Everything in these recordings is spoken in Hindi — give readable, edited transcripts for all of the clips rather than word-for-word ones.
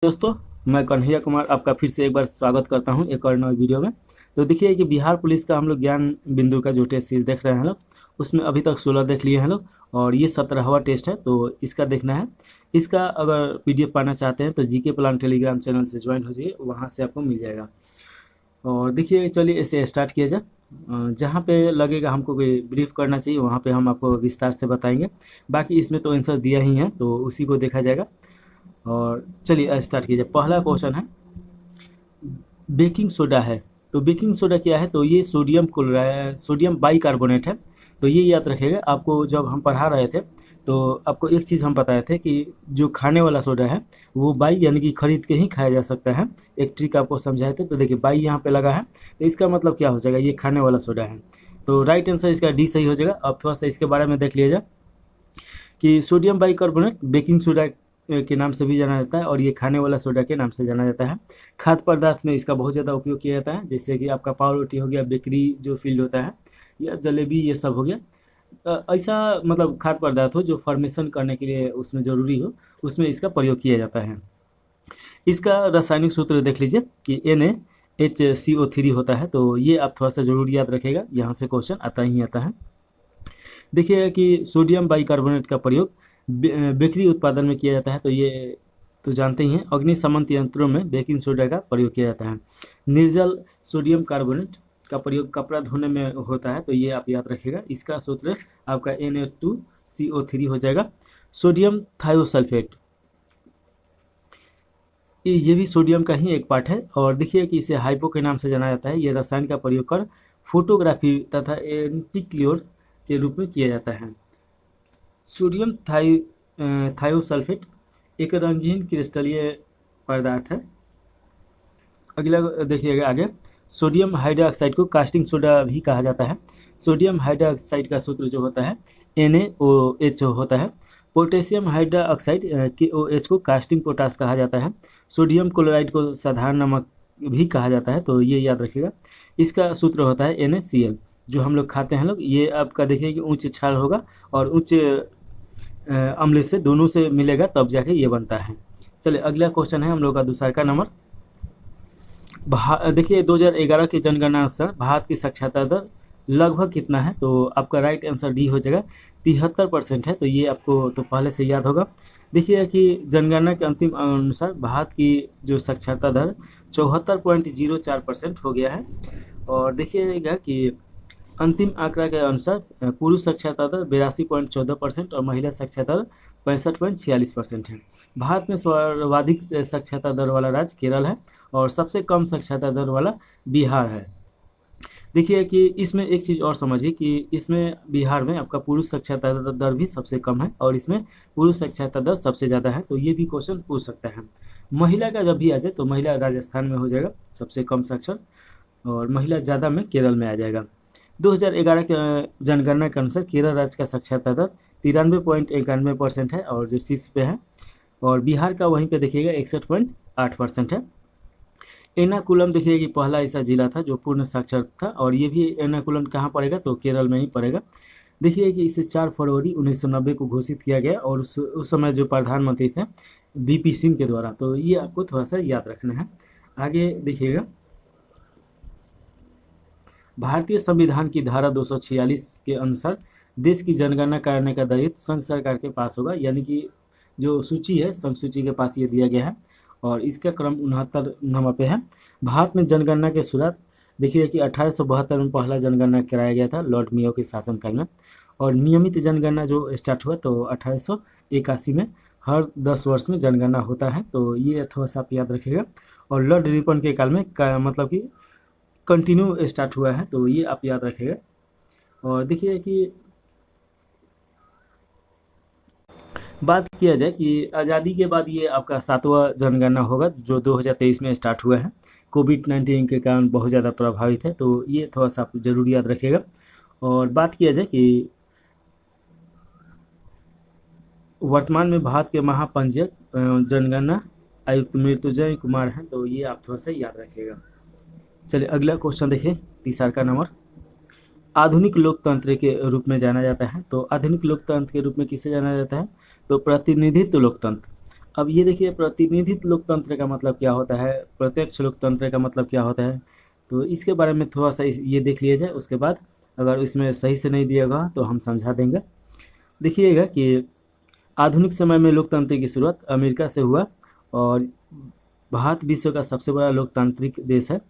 दोस्तों, मैं कन्हैया कुमार आपका फिर से एक बार स्वागत करता हूं एक और नए वीडियो में। तो देखिए कि बिहार पुलिस का हम लोग ज्ञान बिंदु का जो टेस्ट सीरीज देख रहे हैं लोग, उसमें अभी तक 16 देख लिए हैं लोग और ये 17वां टेस्ट है। तो इसका देखना है। इसका अगर पीडीएफ पाना चाहते हैं तो जीके प्लान टेलीग्राम चैनल से ज्वाइन हो जाइए, वहाँ से आपको मिल जाएगा। और देखिए, चलिए इसे स्टार्ट किया जाए। जहाँ पे लगेगा हमको कोई ब्रीफ करना चाहिए वहाँ पे हम आपको विस्तार से बताएंगे। बाकी इसमें तो आंसर दिया ही है, तो उसी को देखा जाएगा। और चलिए स्टार्ट कीजिए। पहला क्वेश्चन है, बेकिंग सोडा है। तो बेकिंग सोडा क्या है? तो ये सोडियम बाइकार्बोनेट है। तो ये याद रखिएगा, आपको जब हम पढ़ा रहे थे तो आपको एक चीज़ हम बताए थे कि जो खाने वाला सोडा है वो बाई यानी कि खरीद के ही खाया जा सकता है। एक ट्रिक आपको समझाए थे। तो देखिए बाई यहाँ पे लगा है, तो इसका मतलब क्या हो जाएगा, ये खाने वाला सोडा है। तो राइट आंसर इसका डी सही हो जाएगा। अब थोड़ा सा इसके बारे में देख लिया जाए कि सोडियम बाइकार्बोनेट बेकिंग सोडा के नाम से भी जाना जाता है और ये खाने वाला सोडा के नाम से जाना जाता है। खाद्य पदार्थ में इसका बहुत ज़्यादा उपयोग किया जाता है, जैसे कि आपका पाव रोटी हो गया, बेकरी जो फील्ड होता है, या जलेबी, ये सब हो गया। ऐसा मतलब खाद्य पदार्थ हो जो फॉर्मेशन करने के लिए उसमें ज़रूरी हो, उसमें इसका प्रयोग किया जाता है। इसका रासायनिक सूत्र देख लीजिए कि NaHCO3 होता है। तो ये आप थोड़ा सा ज़रूर याद रखेगा, यहाँ से क्वेश्चन आता ही आता है। देखिए कि सोडियम बाइकार्बोनेट का प्रयोग बेकरी उत्पादन में किया जाता है। तो ये तो जानते ही हैं। अग्निशमन यंत्रों में बेकिंग सोडा का प्रयोग किया जाता है। निर्जल सोडियम कार्बोनेट का प्रयोग कपड़ा धोने में होता है। तो ये आप याद रखिएगा। इसका सूत्र आपका Na2CO3 हो जाएगा। सोडियम थायोसल्फेट, ये भी सोडियम का ही एक पार्ट है। और देखिए कि इसे हाइपो के नाम से जाना जाता है। ये रसायन का प्रयोग कर फोटोग्राफी तथा एंटीक्लियोर के रूप में किया जाता है। सोडियम थायोसल्फेट एक रंगीन क्रिस्टलीय पदार्थ है। अगला देखिएगा आगे, सोडियम हाइड्रोक्साइड को कास्टिंग सोडा भी कहा जाता है। सोडियम हाइड्रोक्साइड का सूत्र जो होता है NaOH होता है। पोटेशियम हाइड्रोक्साइड KOH को कास्टिंग पोटास कहा जाता है। सोडियम क्लोराइड को साधारण नमक भी कहा जाता है। तो ये याद रखिएगा। इसका सूत्र होता है NaCl। जो हम लोग खाते हैं लोग, ये आपका देखिए कि उच्च क्षार होगा और उच्च अम्ल से दोनों से मिलेगा, तब जाके ये बनता है। चलिए अगला क्वेश्चन है हम लोग का दूसरा का नंबर। देखिए 2011 की जनगणना अनुसार भारत की साक्षरता दर लगभग कितना है? तो आपका राइट आंसर डी हो जाएगा। 73% है। तो ये आपको तो पहले से याद होगा। देखिए कि जनगणना के अंतिम अनुसार भारत की जो साक्षरता दर 74.04% हो गया है। और देखिएगा कि अंतिम आंकड़ा के अनुसार पुरुष साक्षरता दर 82.14% और महिला साक्षरता दर 65.46% है। भारत में सर्वाधिक साक्षरता दर वाला राज्य केरल है और सबसे कम साक्षरता दर वाला बिहार है। देखिए कि इसमें एक चीज़ और समझिए कि इसमें बिहार में आपका पुरुष साक्षरता दर भी सबसे कम है और इसमें पुरुष साक्षरता दर सबसे ज़्यादा है। तो ये भी क्वेश्चन पूछ सकता है। महिला का जब भी आ जाए तो महिला राजस्थान में हो जाएगा सबसे कम साक्षर, और महिला ज़्यादा में केरल में आ जाएगा। 2011 के जनगणना के अनुसार केरल राज्य का साक्षरता दर 93.91% है और जो शीर्ष पे है। और बिहार का वहीं पे देखिएगा 61.8% है। एर्नाकुलम देखिए कि पहला ऐसा जिला था जो पूर्ण साक्षर था, और ये भी एर्नाकुलम कहाँ पड़ेगा? तो केरल में ही पड़ेगा। देखिए कि इसे 4 फरवरी 1990 को घोषित किया गया और उस समय जो प्रधानमंत्री थे VP सिंह के द्वारा। तो ये आपको थोड़ा सा याद रखना है। आगे देखिएगा, भारतीय संविधान की धारा 246 के अनुसार देश की जनगणना करने का दायित्व संघ सरकार के पास होगा। यानी कि जो सूची है संघ सूची के पास ये दिया गया है और इसका क्रम 69 नंबर पे है। भारत में जनगणना की शुरुआत देखिए कि 1872 में पहला जनगणना कराया गया था लॉर्ड मेयो के शासनकाल में। और नियमित जनगणना जो स्टार्ट हुआ तो 1881 में। हर 10 वर्ष में जनगणना होता है। तो ये थोड़ा सा आप याद रखिएगा। और लॉर्ड रिपन के काल में मतलब कि कंटिन्यू स्टार्ट हुआ है। तो ये आप याद रखिएगा। और देखिए कि बात किया जाए कि आज़ादी के बाद ये आपका 7वां जनगणना होगा जो 2023 में स्टार्ट हुआ है। कोविड-19 के कारण बहुत ज़्यादा प्रभावित है। तो ये थोड़ा सा आप जरूर याद रखिएगा। और बात किया जाए कि वर्तमान में भारत के महापंजीयक जनगणना आयुक्त मृत्युंजय कुमार हैं। तो ये आप थोड़ा सा याद रखिएगा। चलिए अगला क्वेश्चन देखिए, तीसरा का नंबर। आधुनिक लोकतंत्र के रूप में जाना जाता है। तो आधुनिक लोकतंत्र के रूप में किसे जाना जाता है? तो प्रतिनिधित्व लोकतंत्र। अब ये देखिए प्रतिनिधित्व लोकतंत्र का मतलब क्या होता है, प्रत्यक्ष लोकतंत्र का मतलब क्या होता है, तो इसके बारे में थोड़ा सा ये देख लिया जाए। उसके बाद अगर इसमें सही से नहीं दिया तो हम समझा देंगे। देखिएगा कि आधुनिक समय में लोकतंत्र की शुरुआत अमेरिका से हुआ और भारत विश्व का सबसे बड़ा लोकतांत्रिक देश है।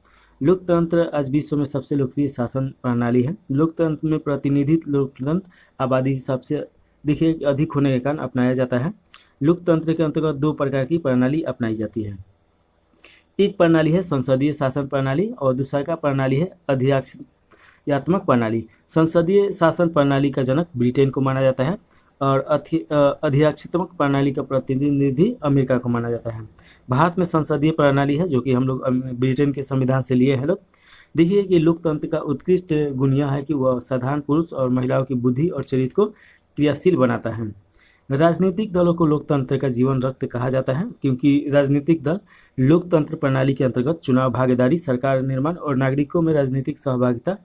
लोकतंत्र आज विश्व में सबसे लोकप्रिय शासन प्रणाली है। लोकतंत्र में प्रतिनिधित्व लोकतंत्र आबादी हिसाब से देखिए अधिक होने के कारण अपनाया जाता है। लोकतंत्र के अंतर्गत दो प्रकार की प्रणाली अपनाई जाती है। एक प्रणाली है संसदीय शासन प्रणाली और दूसरा का प्रणाली है अधियात्मक प्रणाली। संसदीय शासन प्रणाली का जनक ब्रिटेन को माना जाता है और अधियात्मक प्रणाली का प्रतिनिधि अमेरिका को माना जाता है। भारत में संसदीय प्रणाली है जो कि हम लोग ब्रिटेन के संविधान से लिए हैं लोग। देखिए कि लोकतंत्र का उत्कृष्ट गुण यह है कि वह साधारण पुरुष और महिलाओं की बुद्धि और चरित्र को क्रियाशील बनाता है। राजनीतिक दलों को लोकतंत्र का जीवन रक्त कहा जाता है क्योंकि राजनीतिक दल लोकतंत्र प्रणाली के अंतर्गत चुनाव, भागीदारी, सरकार निर्माण और नागरिकों में राजनीतिक सहभागिता,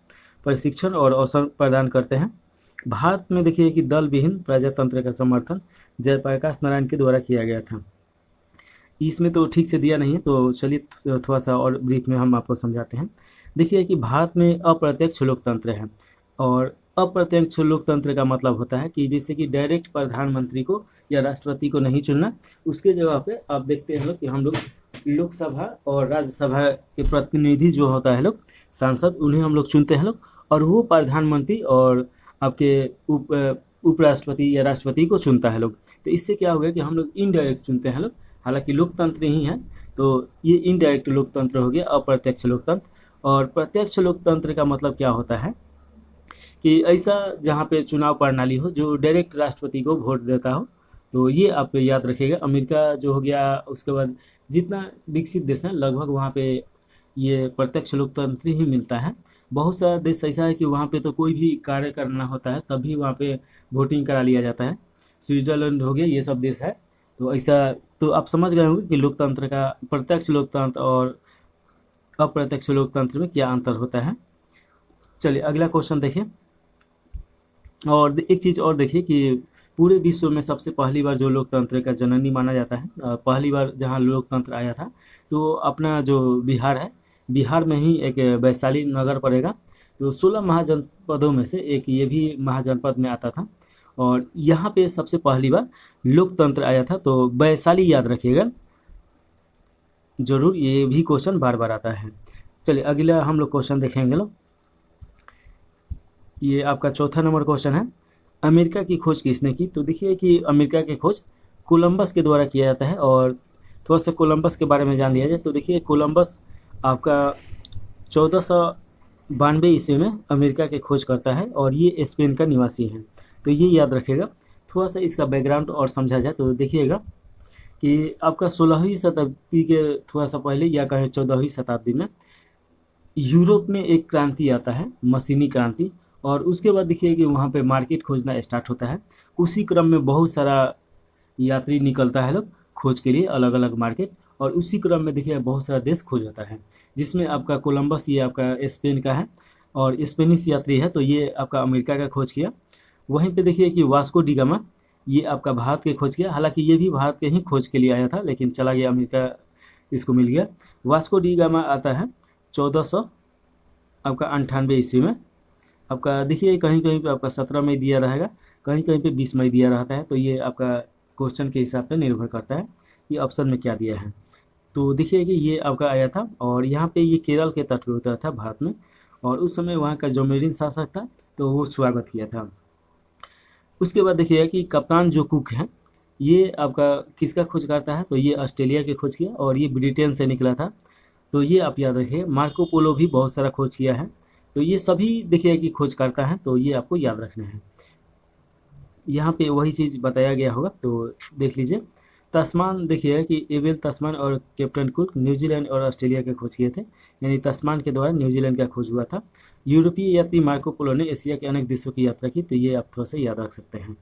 प्रशिक्षण और अवसर प्रदान करते हैं। भारत में देखिए कि दल विहीन प्रजातंत्र का समर्थन जयप्रकाश नारायण के द्वारा किया गया था। इसमें तो ठीक से दिया नहीं है, तो चलिए थोड़ा सा और ब्रीफ में हम आपको समझाते हैं। देखिए कि भारत में अप्रत्यक्ष लोकतंत्र है और अप्रत्यक्ष लोकतंत्र का मतलब होता है कि जैसे कि डायरेक्ट प्रधानमंत्री को या राष्ट्रपति को नहीं चुनना, उसके जगह पे आप देखते हैं लोग कि हम लोग लोकसभा और राज्यसभा के प्रतिनिधि जो होता है लोग सांसद, उन्हें हम लोग चुनते हैं लोग और वो प्रधानमंत्री और आपके उपराष्ट्रपति या राष्ट्रपति को चुनता है लोग। तो इससे क्या हो गया कि हम लोग इनडायरेक्ट चुनते हैं लोग, हालांकि लोकतंत्र ही है, तो ये इनडायरेक्ट लोकतंत्र हो गया अप्रत्यक्ष लोकतंत्र। और प्रत्यक्ष लोकतंत्र का मतलब क्या होता है कि ऐसा जहाँ पे चुनाव प्रणाली हो जो डायरेक्ट राष्ट्रपति को वोट देता हो। तो ये आप याद रखिएगा। अमेरिका जो हो गया, उसके बाद जितना विकसित देश है लगभग वहाँ पे ये प्रत्यक्ष लोकतंत्र ही मिलता है। बहुत सारा देश ऐसा है कि वहाँ पे तो कोई भी कार्य करना होता है तभी वहाँ पे वोटिंग करा लिया जाता है। स्विट्जरलैंड हो गया, ये सब देश है। तो ऐसा तो आप समझ गए होंगे कि लोकतंत्र का प्रत्यक्ष लोकतंत्र और अप्रत्यक्ष लोकतंत्र में क्या अंतर होता है। चलिए अगला क्वेश्चन देखिए। और एक चीज़ और देखिए कि पूरे विश्व में सबसे पहली बार जो लोकतंत्र का जननी माना जाता है, पहली बार जहां लोकतंत्र आया था तो अपना जो बिहार है, बिहार में ही एक वैशाली नगर पड़ेगा। तो 16 महाजनपदों में से एक ये भी महाजनपद में आता था और यहाँ पे सबसे पहली बार लोकतंत्र आया था। तो वैशाली याद रखिएगा जरूर, ये भी क्वेश्चन बार बार आता है। चलिए अगला हम लोग क्वेश्चन देखेंगे लोग। ये आपका चौथा नंबर क्वेश्चन है, अमेरिका की खोज किसने की। तो देखिए कि अमेरिका की खोज कोलंबस के द्वारा किया जाता है और थोड़ा सा कोलंबस के बारे में जान लिया जाए। तो देखिए कोलंबस आपका 1492 ईस्वी में अमेरिका की खोज करता है और ये स्पेन का निवासी है। तो ये याद रखिएगा। थोड़ा सा इसका बैकग्राउंड और समझा जाए तो देखिएगा कि आपका 16वीं शताब्दी के थोड़ा सा पहले या कहें 14वीं शताब्दी में यूरोप में एक क्रांति आता है, मशीनी क्रांति। और उसके बाद देखिए कि वहाँ पे मार्केट खोजना स्टार्ट होता है। उसी क्रम में बहुत सारा यात्री निकलता है लोग खोज के लिए अलग अलग मार्केट, और उसी क्रम में देखिए बहुत सारा देश खोज होता है जिसमें आपका कोलंबस ये आपका स्पेन का है और स्पेनिश यात्री है, तो ये आपका अमेरिका का खोज किया। वहीं पे देखिए कि वास्को डी गामा ये आपका भारत के खोज किया, हालांकि ये भी भारत के ही खोज के लिए आया था लेकिन चला गया अमेरिका, इसको मिल गया। वास्को डी गामा आता है 1498 ईस्वी में। आपका देखिए कहीं कहीं पे आपका 17 मई दिया रहेगा, कहीं कहीं पे 20 मई दिया रहता है। तो ये आपका क्वेश्चन के हिसाब पे निर्भर करता है ये ऑप्शन में क्या दिया है। तो देखिए कि ये आपका आया था और यहाँ पे ये केरल के तट पे उतरा था भारत में, और उस समय वहाँ का जो मेरीन शासक था तो वो स्वागत किया था। उसके बाद देखिए कि कप्तान जो कुक है ये आपका किसका खोज करता है, तो ये ऑस्ट्रेलिया के खोज किया और ये ब्रिटेन से निकला था। तो ये आप याद रखिए। मार्को पोलो भी बहुत सारा खोज किया है, तो ये सभी देखिए कि खोज करता है, तो ये आपको याद रखना है। यहाँ पे वही चीज़ बताया गया होगा, तो देख लीजिए। तस्मान देखिए कि एबेल तस्मान और कैप्टन कुक न्यूजीलैंड और ऑस्ट्रेलिया के खोज किए थे, यानी तस्मान के द्वारा न्यूजीलैंड का खोज हुआ था। यूरोपीय यात्री मार्को पोलो ने एशिया के अनेक देशों की यात्रा की, तो ये आप थोड़ा सा याद रख सकते हैं।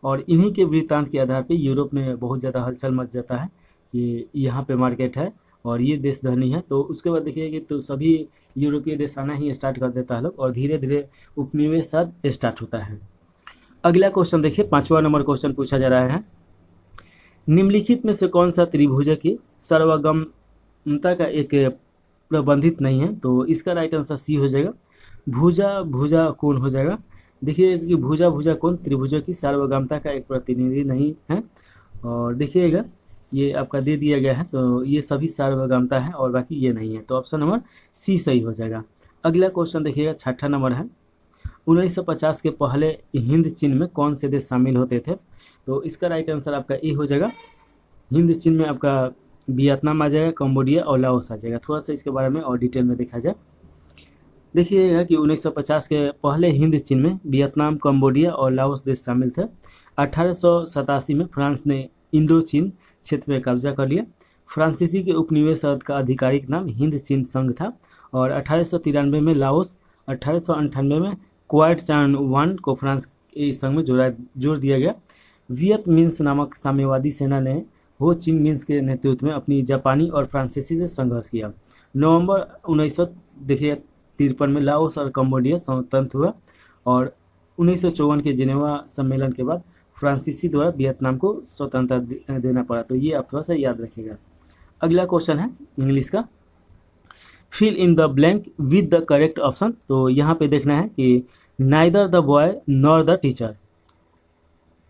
और इन्हीं के वृत्तांत के आधार पर यूरोप में बहुत ज़्यादा हलचल मच जाता है कि यहाँ पे मार्केट है और ये देश धनी है। तो उसके बाद देखिए कि तो सभी यूरोपीय देश आना ही स्टार्ट कर देता है लोग और धीरे धीरे उपनिवेश स्टार्ट होता है। अगला क्वेश्चन देखिए, 5वां नंबर क्वेश्चन पूछा जा रहा है, निम्नलिखित में से कौन सा त्रिभुज की सर्वगमता का एक प्रबंधित नहीं है? तो इसका राइट आंसर सी हो जाएगा, भुजा भुजा कोण हो जाएगा। देखिए कि भुजा भुजा कोण त्रिभुजों की सार्वगमता का एक प्रतिनिधि नहीं है। और देखिएगा ये आपका दे दिया गया है, तो ये सभी सार्वगमता है और बाकी ये नहीं है, तो ऑप्शन नंबर सी सही हो जाएगा। अगला क्वेश्चन देखिएगा, छठा नंबर है, 1950 के पहले हिंद चीन में कौन से देश शामिल होते थे? तो इसका राइट आंसर आपका ए हो जाएगा। हिंद चीन में आपका वियतनाम आ जाएगा, कंबोडिया और लाओस आ जाएगा। थोड़ा सा इसके बारे में और डिटेल में देखा जाए, देखिएगा कि 1950 के पहले हिंद चीन में वियतनाम, कंबोडिया और लाओस देश शामिल थे। 1887 में फ्रांस ने इंडो चीन क्षेत्र पर कब्जा कर लिया। फ्रांसीसी के उपनिवेश का आधिकारिक नाम हिंद चीन संघ था। और 1893 में लाओस, 1898 में क्वाइट चान वन को फ्रांस के इस संघ में जोड़ दिया गया। वियत मिन्स नामक साम्यवादी सेना ने हो चिन मिन्स के नेतृत्व में अपनी जापानी और फ्रांसीसी से संघर्ष किया। नवंबर 1953 में लाओस और कंबोडिया स्वतंत्र हुआ और 1954 के जिनेवा सम्मेलन के बाद फ्रांसीसी द्वारा वियतनाम को स्वतंत्रता देना पड़ा। तो ये आप थोड़ा सा याद रखिएगा। अगला क्वेश्चन है इंग्लिश का, fill in the blank with the correct option. तो यहाँ पे देखना है कि neither the boy nor the teacher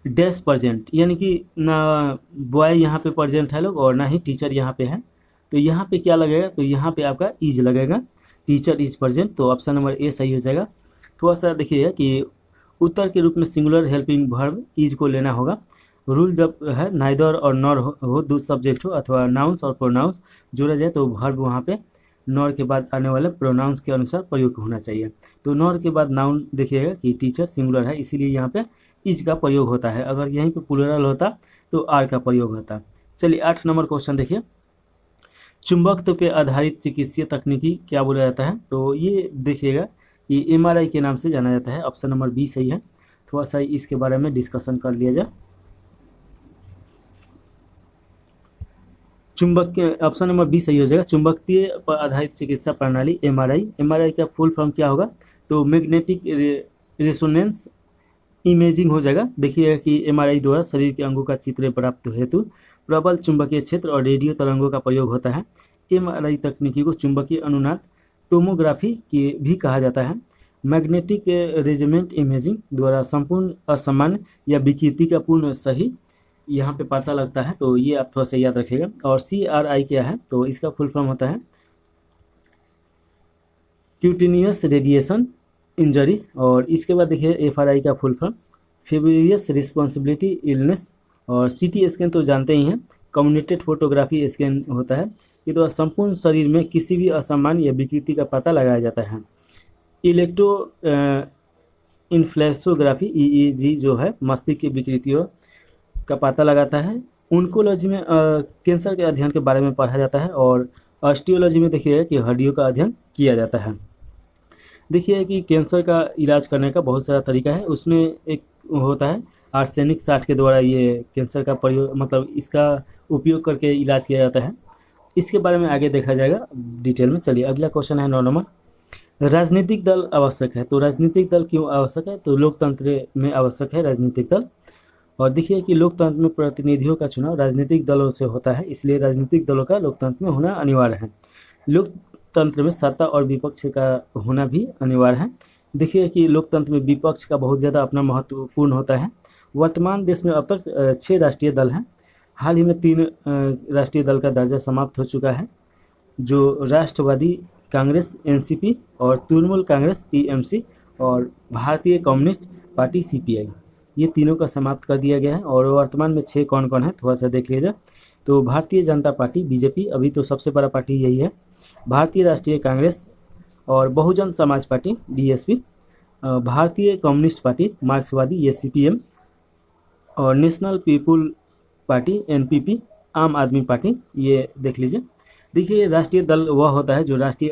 dash present, यानी कि ना बॉय यहाँ पे प्रजेंट है लोग और ना ही टीचर यहाँ पे है। तो यहाँ पे क्या लगेगा? तो यहाँ पे आपका इज लगेगा, टीचर इज प्रजेंट। तो ऑप्शन नंबर ए सही हो जाएगा। थोड़ा सा देखिएगा कि उत्तर के रूप में सिंगुलर हेल्पिंग वर्ब इज को लेना होगा। रूल जब है नाइदर और नॉर हो दो सब्जेक्ट हो अथवा नाउन्स और प्रोनाउंस जोड़ा जाए तो वर्ब वहाँ पे नॉर के बाद आने वाले प्रोनाउंस के अनुसार प्रयोग होना चाहिए। तो नॉर के बाद नाउन देखिएगा कि टीचर सिंगुलर है, इसीलिए यहाँ पे इज का प्रयोग होता है। अगर यहीं पे प्लूरल होता तो आर का प्रयोग होता। चलिए 8 नंबर क्वेश्चन देखिए, चुंबकत्व पे आधारित चिकित्सीय तकनीकी क्या बोला जाता है? तो ये देखिएगा कि एमआरआई के नाम से जाना जाता है। ऑप्शन नंबर बी सही है। थोड़ा सा इसके बारे में डिस्कशन कर लिया जाए। ऑप्शन नंबर बी सही हो जाएगा, चुंबकीय पर आधारित चिकित्सा प्रणाली एमआरआई। एमआरआई का फुल फॉर्म क्या होगा? तो मैग्नेटिक रेजोनेंस इमेजिंग हो जाएगा। देखिएगा कि एमआरआई द्वारा शरीर के अंगों का चित्र प्राप्त हेतु प्रबल चुंबकीय क्षेत्र और रेडियो तरंगों का प्रयोग होता है। एमआरआई तकनीकी को चुंबकीय अनुनाद टोमोग्राफी की भी कहा जाता है। मैग्नेटिक रेजोनेंट इमेजिंग द्वारा संपूर्ण असामान्य या विकृति का पूर्ण सही यहाँ पे पता लगता है। तो ये आप थोड़ा सा याद रखिएगा। और CRI क्या है? तो इसका फुल फॉर्म होता है क्यूटेनियस रेडिएशन इंजरी। और इसके बाद देखिए FRI का फुल फॉर्म फेब्रियस रिस्पॉन्सिबिलिटी इलनेस। और CT स्कैन तो जानते ही हैं, कम्युनिकेटेड फोटोग्राफी स्कैन होता है। ये तो संपूर्ण शरीर में किसी भी असामान्य या विकृति का पता लगाया जाता है। इलेक्ट्रो इन्फ्लेक्सोग्राफी EEG जो है मस्तिष्क की विकृतियों का पता लगाता है। उनकोलॉजी में कैंसर के अध्ययन के बारे में पढ़ा जाता है। और ऑस्टियोलॉजी में देखिए कि हड्डियों का अध्ययन किया जाता है। देखिए कि कैंसर का इलाज करने का बहुत सारा तरीका है, उसमें एक होता है आर्सेनिक साठ के द्वारा ये कैंसर का प्रयोग मतलब इसका उपयोग करके इलाज किया जाता है। इसके बारे में आगे देखा जाएगा डिटेल में। चलिए अगला क्वेश्चन है 9 नंबर, राजनीतिक दल आवश्यक है। तो राजनीतिक दल क्यों आवश्यक है? तो लोकतंत्र में आवश्यक है राजनीतिक दल। और देखिए कि लोकतंत्र में प्रतिनिधियों का चुनाव राजनीतिक दलों से होता है, इसलिए राजनीतिक दलों का लोकतंत्र में होना अनिवार्य है। लोकतंत्र में सत्ता और विपक्ष का होना भी अनिवार्य है। देखिए कि लोकतंत्र में विपक्ष का बहुत ज़्यादा अपना महत्वपूर्ण होता है। वर्तमान देश में अब तक 6 राष्ट्रीय दल हैं। हाल ही में 3 राष्ट्रीय दल का दर्जा समाप्त हो चुका है, जो राष्ट्रवादी कांग्रेस NCP और तृणमूल कांग्रेस TMC और भारतीय कम्युनिस्ट पार्टी CPI, ये तीनों का समाप्त कर दिया गया है। और वर्तमान में 6 कौन कौन है थोड़ा सा देख लीजिए। तो भारतीय जनता पार्टी BJP अभी तो सबसे बड़ा पार्टी यही है, भारतीय राष्ट्रीय कांग्रेस और बहुजन समाज पार्टी BSP, भारतीय कम्युनिस्ट पार्टी मार्क्सवादी ये CPM और नेशनल पीपुल पार्टी NPP, आम आदमी पार्टी ये देख लीजिए। देखिए राष्ट्रीय दल वह होता है जो राष्ट्रीय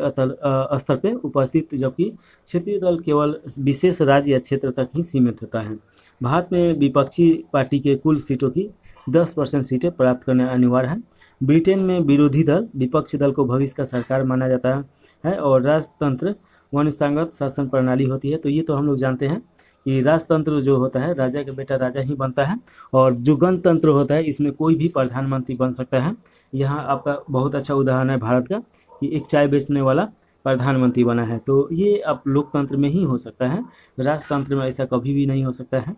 स्तर पे उपस्थित, जबकि क्षेत्रीय दल केवल विशेष राज्य या क्षेत्र तक ही सीमित होता है। भारत में विपक्षी पार्टी के कुल सीटों की 10% सीटें प्राप्त करना अनिवार्य है। ब्रिटेन में विरोधी दल विपक्षी दल को भविष्य का सरकार माना जाता है और राजतंत्र वंशागत शासन प्रणाली होती है। तो ये तो हम लोग जानते हैं कि राजतंत्र जो होता है राजा का बेटा राजा ही बनता है, और जो गणतंत्र होता है इसमें कोई भी प्रधानमंत्री बन सकता है। यहाँ आपका बहुत अच्छा उदाहरण है भारत का, कि एक चाय बेचने वाला प्रधानमंत्री बना है। तो ये अब लोकतंत्र में ही हो सकता है, राजतंत्र में ऐसा कभी भी नहीं हो सकता है।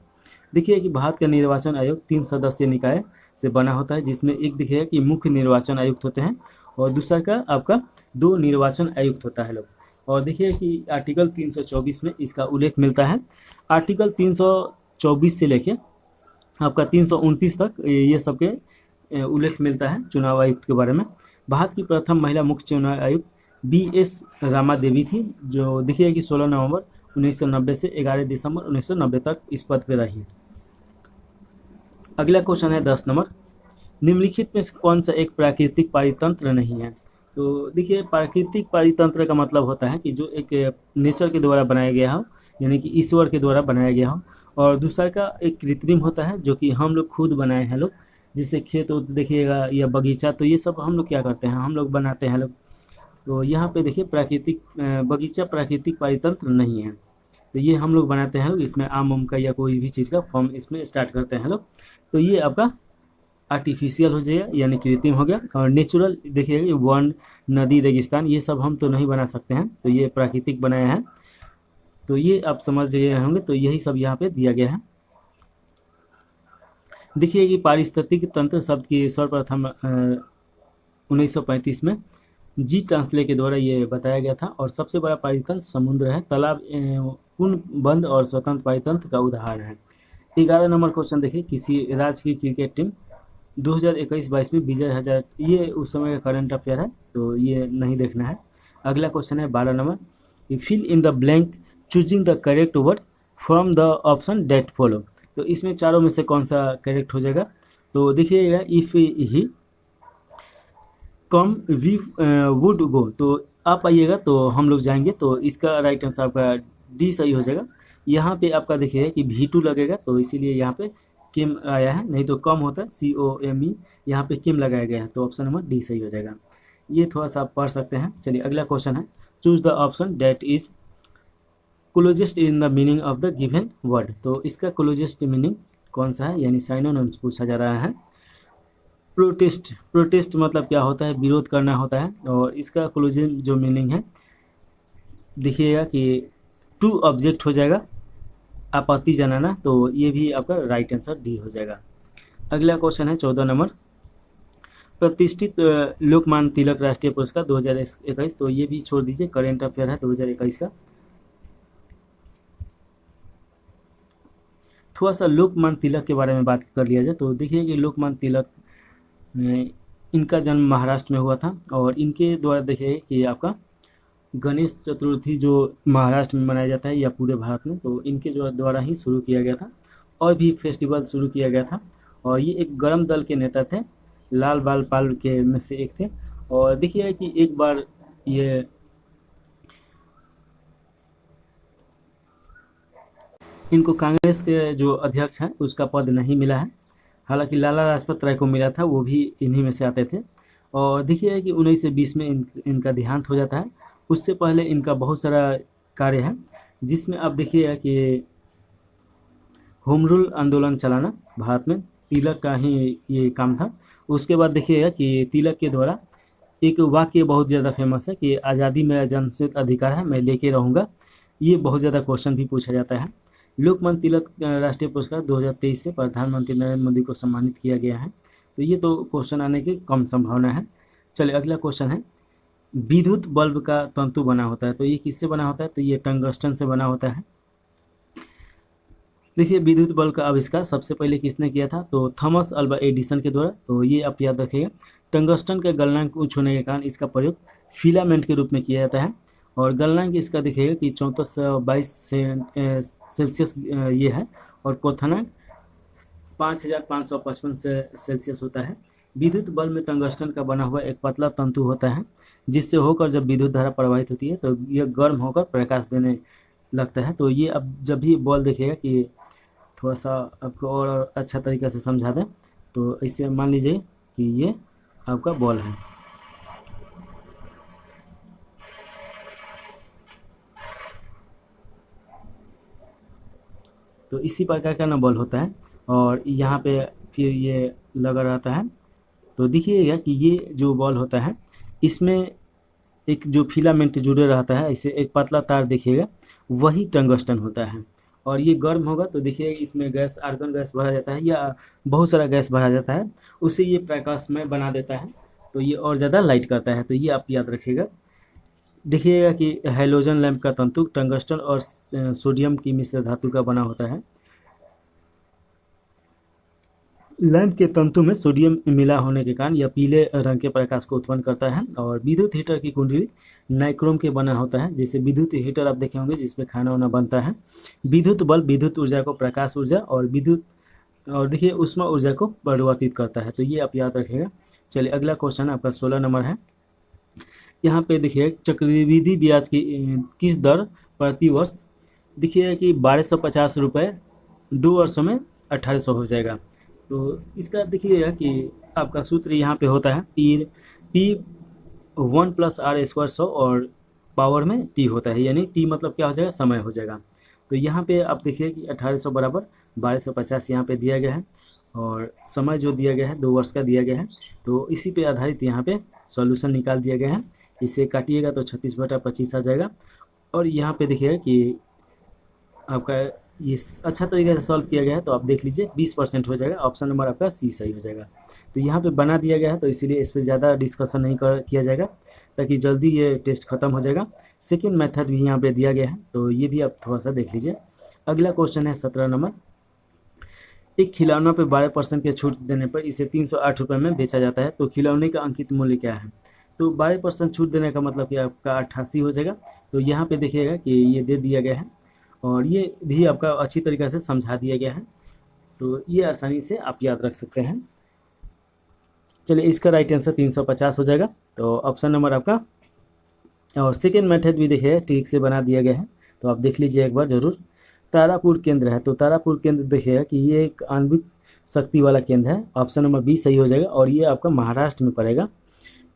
देखिए कि भारत का निर्वाचन आयोग 3 सदस्यीय निकाय से बना होता है, जिसमें एक देखिएगा कि मुख्य निर्वाचन आयुक्त होते हैं और दूसरा का आपका 2 निर्वाचन आयुक्त होता है लोग। और देखिए कि आर्टिकल 324 में इसका उल्लेख मिलता है। आर्टिकल 324 से लेके आपका 329 तक ये सबके उल्लेख मिलता है चुनाव आयुक्त के बारे में। भारत की प्रथम महिला मुख्य चुनाव आयुक्त BS रामा देवी थी, जो देखिए कि 16 नवंबर 1990 से 11 दिसंबर 1990 तक इस पद पर रही। अगला क्वेश्चन है 10 नंबर, निम्नलिखित में से कौन सा एक प्राकृतिक पारितंत्र नहीं है। तो देखिए प्राकृतिक पारितंत्र का मतलब होता है कि जो एक नेचर के द्वारा बनाया गया हो, यानी कि ईश्वर के द्वारा बनाया गया हो, और दूसरा का एक कृत्रिम होता है जो कि हम लोग खुद बनाए हैं लोग, जिससे खेत उत देखिएगा या बगीचा, तो ये सब हम लोग क्या करते हैं, हम लोग बनाते हैं लोग। तो यहाँ पे देखिए प्राकृतिक बगीचा प्राकृतिक पारितंत्र नहीं है, तो ये हम लोग बनाते हैं लोग, इसमें आम उम का या कोई भी चीज़ का फॉर्म इसमें स्टार्ट करते हैं लोग। तो ये आपका आर्टिफिशियल हो जाएगा यानी कृत्रिम हो गया। और नेचुरल देखिएगा वन नदी रेगिस्तान ये सब हम तो नहीं बना सकते हैं, तो ये प्राकृतिक बनाया है। तो ये आप समझ गए होंगे, तो यही सब यहाँ पे दिया गया है। देखिए कि पारिस्थितिक तंत्र शब्द की सर्वप्रथम 1935 में जी टांसले के द्वारा ये बताया गया था। और सबसे बड़ा पारितंत्र समुद्र है, तालाब पूर्ण बंद और स्वतंत्र पारितंत्र का उदाहरण है। 11 नंबर क्वेश्चन देखिए, किसी राज्य की क्रिकेट टीम 2021-22 में विजय हजार, ये उस समय का करंट अफेयर है, तो ये नहीं देखना है। अगला क्वेश्चन है 12 नंबर, fill in the blank choosing the correct word from the option that follow. तो इसमें चारों में से कौन सा करेक्ट हो जाएगा। तो देखिएगा if he come we would go, तो आप आइएगा तो हम लोग जाएंगे, तो इसका राइट आंसर आपका डी सही हो जाएगा। यहाँ पे आपका देखिएगा कि V2 लगेगा, तो इसीलिए यहाँ पे किम आया है, नहीं तो कम होता है COME, यहाँ पे किम लगाया गया है, तो ऑप्शन नंबर डी सही हो जाएगा। ये थोड़ा सा आप पढ़ सकते हैं। चलिए अगला क्वेश्चन है, choose the option that is closest in the meaning of the given word. तो इसका क्लोजेस्ट मीनिंग कौन सा है, यानी साइनोनिम्स पूछा जा रहा है। प्रोटेस्ट मतलब क्या होता है, विरोध करना होता है, और इसका क्लोजिंग जो मीनिंग है देखिएगा कि टू ऑब्जेक्ट हो जाएगा, आपत्ति जनाना, तो ये भी आपका राइट आंसर डी हो जाएगा। अगला क्वेश्चन है 14 नंबर, प्रतिष्ठित लोकमान्य तिलक राष्ट्रीय पुरस्कार 2021, तो ये भी छोड़ दीजिए, करेंट अफेयर है 2021 का। थोड़ा सा लोकमान्य तिलक के बारे में बात कर लिया जाए, तो देखिए कि लोकमान्य तिलक इनका जन्म महाराष्ट्र में हुआ था, और इनके द्वारा देखिए कि आपका गणेश चतुर्थी जो महाराष्ट्र में मनाया जाता है या पूरे भारत में, तो इनके जो द्वारा ही शुरू किया गया था, और भी फेस्टिवल शुरू किया गया था। और ये एक गर्म दल के नेता थे, लाल बाल पाल के में से एक थे। और देखिए कि एक बार ये इनको कांग्रेस के जो अध्यक्ष हैं उसका पद नहीं मिला है, हालांकि लाला लाजपत राय को मिला था, वो भी इन्हीं में से आते थे। और देखिए कि 1920 में इनका देहांत हो जाता है। उससे पहले इनका बहुत सारा कार्य है, जिसमें आप देखिएगा कि होम रूल आंदोलन चलाना भारत में तिलक का ही ये काम था। उसके बाद देखिएगा कि तिलक के द्वारा एक वाक्य बहुत ज़्यादा फेमस है कि आज़ादी मेरा जन्मसिद्ध अधिकार है, मैं लेके रहूँगा। ये बहुत ज़्यादा क्वेश्चन भी पूछा जाता है। लोकमान्य तिलक राष्ट्रीय पुरस्कार 2023 से प्रधानमंत्री नरेंद्र मोदी को सम्मानित किया गया है, तो ये तो क्वेश्चन आने की कम संभावना है। चलिए अगला क्वेश्चन है, विद्युत बल्ब का तंतु बना होता है, तो ये किससे बना होता है, तो ये टंगस्टन से बना होता है। देखिए विद्युत बल्ब का आविष्कार सबसे पहले किसने किया था, तो थॉमस अल्वा एडिसन के द्वारा। तो ये आप याद रखिएगा, टंगस्टन का गलनांक उच्च होने के कारण इसका प्रयोग फिलामेंट के रूप में किया जाता है। और गलनांक इसका देखिएगा कि 3422 सेल्सियस ये है, और क्वथनांक 5555 से सेल्सियस होता है। विद्युत बल्ब में टंगस्टन का बना हुआ एक पतला तंतु होता है, जिससे होकर जब विद्युत धारा प्रवाहित होती है तो यह गर्म होकर प्रकाश देने लगता है। तो ये अब जब भी बॉल देखिएगा कि थोड़ा सा आपको और अच्छा तरीके से समझा दें, तो इससे मान लीजिए कि ये आपका बॉल है। तो इसी प्रकार का ना बॉल होता है और यहाँ पे फिर ये लगा रहता है। तो देखिएगा कि ये जो बॉल होता है इसमें एक जो फिलामेंट जुड़े रहता है, इसे एक पतला तार देखिएगा, वही टंगस्टन होता है। और ये गर्म होगा तो देखिए इसमें गैस, आर्गन गैस भरा जाता है या बहुत सारा गैस भरा जाता है, उसे ये प्रकाशमय बना देता है, तो ये और ज़्यादा लाइट करता है। तो ये आप याद रखिएगा। देखिएगा कि हैलोजन लैंप का तंतु टंगस्टन और सोडियम की मिश्र धातु का बना होता है। लैंप के तंतु में सोडियम मिला होने के कारण यह पीले रंग के प्रकाश को उत्पन्न करता है। और विद्युत हीटर की कुंडली नाइक्रोम के बना होता है। जैसे विद्युत हीटर आप देखे होंगे जिसमें खाना वाना बनता है। विद्युत बल्ब विद्युत ऊर्जा को प्रकाश ऊर्जा और विद्युत और देखिए ऊष्मा ऊर्जा को परिवर्तित करता है। तो ये आप याद रखिएगा। चलिए अगला क्वेश्चन आपका 16 नंबर है। यहाँ पे देखिए चक्रवृद्धि ब्याज की किस दर प्रति वर्ष, देखिए कि 1250 रुपये 2 वर्षों में 1800 हो जाएगा। तो इसका देखिएगा कि आपका सूत्र यहाँ पे होता है पी 1 + r² 100 और पावर में t होता है, यानी t मतलब क्या हो जाएगा, समय हो जाएगा। तो यहाँ पे आप देखिए कि 1800 बराबर 1250 यहाँ पे दिया गया है और समय जो दिया गया है 2 वर्ष का दिया गया है। तो इसी पे आधारित यहाँ पे सॉल्यूशन निकाल दिया गया है। इसे काटिएगा तो 36/25 आ जाएगा। और यहाँ पे देखिएगा कि आपका ये अच्छा तरीके से सॉल्व किया गया है। तो आप देख लीजिए 20% हो जाएगा। ऑप्शन नंबर आपका सी सही हो जाएगा। तो यहाँ पे बना दिया गया है, तो इसीलिए इस पर ज़्यादा डिस्कशन नहीं किया जाएगा ताकि जल्दी ये टेस्ट खत्म हो जाएगा। सेकेंड मेथड भी यहाँ पे दिया गया है, तो ये भी आप थोड़ा सा देख लीजिए। अगला क्वेश्चन है 17 नंबर। एक खिलौना पे 12% के छूट देने पर इसे 308 रुपये में बेचा जाता है, तो खिलौने का अंकित मूल्य क्या है। तो 12% छूट देने का मतलब कि आपका 88 हो जाएगा। तो यहाँ पे देखिएगा कि ये दे दिया गया है और ये भी आपका अच्छी तरीके से समझा दिया गया है, तो ये आसानी से आप याद रख सकते हैं। चलिए इसका राइट आंसर 350 हो जाएगा। तो ऑप्शन नंबर आपका, और सेकेंड मेथड भी देखिए ठीक से बना दिया गया है, तो आप देख लीजिए एक बार ज़रूर। तारापुर केंद्र है, तो तारापुर केंद्र देखिएगा कि ये एक आणविक शक्ति वाला केंद्र है। ऑप्शन नंबर बी सही हो जाएगा और ये आपका महाराष्ट्र में पड़ेगा।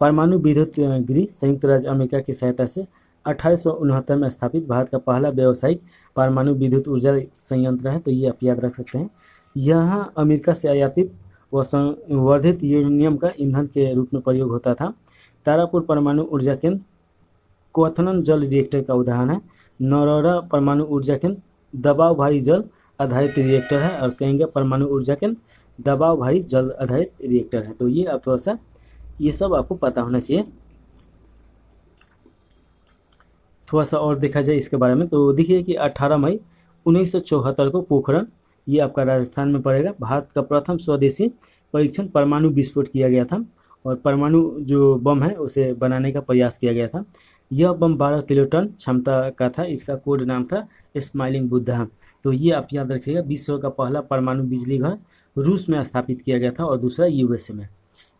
परमाणु विद्युत गृह संयुक्त राज्य अमेरिका की सहायता से 1869 में स्थापित भारत का पहला व्यावसायिक परमाणु विद्युत ऊर्जा संयंत्र है, तो ये आप याद रख सकते हैं। यहाँ अमेरिका से आयातित व संवर्धित यूरेनियम का ईंधन के रूप में प्रयोग होता था। तारापुर परमाणु ऊर्जा केंद्र क्वथनन जल रिएक्टर का उदाहरण है। नरौरा परमाणु ऊर्जा केंद्र दबाव भारी जल आधारित रिएक्टर है और कहेंगे परमाणु ऊर्जा केंद्र दबाव भारी जल आधारित रिएक्टर है। तो ये आप थोड़ा सा ये सब आपको पता होना चाहिए। थोड़ा सा और देखा जाए इसके बारे में, तो देखिए कि 18 मई 1974 को पोखरण, ये आपका राजस्थान में पड़ेगा, भारत का प्रथम स्वदेशी परीक्षण परमाणु विस्फोट किया गया था और परमाणु जो बम है उसे बनाने का प्रयास किया गया था। यह बम 12 किलोटन क्षमता का था। इसका कोड नाम था स्माइलिंग बुद्धा। तो ये आप याद रखिएगा। विश्व का पहला परमाणु बिजली घर रूस में स्थापित किया गया था और दूसरा यूएसए में।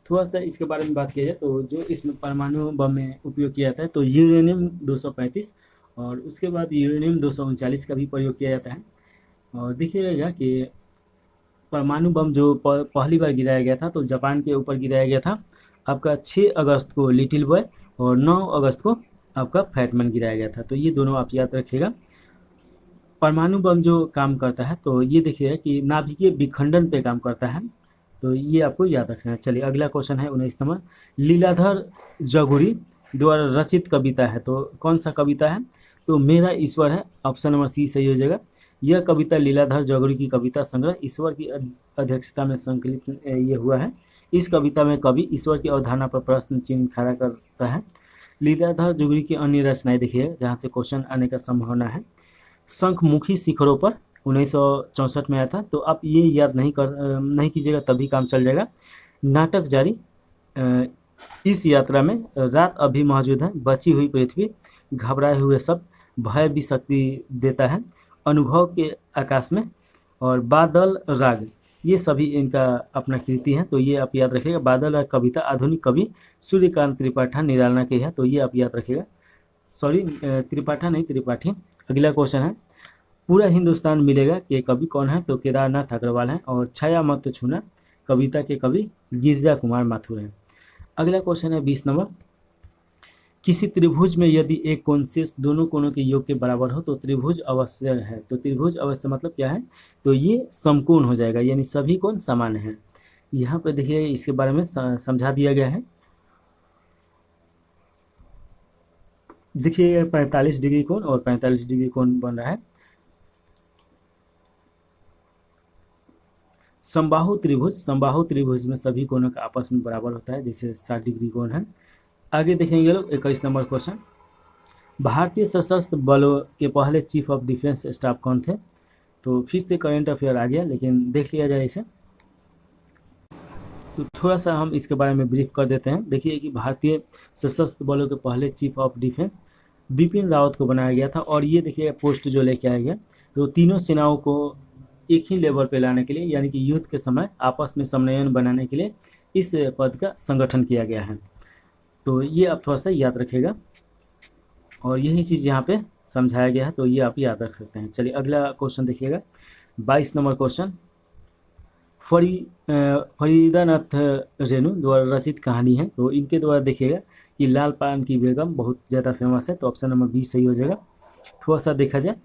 थोड़ा सा इसके बारे में बात किया जाए तो जो इसमें परमाणु बम में उपयोग किया जाता है तो यूरेनियम 235 और उसके बाद यूरेनियम 239 का भी प्रयोग किया जाता है। और देखिएगा कि परमाणु बम जो पहली बार गिराया गया था तो जापान के ऊपर गिराया गया था आपका 6 अगस्त को लिटिल बॉय और 9 अगस्त को आपका फैटमैन गिराया गया था। तो ये दोनों आप याद रखिएगा। परमाणु बम जो काम करता है तो ये देखिएगा कि नाभिकीय विखंडन पे काम करता है, तो ये आपको याद रखना है। चलिए अगला क्वेश्चन है 19 नंबर। लीलाधर जगुरी द्वारा रचित कविता है, तो कौन सा कविता है, तो मेरा ईश्वर है। ऑप्शन नंबर सी सही हो जाएगा। यह कविता लीलाधर जगुरी की कविता संग्रह ईश्वर की अध्यक्षता में संकलित ये हुआ है। इस कविता में कवि ईश्वर की अवधारणा पर प्रश्न चिन्ह खड़ा करता है। लीलाधर जगुरी की अन्य रचनाएं देखिए जहाँ से क्वेश्चन आने का संभावना है। शंखमुखी शिखरों पर 1964 में आया था, तो आप ये याद नहीं कीजिएगा तभी काम चल जाएगा। नाटक जारी, इस यात्रा में रात अभी मौजूद है, बची हुई पृथ्वी, घबराए हुए सब, भय भी शक्ति देता है, अनुभव के आकाश में और बादल राग, ये सभी इनका अपना कृति है। तो ये आप याद रखिएगा। बादल राग कविता आधुनिक कवि सूर्यकांत त्रिपाठी निरालना की है, तो ये आप याद रखिएगा। सॉरी त्रिपाठा नहीं त्रिपाठी। अगला क्वेश्चन है पूरा हिंदुस्तान मिलेगा के कवि कौन है, तो केदारनाथ अग्रवाल है और छाया मत छूना कविता के कवि गिरिजा कुमार माथुर हैं। अगला क्वेश्चन है 20 नंबर। किसी त्रिभुज में यदि एक कोण शेष दोनों कोणों के योग के बराबर हो तो त्रिभुज अवश्य है। तो त्रिभुज अवश्य मतलब क्या है, तो ये समकोण हो जाएगा, यानी सभी कोण समान हैं। यहाँ पे देखिए इसके बारे में समझा दिया गया है। देखिए 45 डिग्री कोण और 45 डिग्री कोण बन रहा है। समबाहु त्रिभुज में सभी कोणों का आपस में बराबर होता है, जैसे 60 डिग्री कोण है। आगे देखेंगे लोग 21 नंबर क्वेश्चन। भारतीय सशस्त्र बलों के पहले चीफ ऑफ डिफेंस स्टाफ कौन थे? तो फिर से करंट अफेयर आ गया, लेकिन देख लिया जाए इसे। तो थोड़ा सा हम इसके बारे में ब्रीफ कर देते हैं। देखिए कि भारतीय सशस्त्र बलों के पहले chief of defence Bipin Rawat को बनाया गया था। और ये देखिए पोस्ट जो लेके आया गया, तो तीनों सेनाओं को एक ही लेवल पे लाने के लिए, यानी कि युद्ध के समय आपस में समन्वयन बनाने के लिए इस पद का संगठन किया गया है। तो ये आप थोड़ा सा याद रखिएगा, और यही चीज़ यहाँ पे समझाया गया है, तो ये आप याद रख सकते हैं। चलिए अगला क्वेश्चन देखिएगा, 22 नंबर क्वेश्चन। फरीदानाथ रेणु द्वारा रचित कहानी है, तो इनके द्वारा देखिएगा कि लाल पान की बेगम बहुत ज़्यादा फेमस है, तो ऑप्शन नंबर 20 सही हो जाएगा। थोड़ा सा देखा जाए,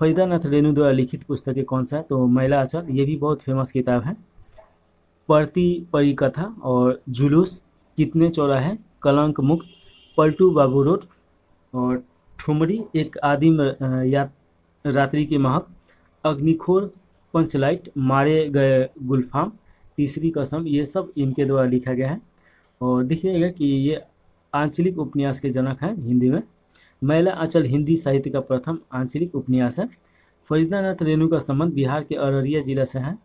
फरीदानाथ रेणु द्वारा लिखित पुस्तकें कौन सा है? तो महिला आचार, ये भी बहुत फेमस किताब है। पढ़ती परिकथा और जुलूस, कितने चौराहे, कलंक मुक्त, पलटू बाबू रोड और ठुमरी, एक आदिम रात्रि की महक, अग्निखोर, पंचलाइट, मारे गए गुलफाम, तीसरी कसम, ये सब इनके द्वारा लिखा गया है। और देखिएगा कि ये आंचलिक उपन्यास के जनक हैं हिंदी में। मैला आंचल हिंदी साहित्य का प्रथम आंचलिक उपन्यास है। फरीदानाथ रेणु का संबंध बिहार के अररिया जिला से है।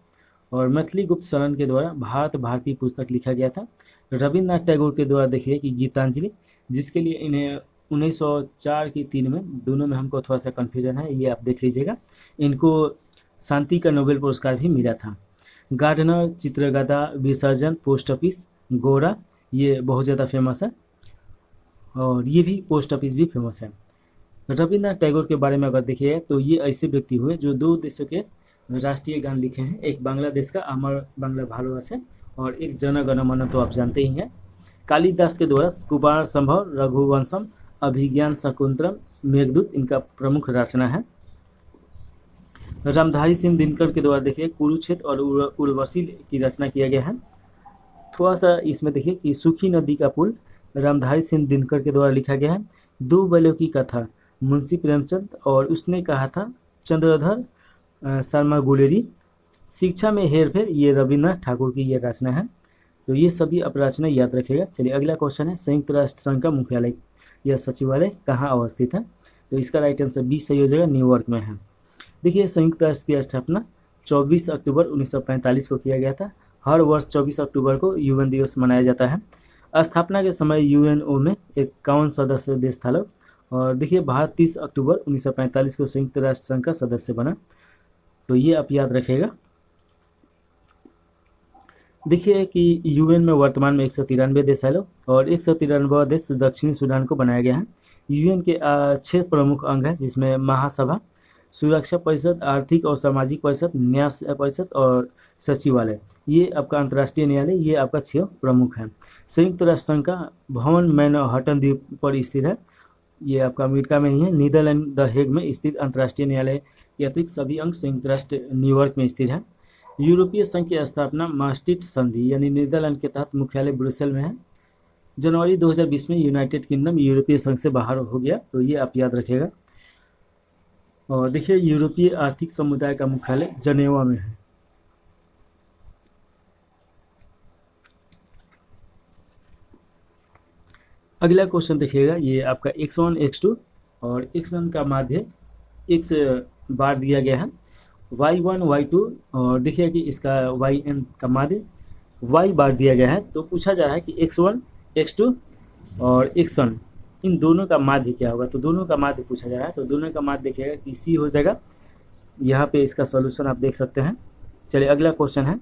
और मैथिली गुप्त शरण के द्वारा भारत भारती पुस्तक लिखा गया था। रविन्द्रनाथ टैगोर के द्वारा देखिए कि गीतांजलि, जिसके लिए इन्हें 1904 की 3 में, दोनों में हमको थोड़ा सा कन्फ्यूजन है, ये आप देख लीजिएगा। इनको शांति का नोबेल पुरस्कार भी मिला था। गार्डनर, चित्रगदा, विसर्जन, पोस्ट ऑफिस, गोरा, ये बहुत ज़्यादा फेमस है, और ये भी पोस्ट ऑफिस भी फेमस है। रविन्द्रनाथ टैगोर के बारे में अगर देखिए तो ये ऐसे व्यक्ति हुए जो 2 देशों के राष्ट्रीय गान लिखे हैं। एक बांग्लादेश का अमर बांग्ला भारतवर्ष है, और एक जन गण मन तो आप जानते ही हैं। कालिदास के द्वारा कुमार संभव, रघुवंशम, अभिज्ञान शाकुंतलम, मेघदूत इनका प्रमुख रचना है। रामधारी सिंह दिनकर के द्वारा देखिए कुरुक्षेत्र और उर्वशी की रचना किया गया है। थोड़ा सा इसमें देखिए कि सूखी नदी का पुल रामधारी सिंह दिनकर के द्वारा लिखा गया है। 2 बैलों की कथा मुंशी प्रेमचंद, और उसने कहा था चंद्रधर शर्मा गुलेरी। शिक्षा में हेरफेर, ये रविन्द्रनाथ ठाकुर की ये रचना है। तो ये सभी आप रचना याद रखिएगा। चलिए अगला क्वेश्चन है, संयुक्त राष्ट्र संघ का मुख्यालय या सचिवालय कहाँ अवस्थित है? तो इसका राइट आंसर 20 सही हो जाएगा, न्यूयॉर्क में है। देखिए संयुक्त राष्ट्र की स्थापना 24 अक्टूबर 1945 को किया गया था। हर वर्ष 24 अक्टूबर को यूएन दिवस मनाया जाता है। स्थापना के समय यूएनओ में 51 सदस्य देश था लोग। और देखिए भारत 30 अक्टूबर 1945 को संयुक्त राष्ट्र संघ का सदस्य बना, तो ये आप याद रखिएगा। देखिए कि यूएन में वर्तमान में 193 देश है लोग, और 193 देश दक्षिणी सूडान को बनाया गया है। यूएन के 6 प्रमुख अंग हैं, जिसमें महासभा, सुरक्षा परिषद, आर्थिक और सामाजिक परिषद, न्याय परिषद और सचिवालय। ये आपका अंतर्राष्ट्रीय न्यायालय, ये आपका 6 प्रमुख हैं। संयुक्त राष्ट्र संघ का भवन मैनहट्टन द्वीप पर स्थित है, ये आपका अमेरिका में ही है। नीदरलैंड द हेग में स्थित अंतर्राष्ट्रीय न्यायालय के अतिरिक्त सभी अंग संयुक्त राष्ट्र न्यूयॉर्क में स्थित है। यूरोपीय संघ की स्थापना मास्ट्रिक्ट संधि यानी नीदरलैंड के तहत मुख्यालय ब्रुसेल में है। जनवरी 2020 में यूनाइटेड किंगडम यूरोपीय संघ से बाहर हो गया, तो ये आप याद रखिएगा। और देखिए यूरोपीय आर्थिक समुदाय का मुख्यालय जनेवा में है। अगला क्वेश्चन देखिएगा, ये आपका x1 x2 और x1 का माध्य x बार दिया गया है, y1 y2 और देखिए कि इसका yn का माध्य y बार दिया गया है। तो पूछा जा रहा है कि x1 x2 और x1 इन दोनों का माध्य क्या होगा? तो दोनों का माध्य पूछा जा रहा है, तो दोनों का माध्य देखिएगा कि c हो जाएगा। यहाँ पे इसका सॉल्यूशन आप देख सकते हैं। चलिए अगला क्वेश्चन है,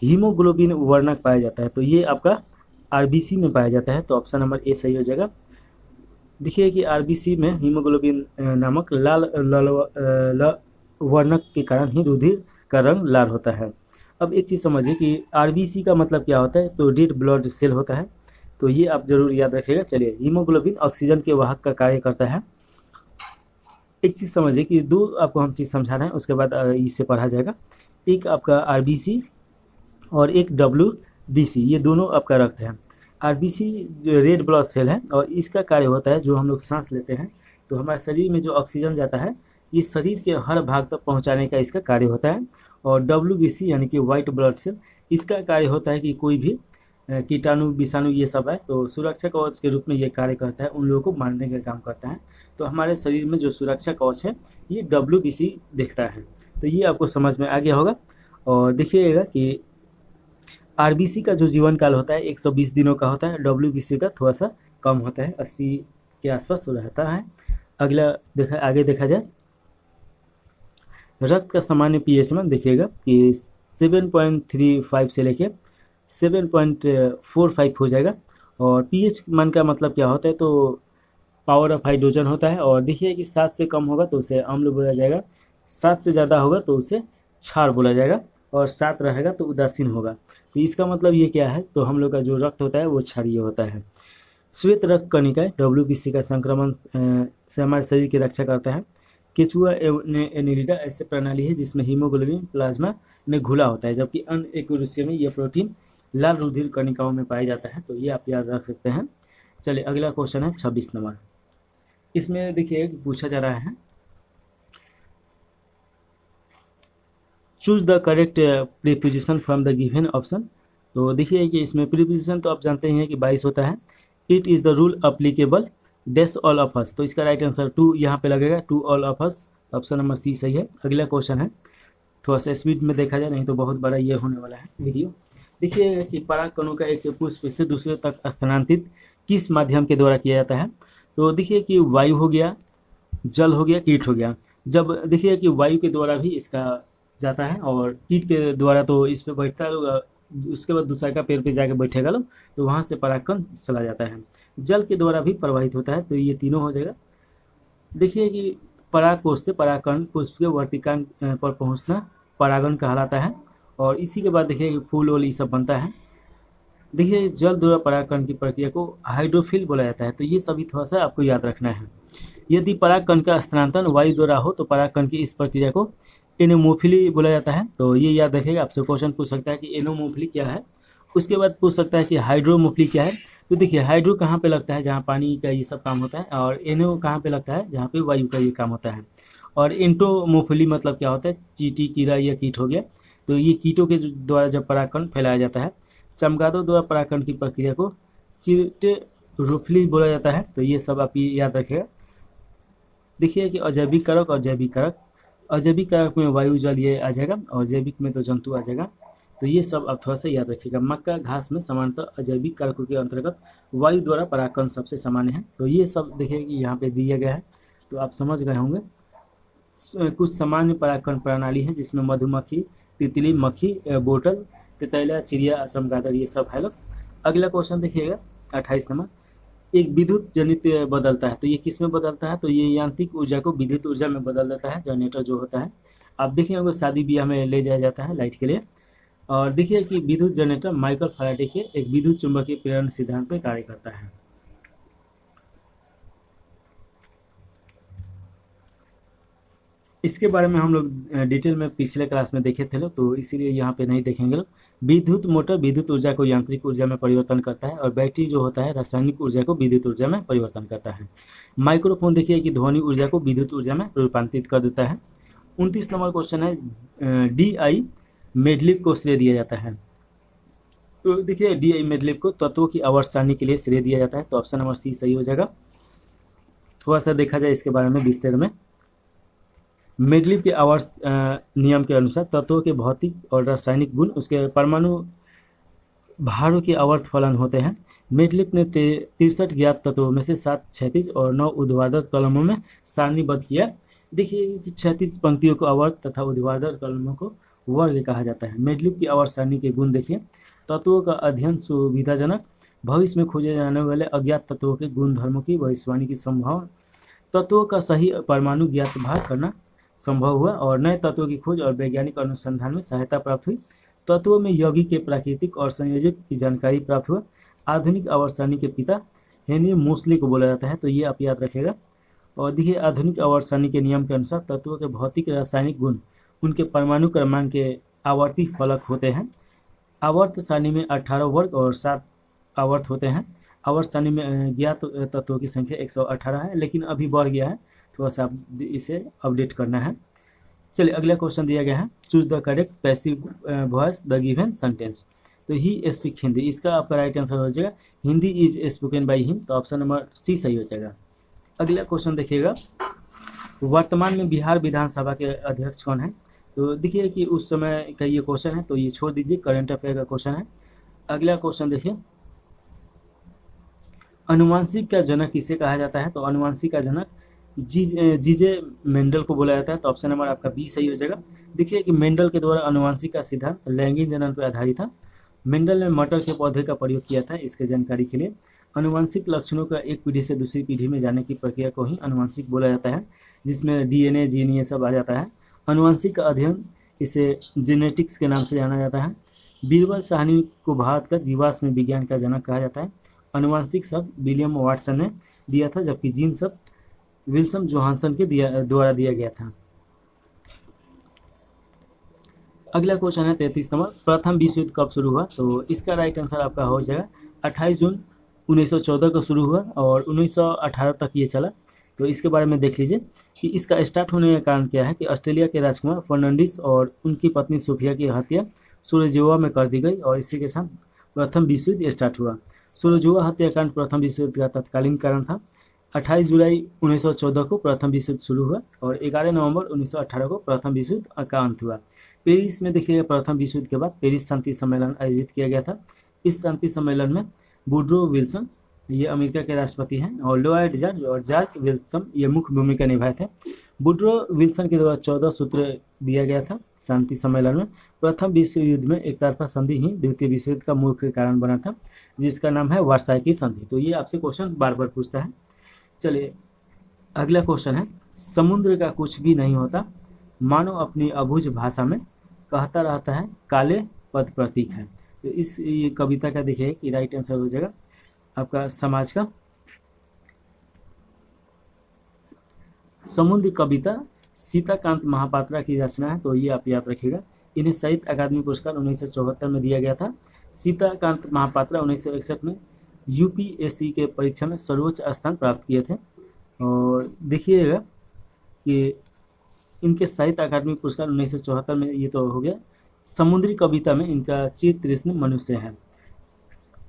हीमोग्लोबिन वर्णक पाया जाता है, तो ये आपका आरबीसी में पाया जाता है, तो ऑप्शन नंबर ए सही हो जाएगा। देखिए कि आरबीसी में हीमोग्लोबिन नामक लाल वर्णक के कारण ही रुधिर का रंग लाल होता है। अब एक चीज़ समझिए कि आरबीसी का मतलब क्या होता है, तो रेड ब्लड सेल होता है। तो ये आप जरूर याद रखिएगा। चलिए, हीमोग्लोबिन ऑक्सीजन के वाहक का कार्य करता है। एक चीज़ समझिए कि दो आपको हम चीज़ समझा रहे हैं, उसके बाद इससे पढ़ा जाएगा। एक आपका आरबीसी और एक डब्ल्यूबीसी, ये दोनों आपका रक्त है। आरबीसी जो रेड ब्लड सेल है और इसका कार्य होता है, जो हम लोग सांस लेते हैं तो हमारे शरीर में जो ऑक्सीजन जाता है ये शरीर के हर भाग तक पहुंचाने का इसका कार्य होता है। और डब्ल्यूबीसी यानी कि वाइट ब्लड सेल, इसका कार्य होता है कि कोई भी कीटाणु विषाणु ये सब है तो सुरक्षा कवच के रूप में ये कार्य करता है, उन लोगों को मारने का काम करता है। तो हमारे शरीर में जो सुरक्षा कवच है ये डब्ल्यूबीसी दिखता है। तो ये आपको समझ में आ गया होगा। और देखिएगा कि आरबीसी का जो जीवन काल होता है 120 दिनों का होता है, डब्ल्यूबीसी का थोड़ा सा कम होता है, 80 के आसपास रहता है। अगला आगे देखा जाए, रक्त का सामान्य पीएच में देखिएगा कि 7.35 से लेके 7.45 हो जाएगा। और पीएच मान का मतलब क्या होता है, तो पावर ऑफ हाइड्रोजन होता है। और देखिए कि 7 से कम होगा तो उसे अम्ल बोला जाएगा, 7 से ज़्यादा होगा तो उसे क्षार बोला जाएगा, और 7 रहेगा तो उदासीन होगा। तो इसका मतलब ये क्या है, तो हम लोग का जो रक्त होता है वो क्षारीय होता है। श्वेत रक्त कणिकाएं डब्ल्यूबीसी का संक्रमण से हमारे शरीर की रक्षा करता है। केचुआ एनिलिडा ऐसे प्रणाली है जिसमें हीमोग्लोबिन प्लाज्मा में घुला होता है, जबकि अन्य एक्वेरियम में यह प्रोटीन लाल रुधिर कणिकाओं में पाया जाता है। तो ये आप याद रख सकते हैं। चलिए, अगला क्वेश्चन है 26 नंबर। इसमें देखिए पूछा जा रहा है, choose the correct preposition from the given option. तो देखिए कि इसमें प्रीपोजिशन तो आप जानते हैं कि 22 होता है। It is the rule applicable dash all of us, तो इसका राइट आंसर टू यहाँ पे लगेगा, to all of us, option number C सही है। अगला क्वेश्चन है, थोड़ा सा स्पीड में देखा जाए नहीं तो बहुत बड़ा ये होने वाला है वीडियो। देखिए कि पराग कणों का एक पुष्प से दूसरे तक स्थानांतरित किस माध्यम के द्वारा किया जाता है। तो देखिए कि वायु हो गया, जल हो गया, कीट हो गया। जब देखिए कि वायु के द्वारा भी इसका जाता है और कीट के द्वारा तो इस पे बैठता है, उसके बाद दूसरा का पेड़ पे जाके बैठेगा लोग, तो वहाँ से परागकण चला जाता है। जल के द्वारा भी प्रवाहित होता है, तो ये तीनों हो जाएगा। देखिए कि परागकोश से परागकण पुष्प के वर्तिकांग पर पहुँचना परागण कहलाता है। और इसी के बाद देखिए कि फूल वूल ये सब बनता है। देखिए जल द्वारा परागकण की प्रक्रिया को हाइड्रोफिल बोला जाता है। तो ये सभी थोड़ा सा आपको याद रखना है। यदि परागकण का स्थानांतरण वायु द्वारा हो तो परागकण की इस प्रक्रिया को एनोमोफिली बोला जाता है। तो ये याद रखिएगा, आपसे क्वेश्चन पूछ सकता है कि एनोमोफिली क्या है। उसके बाद पूछ सकता है कि हाइड्रोमोफिली क्या है। तो देखिए हाइड्रो कहाँ पे लगता है, जहाँ पानी का ये सब काम होता है, और एनो कहाँ पे लगता है, जहाँ पे वायु का ये काम होता है। और एंटोमोफिली मतलब क्या होता है, चींटी कीड़ा या कीट हो गया। तो ये कीटों के द्वारा जब परागकण फैलाया जाता है। चमगादड़ों द्वारा परागकण की प्रक्रिया को चिरटेरोफिली बोला जाता है। तो ये सब आप याद रखिएगा। देखिए कि अजैविक कारक और जैविक कारक, अजैविक कारक में वायु जल ये आ जाएगा और जैविक में तो जंतु आ जाएगा। तो ये सब आप थोड़ा सा याद रखिएगा। मक्का घास में सामान्यतः अजैविक कारकों के अंतर्गत वायु द्वारा परागकण सबसे सामान्य है। तो ये सब देखिए कि यहाँ पे दिया गया है, तो आप समझ गए होंगे। कुछ सामान्य परागकण प्रणाली है जिसमें मधुमक्खी, तितली, मक्खी, बोतल, तितैला, चिड़िया, चमगादड़ ये सब है लोग। अगला क्वेश्चन देखिएगा 28 नंबर। एक विद्युत जनित बदलता है, तो ये किस में बदलता है, तो ये यांत्रिक ऊर्जा को विद्युत ऊर्जा में बदल देता है। जनरेटर जो होता है, आप देखिए होंगे शादी ब्याह में ले जाया जाता है लाइट के लिए। और देखिए कि विद्युत जनरेटर माइकल फैराडे के एक विद्युत चुंबकीय प्रेरण सिद्धांत पर कार्य करता है। इसके बारे में हम लोग डिटेल में पिछले क्लास में देखे थे लोग, तो इसीलिए यहाँ पे नहीं देखेंगे लोग। विद्युत मोटर विद्युत ऊर्जा को यांत्रिक ऊर्जा में परिवर्तन करता है, और बैटरी जो होता है रासायनिक ऊर्जा को विद्युत ऊर्जा में परिवर्तन करता है। माइक्रोफोन देखिए कि ध्वनि ऊर्जा को विद्युत ऊर्जा में रूपांतरित कर देता है। 29 नंबर क्वेश्चन है, डी.आई. मेडलिफ को श्रेय दिया जाता है। तो देखिए डी.आई. मेडलिफ को तत्वों की आवर्त सारणी के लिए श्रेय दिया जाता है। तो ऑप्शन नंबर सी सही हो जाएगा। थोड़ा सा देखा जाए इसके बारे में विस्तार में। मेडलिफ के आवर्त नियम के अनुसार तत्वों के भौतिक और रासायनिक गुण उसके परमाणु भारों के आवर्त फलन होते हैं। मेडलिफ ने 63 ज्ञात तत्वों में से 7 क्षैतिज और 9 ऊर्ध्वाधर कलमों में सारणीबद्ध किया। देखिए कि क्षैतिज पंक्तियों को आवर्त तथा ऊर्ध्वाधर कलमों को वर्ग कहा जाता है। मेडलिफ की आवर्त सारणी के गुण देखिए। तत्वों का अध्ययन सुविधाजनक, भविष्य में खोजे जाने वाले अज्ञात तत्वों के गुण धर्मों की भविष्यवाणी की संभावना, तत्वों का सही परमाणु ज्ञात भाग करना संभव हुआ, और नए तत्वों की खोज और वैज्ञानिक अनुसंधान में सहायता प्राप्त हुई। तत्वों में यौगिक के प्राकृतिक और संयोजक की जानकारी प्राप्त हुआ। आधुनिक आवर्तसारणी के पिता हेनरी मोसले को बोला जाता है, तो ये आप याद रखेगा। और देखिए आधुनिक आवर्तसारणी के नियम के अनुसार तत्वों के भौतिक रासायनिक गुण उनके परमाणु क्रमांक के आवर्ती फलक होते हैं। आवर्त सारणी में 18 वर्ग और 7 आवर्त होते हैं। आवर्त सारणी में ज्ञात तत्वों की संख्या 118 है, लेकिन अभी बढ़ गया है, थोड़ा सा इसे अपडेट करना है। चलिए अगला क्वेश्चन दिया गया है, choose the correct passive voice the given sentence. तो ही स्पीक हिंदी, इसका आपका राइट आंसर हो जाएगा Hindi is spoken by him, तो ऑप्शन नंबर सी सही हो जाएगा। अगला क्वेश्चन देखिएगा, वर्तमान में बिहार विधानसभा के अध्यक्ष कौन है। तो देखिए कि उस समय का ये क्वेश्चन है, तो ये छोड़ दीजिए, करंट अफेयर का क्वेश्चन है। अगला क्वेश्चन देखिए, अनुवांशिक का जनक किसे कहा जाता है। तो अनुवांशिक का जनक जीजे मेंडल को बोला जाता है, तो ऑप्शन नंबर आपका बी सही हो जाएगा। देखिए कि मेंडल के द्वारा अनुवांशिक का सिद्धांत लैंगिक जनन पर आधारित था। मेंडल ने मटर के पौधे का प्रयोग किया था इसके जानकारी के लिए। अनुवांशिक लक्षणों का एक पीढ़ी से दूसरी पीढ़ी में जाने की प्रक्रिया को ही अनुवांशिक बोला जाता है, जिसमें डीएनए जीन ये सब आ जाता है। अनुवांशिक का अध्ययन इसे जेनेटिक्स के नाम से जाना जाता है। बीरबल साहनी को भारत का जीवाश्म विज्ञान का जनक कहा जाता है। अनुवांशिक शब्द विलियम वाटसन ने दिया था, जबकि जीन शब्द विल्सन जोहानसन के द्वारा दिया गया था। अगला क्वेश्चन है 33 नंबर, प्रथम विश्व युद्ध कब शुरू हुआ। तो इसका राइट आंसर आपका हो जाएगा 28 जून 1914 को शुरू हुआ और 1918 तक ये चला। तो इसके बारे में देख लीजिए कि इसका स्टार्ट होने का कारण क्या है कि ऑस्ट्रेलिया के राजकुमार फर्नांडिस और उनकी पत्नी सोफिया की हत्या सोराजेवा में कर दी गई और इसी के साथ प्रथम विश्व युद्ध स्टार्ट हुआ। सोराजेवा हत्याकांड प्रथम विश्व युद्ध का तत्कालीन कारण था। 28 जुलाई 1914 को प्रथम विश्व युद्ध शुरू हुआ और 11 नवंबर 1918 को प्रथम विश्व युद्ध का अंत हुआ। पेरिस में देखिए प्रथम विश्व युद्ध के बाद पेरिस शांति सम्मेलन आयोजित किया गया था। इस शांति सम्मेलन में वुड्रो विल्सन ये अमेरिका के राष्ट्रपति हैं और लॉयड जॉर्ज और जॉर्ज विल्सन ये मुख्य भूमिका निभाए थे। वुड्रो विल्सन के द्वारा 14 सूत्र दिया गया था शांति सम्मेलन में। प्रथम विश्व युद्ध में एक तरफा संधि ही द्वितीय विश्व युद्ध का मुख्य कारण बना था, जिसका नाम है वर्साई की संधि। तो ये आपसे क्वेश्चन बार बार पूछता है। चलिए अगला क्वेश्चन है, समुद्र का कुछ भी नहीं होता, मानो अपनी अबूझ भाषा में कहता रहता है, काले पद प्रतीक है। तो इस ये कविता का देखिए कि राइट आंसर हो जाएगा आपका समाज का। समुद्र कविता सीताकांत महापात्रा की रचना है, तो ये आप याद रखिएगा। इन्हें साहित्य अकादमी पुरस्कार 1974 में दिया गया था। सीताकांत महापात्रा 1961 में यूपीएससी के परीक्षा में सर्वोच्च स्थान प्राप्त किए थे। और देखिएगा कि इनके साहित्य अकादमी पुरस्कार 1974 में ये तो हो गया। समुद्री कविता में इनका चिर तृष्ण मनुष्य है।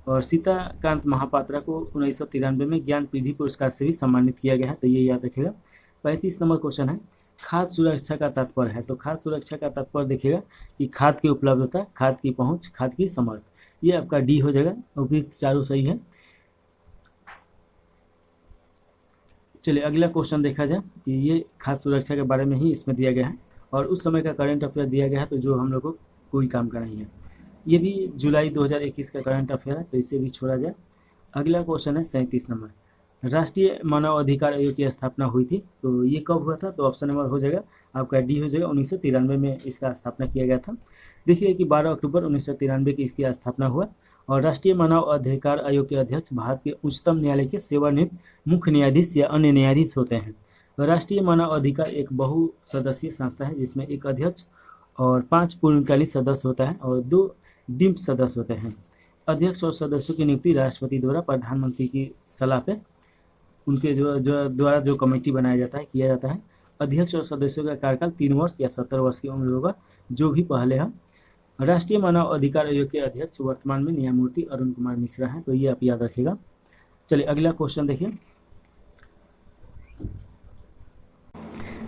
और सीताकांत महापात्रा को 1993 में ज्ञानपीठ पुरस्कार से भी सम्मानित किया गया है, तो ये याद रखिएगा। 35 नंबर क्वेश्चन है, खाद्य सुरक्षा का तात्पर्य है। तो खाद्य सुरक्षा का तात्पर्य देखिएगा कि खाद्य की उपलब्धता, खाद्य की पहुंच, खाद्य की समर्थ, ये आपका डी हो जाएगा। उपयुक्त चारों सही है। चलिए अगला क्वेश्चन देखा जाए कि ये खाद्य सुरक्षा के बारे में ही इसमें दिया गया है और उस समय का करंट अफेयर दिया गया है, तो जो हम लोग को कोई काम का नहीं है। ये भी जुलाई 2021 का करंट अफेयर है, तो इसे भी छोड़ा जाए। अगला क्वेश्चन है 37 नंबर, राष्ट्रीय मानव अधिकार आयोग की स्थापना हुई थी, तो ये कब हुआ था। तो ऑप्शन नंबर हो जाएगा आपका डी हो जाएगा, 1993 में इसका स्थापना किया गया था। देखिए कि 12 अक्टूबर 1993 की इसकी स्थापना हुआ और राष्ट्रीय मानव अधिकार आयोग के अध्यक्ष भारत के उच्चतम न्यायालय के सेवानिवृत्त मुख्य न्यायाधीश या अन्य न्यायाधीश होते हैं। राष्ट्रीय मानव अधिकार एक बहुसदस्यीय संस्था है, जिसमें एक अध्यक्ष और 5 पूर्णकालीन सदस्य होता है और 2 डीम्ड सदस्य होते हैं। अध्यक्ष और सदस्यों की नियुक्ति राष्ट्रपति द्वारा प्रधानमंत्री की सलाह पे उनके द्वारा जो कमेटी बनाया जाता है किया जाता है। अध्यक्ष और सदस्यों का कार्यकाल 3 वर्ष या 70 वर्ष की उम्र होगा, जो भी पहले है। राष्ट्रीय मानव अधिकार आयोग के अध्यक्ष वर्तमान में न्यायमूर्ति अरुण कुमार मिश्रा हैं, तो ये आप याद रखिएगा। चलिए अगला क्वेश्चन देखिए।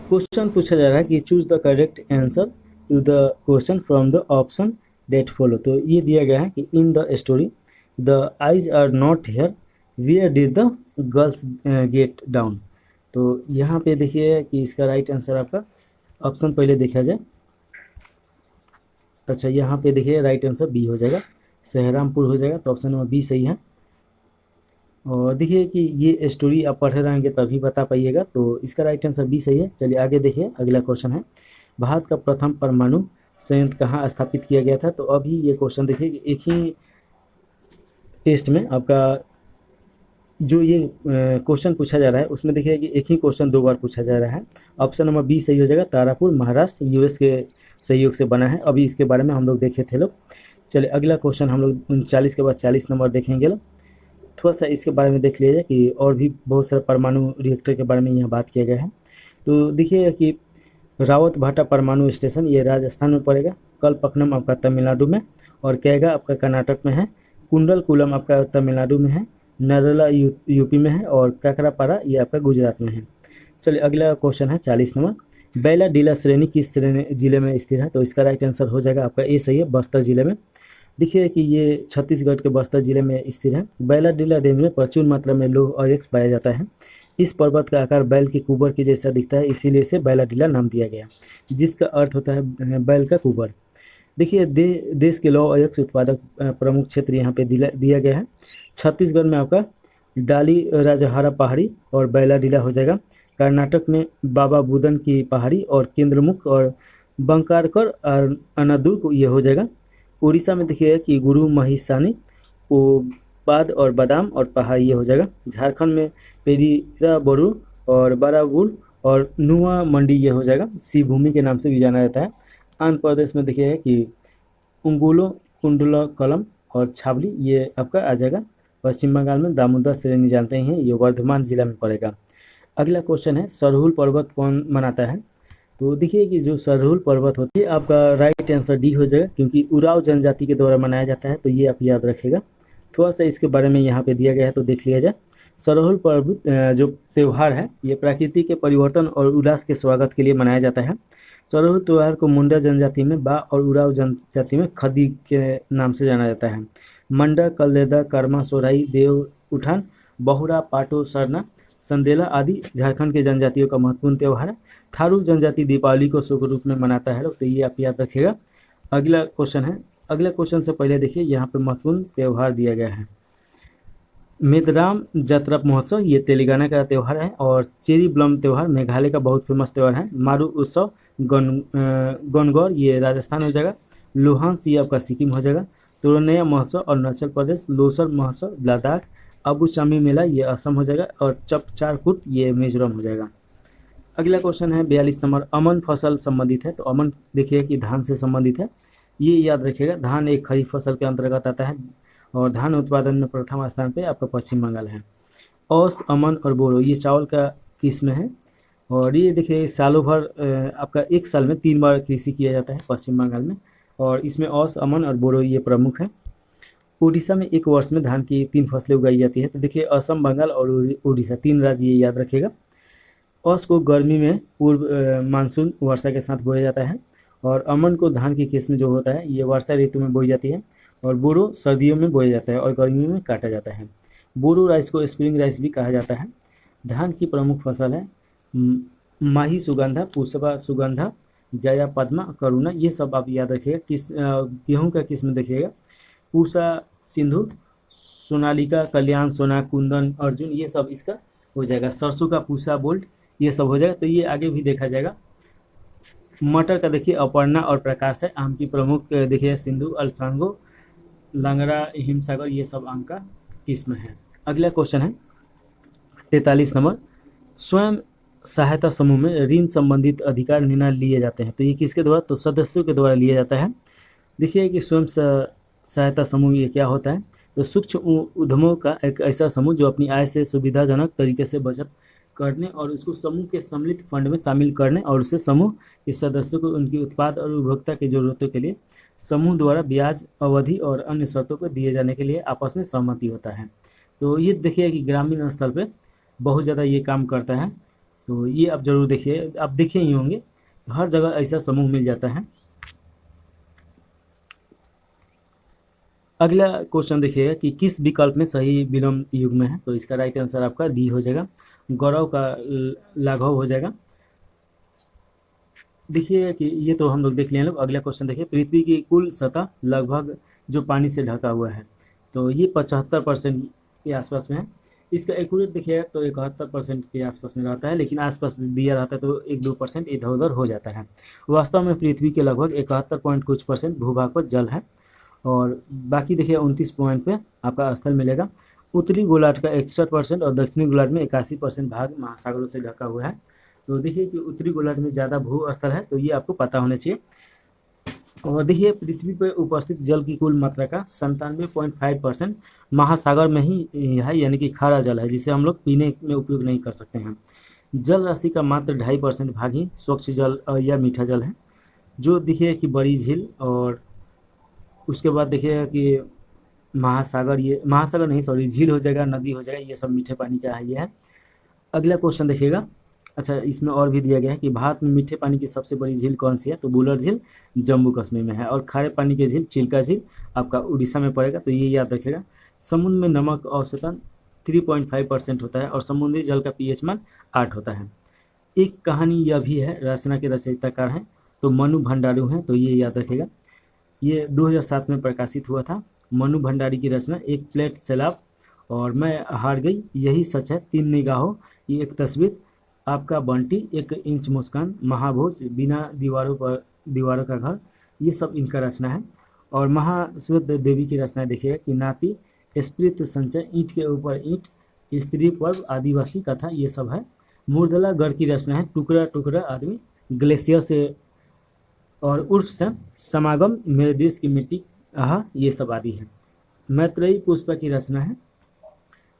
क्वेश्चन पूछा जा रहा है कि choose the correct answer to the question from the option that follow. तो ये दिया गया है कि in the story the eyes are not here, where did the girls get down. तो यहाँ पे देखिए कि इसका राइट आंसर आपका ऑप्शन पहले देखा जाए। अच्छा यहाँ पे देखिए राइट आंसर बी हो जाएगा, सहरामपुर हो जाएगा, तो ऑप्शन नंबर बी सही है। और देखिए कि ये स्टोरी आप पढ़े रहेंगे तभी बता पाइएगा, तो इसका राइट आंसर बी सही है। चलिए आगे देखिए अगला क्वेश्चन है, भारत का प्रथम परमाणु संयंत्र कहाँ स्थापित किया गया था। तो अभी ये क्वेश्चन देखिए कि एक ही टेस्ट में आपका जो ये क्वेश्चन पूछा जा रहा है उसमें देखिए कि एक ही क्वेश्चन 2 बार पूछा जा रहा है। ऑप्शन नंबर बी सही हो जाएगा, तारापुर महाराष्ट्र यूएस के सहयोग से बना है। अभी इसके बारे में हम लोग देखे थे लोग। चलिए अगला क्वेश्चन हम लोग 39 के बाद 40 नंबर देखेंगे लोग। थोड़ा सा इसके बारे में देख लीजिए कि और भी बहुत सारे परमाणु रिएक्टर के बारे में यहाँ बात किया गया है। तो देखिए कि रावत भाटा परमाणु स्टेशन ये राजस्थान में पड़ेगा, कलपक्कनम आपका तमिलनाडु में, और कैगा आपका कर्नाटक में है, कुंडलकुलम आपका तमिलनाडु में है, नरेला यूपी में है, और काकरापारा ये आपका गुजरात में है। चलिए अगला क्वेश्चन है 40 नंबर। बैलाडीला श्रेणी किस श्रेणी जिले में स्थित है? तो इसका राइट आंसर हो जाएगा आपका ए सही है, बस्तर जिले में। देखिए कि ये छत्तीसगढ़ के बस्तर जिले में स्थित है। बैलाडीला रेंज में प्रचुर मात्रा में लौह अयस्क पाया जाता है। इस पर्वत का आकार बैल के कुबर के जैसा दिखता है, इसीलिए इसे बैलाडीला नाम दिया गया, जिसका अर्थ होता है बैल का कुबर। देखिए देश के लौह अयस्क उत्पादक प्रमुख क्षेत्र यहाँ पे दिया गया है। छत्तीसगढ़ में आपका डाली राजहारा पहाड़ी और बैलाडीला हो जाएगा। कर्नाटक में बाबा बुदन की पहाड़ी और केंद्रमुख और बंकारकर और अनादुर को ये हो जाएगा। उड़ीसा में देखिए कि गुरु महिसानी, उपाद और बादाम और पहाड़ ये हो जाएगा। झारखंड में पेरीरा बोरू और बारागुल और नुआ मंडी ये हो जाएगा, शिवभूमि के नाम से भी जाना जाता है। आंध्र प्रदेश में देखिए कि उंगुलो कुंडला कलम और छावली ये आपका आ जाएगा। पश्चिम बंगाल में दामोदर श्रेणी जानते हैं, ये वर्धमान जिला में पड़ेगा। अगला क्वेश्चन है सरहुल पर्वत कौन मनाता है? तो देखिए कि जो सरहुल पर्वत होती है आपका राइट आंसर डी हो जाएगा, क्योंकि उराव जनजाति के द्वारा मनाया जाता है, तो ये आप याद रखिएगा। थोड़ा सा इसके बारे में यहाँ पे दिया गया है तो देख लिया जाए। सरहुल पर्व जो त्यौहार है ये प्रकृति के परिवर्तन और उल्लास के स्वागत के लिए मनाया जाता है। सरहुल त्यौहार को मुंडा जनजाति में बा और उराव जनजाति में खदी के नाम से जाना जाता है। मंडा, कल्लेदा, कर्मा, सोराई, देव उठान, बहुरा, पाटो, सरना, संदेला आदि झारखंड के जनजातियों का महत्वपूर्ण त्यौहार है। थारू जनजाति दीपावली को शुभ रूप में मनाता है, तो ये आप याद रखिएगा। अगला क्वेश्चन है, अगला क्वेश्चन से पहले देखिए यहाँ पे महत्वपूर्ण त्यौहार दिया गया है। मेदराम जात्रा महोत्सव ये तेलंगाना का त्यौहार है, और चेरी ब्लम त्यौहार मेघालय का बहुत फेमस त्यौहार है। मारू उत्सव गणगौर ये राजस्थान हो जाएगा। लोहांस ये आपका सिक्किम हो जाएगा। तोरनया महोत्सव अरुणाचल प्रदेश। लोसर महोत्सव लद्दाख। अबू शामी मेला ये असम हो जाएगा, और चपचारकुट ये मिजोरम हो जाएगा। अगला क्वेश्चन है 42 नंबर। अमन फसल संबंधित है, तो अमन देखिए कि धान से संबंधित है, ये याद रखिएगा। धान एक खरीफ फसल के अंतर्गत आता है, और धान उत्पादन में प्रथम स्थान पे आपका पश्चिम बंगाल है। औस, अमन और बोरो ये चावल का किस्म है, और ये देखिए सालों भर आपका एक साल में 3 बार कृषि किया जाता है पश्चिम बंगाल में, और इसमें औस, अमन और बोरो ये प्रमुख है। उड़ीसा में एक वर्ष में धान की 3 फसलें उगाई जाती है, तो देखिए असम, बंगाल और उड़ीसा 3 राज्य ये याद रखिएगा। औस को गर्मी में पूर्व मानसून वर्षा के साथ बोया जाता है, और अमन को धान की किस्म जो होता है ये वर्षा ऋतु में बोई जाती है, और बोरो सर्दियों में बोया जाता है और गर्मियों में काटा जाता है। बोरो राइस को स्प्रिंग राइस भी कहा जाता है। धान की प्रमुख फसल है माही सुगंधा, पुष्पा सुगंधा, जया पद्मा, करुणा, ये सब आप याद रखिएगा। गेहूँ का किस्म देखिएगा पूसा सिंधु, सोनालिका, कल्याण, सोना, कुंदन, अर्जुन, ये सब इसका हो जाएगा। सरसों का पूसा बोल्ट ये सब हो जाएगा, तो ये आगे भी देखा जाएगा। मटर का देखिए अपर्णा और प्रकाश है। आम की प्रमुख देखिए सिंधु, अल्फ्रांगो, लंगड़ा, हिमसागर, ये सब आम का किस्म है। अगला क्वेश्चन है 43 नंबर। स्वयं सहायता समूह में ऋण संबंधित अधिकार निर्णय लिए जाते हैं, तो ये किसके द्वारा? तो सदस्यों के द्वारा लिया जाता है। देखिए कि स्वयं सहायता समूह ये क्या होता है? तो सूक्ष्म उद्यमों का एक ऐसा समूह जो अपनी आय से सुविधाजनक तरीके से बचत करने और उसको समूह के सम्मिलित फंड में शामिल करने, और उसे समूह के सदस्यों को उनकी उत्पाद और उपभोक्ता की जरूरतों के लिए समूह द्वारा ब्याज अवधि और अन्य शर्तों पर दिए जाने के लिए आपस में सहमति होता है। तो ये देखिए कि ग्रामीण स्तर पे बहुत ज़्यादा ये काम करता है, तो ये आप जरूर देखिए, आप देखे ही होंगे हर जगह ऐसा समूह मिल जाता है। अगला क्वेश्चन देखिएगा कि किस विकल्प में सही विलोम युग में है, तो इसका राइट आंसर आपका डी हो जाएगा, गौरव का लाघव हो जाएगा। देखिए कि ये तो हम लोग देख लिए लोग। अगला क्वेश्चन देखिए, पृथ्वी की कुल सतह लगभग जो पानी से ढका हुआ है, तो ये 75% के आसपास में है। इसका एक्यूरेट देखिएगा तो 71% के आसपास में रहता है, लेकिन आसपास दिया रहता है तो 1-2% इधर उधर हो जाता है। वास्तव में पृथ्वी के लगभग 71 कुछ % भूभाग पर जल है, और बाकी देखिए 29 पॉइंट पे आपका स्थल मिलेगा। उत्तरी गोलार्ध का 61% और दक्षिणी गोलार्ध में 81% भाग महासागरों से ढका हुआ है। तो देखिए कि उत्तरी गोलार्ध में ज़्यादा भू स्थल है, तो ये आपको पता होना चाहिए। और देखिए पृथ्वी पर उपस्थित जल की कुल मात्रा का 97.5% महासागर में ही है, यानी कि खारा जल है, जिसे हम लोग पीने में उपयोग नहीं कर सकते हैं। जल राशि का मात्र 2.5% भाग ही स्वच्छ जल या मीठा जल है। जो देखिए कि बड़ी झील और उसके बाद देखिए कि महासागर, ये महासागर नहीं सॉरी झील हो जाएगा, नदी हो जाएगा, ये सब मीठे पानी का है ये है। अगला क्वेश्चन देखिएगा। अच्छा, इसमें और भी दिया गया है कि भारत में मीठे पानी की सबसे बड़ी झील कौन सी है, तो बुलर झील जम्मू कश्मीर में है। और खारे पानी की झील चिल्का झील आपका उड़ीसा में पड़ेगा, तो ये याद रखिएगा। समुद्र में नमक औसतन 3.5% होता है और समुद्री जल का पीएच मान 8 होता है। एक कहानी यह भी है, रचना के रचयिताकार हैं तो मनु भंडारू हैं, तो ये याद रखिएगा। ये 2007 में प्रकाशित हुआ था। मनु भंडारी की रचना एक प्लेट सैलाब और मैं हार गई, यही सच है, 3 निगाहों, ये एक तस्वीर, आपका बंटी, 1 इंच मुस्कान, महाभोज, बिना दीवारों का घर, ये सब इनका रचना है। और महाश्वेत देवी की रचना देखिएगा कि नाती, स्प्रित संचय, ईंट के ऊपर ईंट, स्त्री पर्व, आदिवासी कथा, ये सब है। मुर्दला गढ़ की रचना है टुकड़ा टुकड़ा आदमी, ग्लेशियर से और उर्फ से समागम, मेरे देश की मिट्टी, आहा, ये सब आदि है। मैत्रेयी पुष्पा की रचना है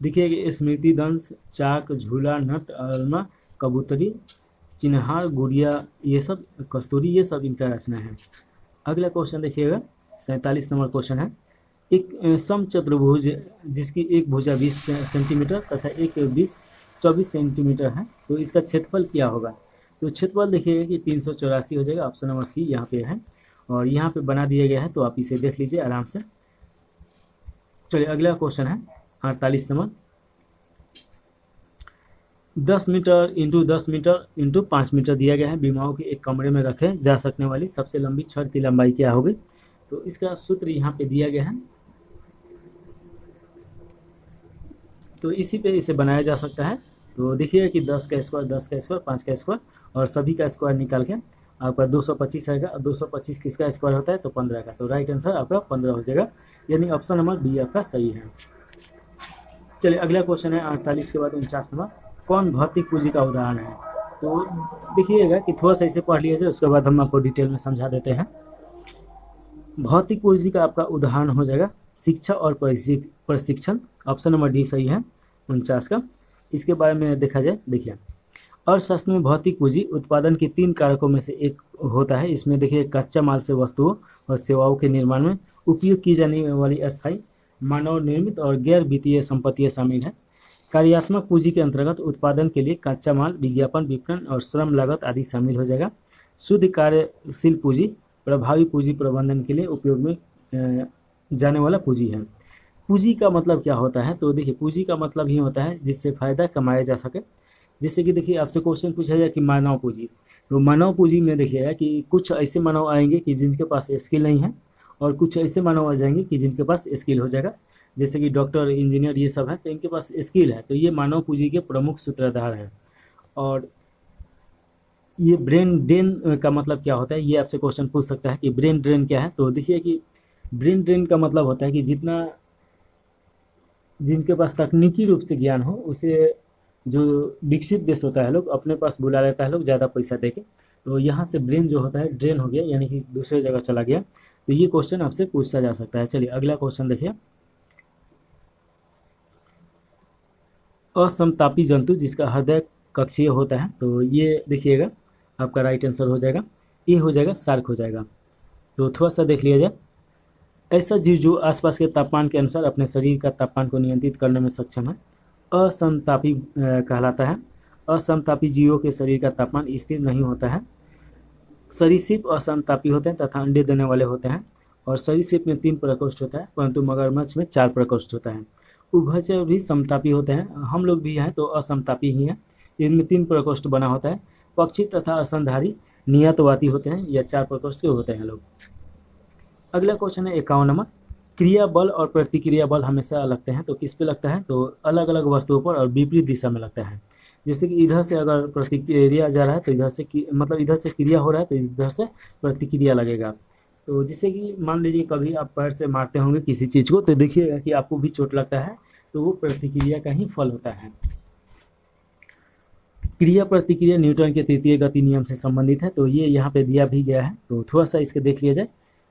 देखिए स्मृति दंश, चाक, झूला, नट, अलमा, कबूतरी, चिन्हार, गुड़िया, ये सब, कस्तूरी, ये सब इनका रचना है। अगला क्वेश्चन देखिएगा, 47 नंबर क्वेश्चन है। एक समचतुर्भुज जिसकी एक भुजा 20 सेंटीमीटर तथा एक 24 सेंटीमीटर है, तो इसका क्षेत्रफल क्या होगा, तो क्षेत्रफल देखिएगा कि 384 हो जाएगा। ऑप्शन नंबर सी यहाँ पे है और यहाँ पे बना दिया गया है, तो आप इसे देख लीजिए आराम से। चलिए अगला क्वेश्चन है 48 नंबर। 10 metre into 10 metre into 5 metre दिया गया है। विमाओं के एक कमरे में रखे जा सकने वाली सबसे लंबी छड़ की लंबाई क्या होगी, तो इसका सूत्र यहाँ पे दिया गया है, तो इसी पे इसे बनाया जा सकता है। तो देखिए कि 10 का स्क्वायर 10 का स्क्वायर 5 का स्क्वायर और सभी का स्क्वायर निकाल के आपका 225 आएगा। 225 किसका स्क्वायर होता है, तो 15 का, तो राइट आंसर आपका 15 हो जाएगा, यानी ऑप्शन नंबर बी आपका सही है। चलिए अगला क्वेश्चन है 48 के बाद 49 नंबर। कौन भौतिक पूंजी का उदाहरण है, तो देखिएगा कि थोड़ा सा इसे पढ़ लीजिए, उसके बाद हम आपको डिटेल में समझा देते हैं। भौतिक पूंजी का आपका उदाहरण हो जाएगा शिक्षा और प्रशिक्षण, ऑप्शन नंबर डी सही है 49 का। इसके बारे में देखा जाए, देखिए अर्थशास्त्र में भौतिक पूंजी उत्पादन के 3 कारकों में से एक होता है। इसमें देखिए कच्चा माल से वस्तुओं और सेवाओं के निर्माण में उपयोग की जाने वाली अस्थायी, मानव निर्मित और गैर वित्तीय संपत्तियां शामिल है। कार्यात्मक पूंजी के अंतर्गत उत्पादन के लिए कच्चा माल, विज्ञापन, विपणन और श्रम लागत आदि शामिल हो जाएगा। शुद्ध कार्यशील पूंजी प्रभावी पूंजी प्रबंधन के लिए उपयोग में जाने वाला पूंजी है। पूंजी का मतलब क्या होता है, तो देखिए पूंजी का मतलब ही होता है जिससे फायदा कमाया जा सके। जैसे कि देखिए आपसे क्वेश्चन पूछा जाए कि मानव पूंजी, तो मानव पूंजी में देखिएगा कि कुछ ऐसे मानव आएंगे कि जिनके पास स्किल नहीं है और कुछ ऐसे मानव आ जाएंगे कि जिनके पास स्किल हो जाएगा। जैसे कि डॉक्टर, इंजीनियर, ये सब है, तो इनके पास स्किल है, तो ये मानव पूंजी के प्रमुख सूत्रधार हैं। और ये ब्रेन ड्रेन का मतलब क्या होता है, ये आपसे क्वेश्चन पूछ सकता है कि ब्रेन ड्रेन क्या है, तो देखिए कि ब्रेन ड्रेन का मतलब होता है कि जिनके पास तकनीकी रूप से ज्ञान हो, उसे जो विकसित देश होता है लोग अपने पास बुला लेता है लोग ज़्यादा पैसा देके, तो यहाँ से ब्रेन जो होता है ड्रेन हो गया, यानी कि दूसरे जगह चला गया। तो ये क्वेश्चन आपसे पूछा जा सकता है। चलिए अगला क्वेश्चन देखिए। असमतापी जंतु जिसका हृदय कक्षीय होता है, तो ये देखिएगा आपका राइट आंसर हो जाएगा, ए हो जाएगा, शार्क हो जाएगा। तो थोड़ा सा देख लिया जाए। ऐसा जीव जो आसपास के तापमान के अनुसार अपने शरीर का तापमान को नियंत्रित करने में सक्षम है, असमतापी कहलाता है। असमतापी जीवों के शरीर का तापमान स्थिर नहीं होता है। सरीसृप असमतापी होते हैं तथा अंडे देने वाले होते हैं। और सरीसृप में 3 प्रकोष्ठ होता है, परंतु मगरमच्छ में 4 प्रकोष्ठ होता है। उभयचर भी समतापी होते हैं, हम लोग भी हैं तो असमतापी ही हैं। इनमें 3 प्रकोष्ठ बना होता है। पक्षी तथा स्तनधारी नियतवाती होते हैं, या 4 प्रकोष्ठ के होते हैं लोग। अगला क्वेश्चन है 51 नंबर। क्रिया बल और प्रतिक्रिया बल हमेशा लगते हैं, तो किस पे लगता है, तो अलग अलग वस्तुओं पर और विपरीत दिशा में लगता है। जैसे कि इधर से अगर प्रतिक्रिया जा रहा है तो इधर से मतलब इधर से क्रिया हो रहा है तो इधर से प्रतिक्रिया लगेगा। तो जिससे कि मान लीजिए कभी आप पैर से मारते होंगे किसी चीज़ को, तो देखिएगा कि आपको भी चोट लगता है, तो वो प्रतिक्रिया का ही फल होता है। क्रिया प्रतिक्रिया न्यूटन के तृतीय गति नियम से संबंधित है, तो ये यहाँ पे दिया भी गया है, तो थोड़ा सा इसके देख लिया जाए।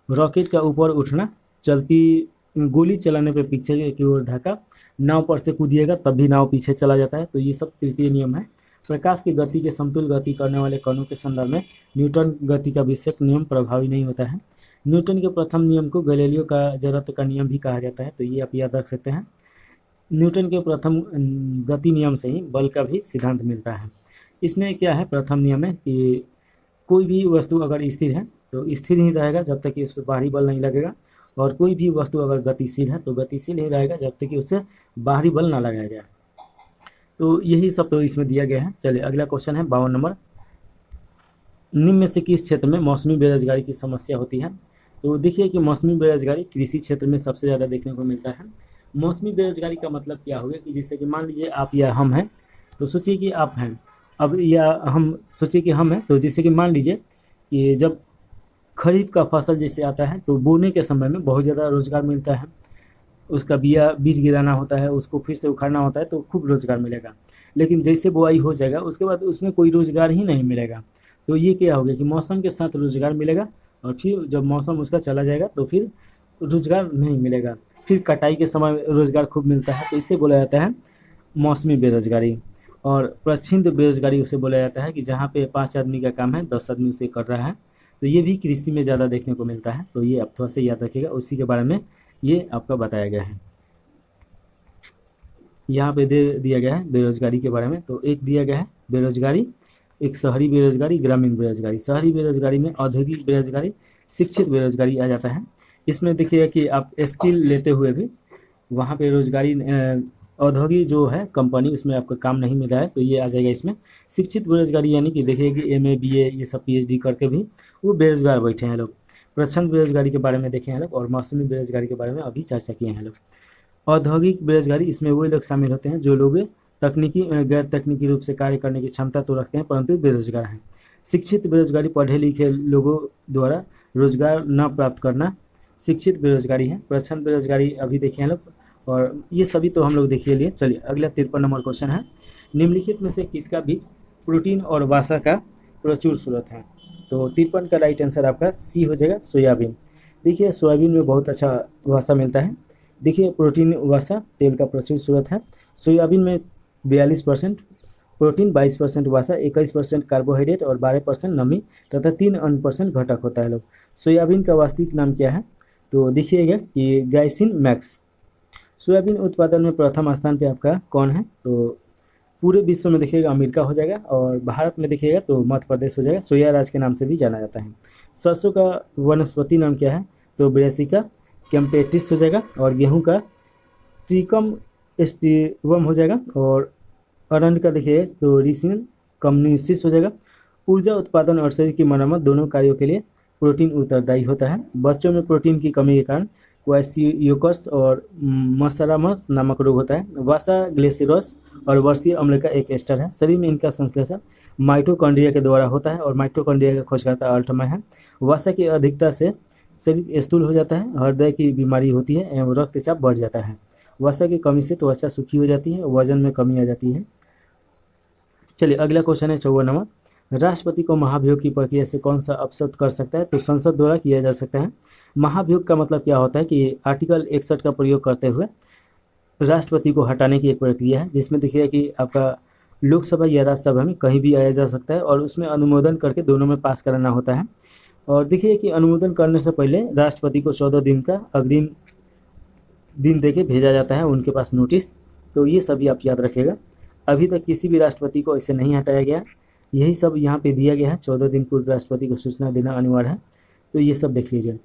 रॉकेट का ऊपर उठना, चलती गोली चलाने पे पीछे की ओर धक्का, नाव पर से कूदिएगा तब भी नाव पीछे चला जाता है, तो ये सब तृतीय नियम है। प्रकाश की गति के समतुल्य गति करने वाले कणों के संदर्भ में न्यूटन गति का विषयक नियम प्रभावी नहीं होता है। न्यूटन के प्रथम नियम को गैलीलियो का जड़त्व का नियम भी कहा जाता है, तो ये आप याद रख सकते हैं। न्यूटन के प्रथम गति नियम से ही बल का भी सिद्धांत मिलता है। इसमें क्या है, प्रथम नियम है कि कोई भी वस्तु अगर स्थिर है तो स्थिर ही रहेगा जब तक कि उस पर बाहरी बल नहीं लगेगा, और कोई भी वस्तु अगर गतिशील है तो गतिशील ही रहेगा जब तक कि उससे बाहरी बल ना लगाया जाए। तो यही सब तो इसमें दिया गया है। चलिए अगला क्वेश्चन है 52 नंबर। निम्न में से किस क्षेत्र में मौसमी बेरोजगारी की समस्या होती है? तो देखिए कि मौसमी बेरोजगारी कृषि क्षेत्र में सबसे ज़्यादा देखने को मिलता है। मौसमी बेरोजगारी का मतलब क्या हो गया कि जिससे कि मान लीजिए आप या हम हैं, तो सोचिए कि आप हैं अब, या हम सोचिए कि हम हैं, तो जिससे कि मान लीजिए कि जब खरीफ का फसल जैसे आता है तो बोने के समय में बहुत ज़्यादा रोजगार मिलता है। उसका बीज गिराना होता है, उसको फिर से उखाड़ना होता है, तो खूब रोजगार मिलेगा। लेकिन जैसे बुआई हो जाएगा उसके बाद उसमें कोई रोजगार ही नहीं मिलेगा। तो ये क्या हो गया कि मौसम के साथ रोजगार मिलेगा, और फिर जब मौसम उसका चला जाएगा तो फिर रोजगार नहीं मिलेगा। फिर कटाई के समय रोजगार खूब मिलता है, तो इसे बोला जाता है मौसमी बेरोजगारी। और प्रच्छिन्न बेरोजगारी उसे बोला जाता है कि जहाँ पे 5 आदमी का काम है 10 आदमी उसे कर रहा है। तो ये भी कृषि में ज़्यादा देखने को मिलता है, तो ये आप थोड़ा सा याद रखिएगा, उसी के बारे में ये आपका बताया गया है। यहाँ पे दे दिया गया है बेरोजगारी के बारे में। तो एक दिया गया है बेरोजगारी, एक शहरी बेरोजगारी, ग्रामीण बेरोजगारी। शहरी बेरोजगारी में औद्योगिक बेरोजगारी, शिक्षित बेरोजगारी आ जाता है। इसमें देखिएगा कि आप स्किल लेते हुए भी वहाँ पे रोजगारी औद्योगिक जो है कंपनी, उसमें आपका काम नहीं मिल रहा है, तो ये आ जाएगा इसमें। शिक्षित बेरोजगारी यानी कि देखिए कि MA BA ये सब PhD करके भी वो बेरोजगार बैठे हैं लोग। प्रच्छन्न बेरोजगारी के बारे में देखे हैं लोग, और मौसमी बेरोजगारी के बारे में अभी चर्चा किए हैं लोग। औद्योगिक बेरोजगारी, इसमें वही लोग शामिल होते हैं जो लोग तकनीकी गैर तकनीकी रूप से कार्य करने की क्षमता तो रखते हैं परंतु बेरोजगार हैं। शिक्षित बेरोजगारी, पढ़े लिखे लोगों द्वारा रोजगार न प्राप्त करना शिक्षित बेरोजगारी है। प्रच्छन्न बेरोजगारी अभी देखे हैं लोग, और ये सभी तो हम लोग देखिए लिए। चलिए अगला 53 नंबर क्वेश्चन है। निम्नलिखित में से किसका बीज प्रोटीन और वसा का प्रचुर स्रोत है? तो 53 का राइट आंसर आपका सी हो जाएगा, सोयाबीन। देखिए सोयाबीन में बहुत अच्छा वसा मिलता है। देखिए प्रोटीन, वसा, तेल का प्रचुर स्रोत है। सोयाबीन में 42% प्रोटीन, 22% वसा, 21% कार्बोहाइड्रेट और 12% नमी तथा 3% घटक होता है लोग। सोयाबीन का वास्तविक नाम क्या है? तो देखिएगा कि ग्लाइसिन मैक्स। सोयाबीन उत्पादन में प्रथम स्थान पे आपका कौन है? तो पूरे विश्व में देखिएगा अमेरिका हो जाएगा, और भारत में देखिएगा तो मध्य प्रदेश हो जाएगा। सोया राज के नाम से भी जाना जाता है। सरसों का वनस्पति नाम क्या है? तो ब्रेसिका कैम्पेटिस हो जाएगा। और गेहूं का ट्रिकम एस्टिवम हो जाएगा। और अरंड का देखिए तो रिसिन कम्युनिसिस हो जाएगा। ऊर्जा उत्पादन और शरीर की मरम्मत दोनों कार्यों के लिए प्रोटीन उत्तरदायी होता है। बच्चों में प्रोटीन की कमी के कारण क्वासियोकस और मसरामस नामक रोग होता है। वसा ग्लेसिरस और वर्षीय अम्ल का एक एस्टर है। शरीर में इनका संश्लेषण माइटोकॉन्ड्रिया के द्वारा होता है, और माइटोकॉन्ड्रिया का खोजकर्ता अल्टमर है। वसा की अधिकता से शरीर स्थूल हो जाता है, हृदय की बीमारी होती है एवं रक्तचाप बढ़ जाता है। वसा की कमी से त्वचा सूखी हो जाती है, वजन में कमी आ जाती है। चलिए अगला क्वेश्चन है 54 नंबर। राष्ट्रपति को महाभियोग की प्रक्रिया से कौन सा अपशब्द कर सकता है? तो संसद द्वारा किया जा सकता है। महाभियोग का मतलब क्या होता है कि आर्टिकल 61 का प्रयोग करते हुए राष्ट्रपति को हटाने की एक प्रक्रिया है, जिसमें देखिए कि आपका लोकसभा या राज्यसभा में कहीं भी आया जा सकता है, और उसमें अनुमोदन करके दोनों में पास कराना होता है। और देखिए कि अनुमोदन करने से पहले राष्ट्रपति को 14 दिन का अग्रिम दिन देके भेजा जाता है उनके पास नोटिस। तो ये सभी आप याद रखिएगा। अभी तक किसी भी राष्ट्रपति को इसे नहीं हटाया गया, यही सब यहाँ पे दिया गया है। 14 दिन पूर्व राष्ट्रपति को सूचना देना अनिवार्य है, तो ये सब देख लीजिए।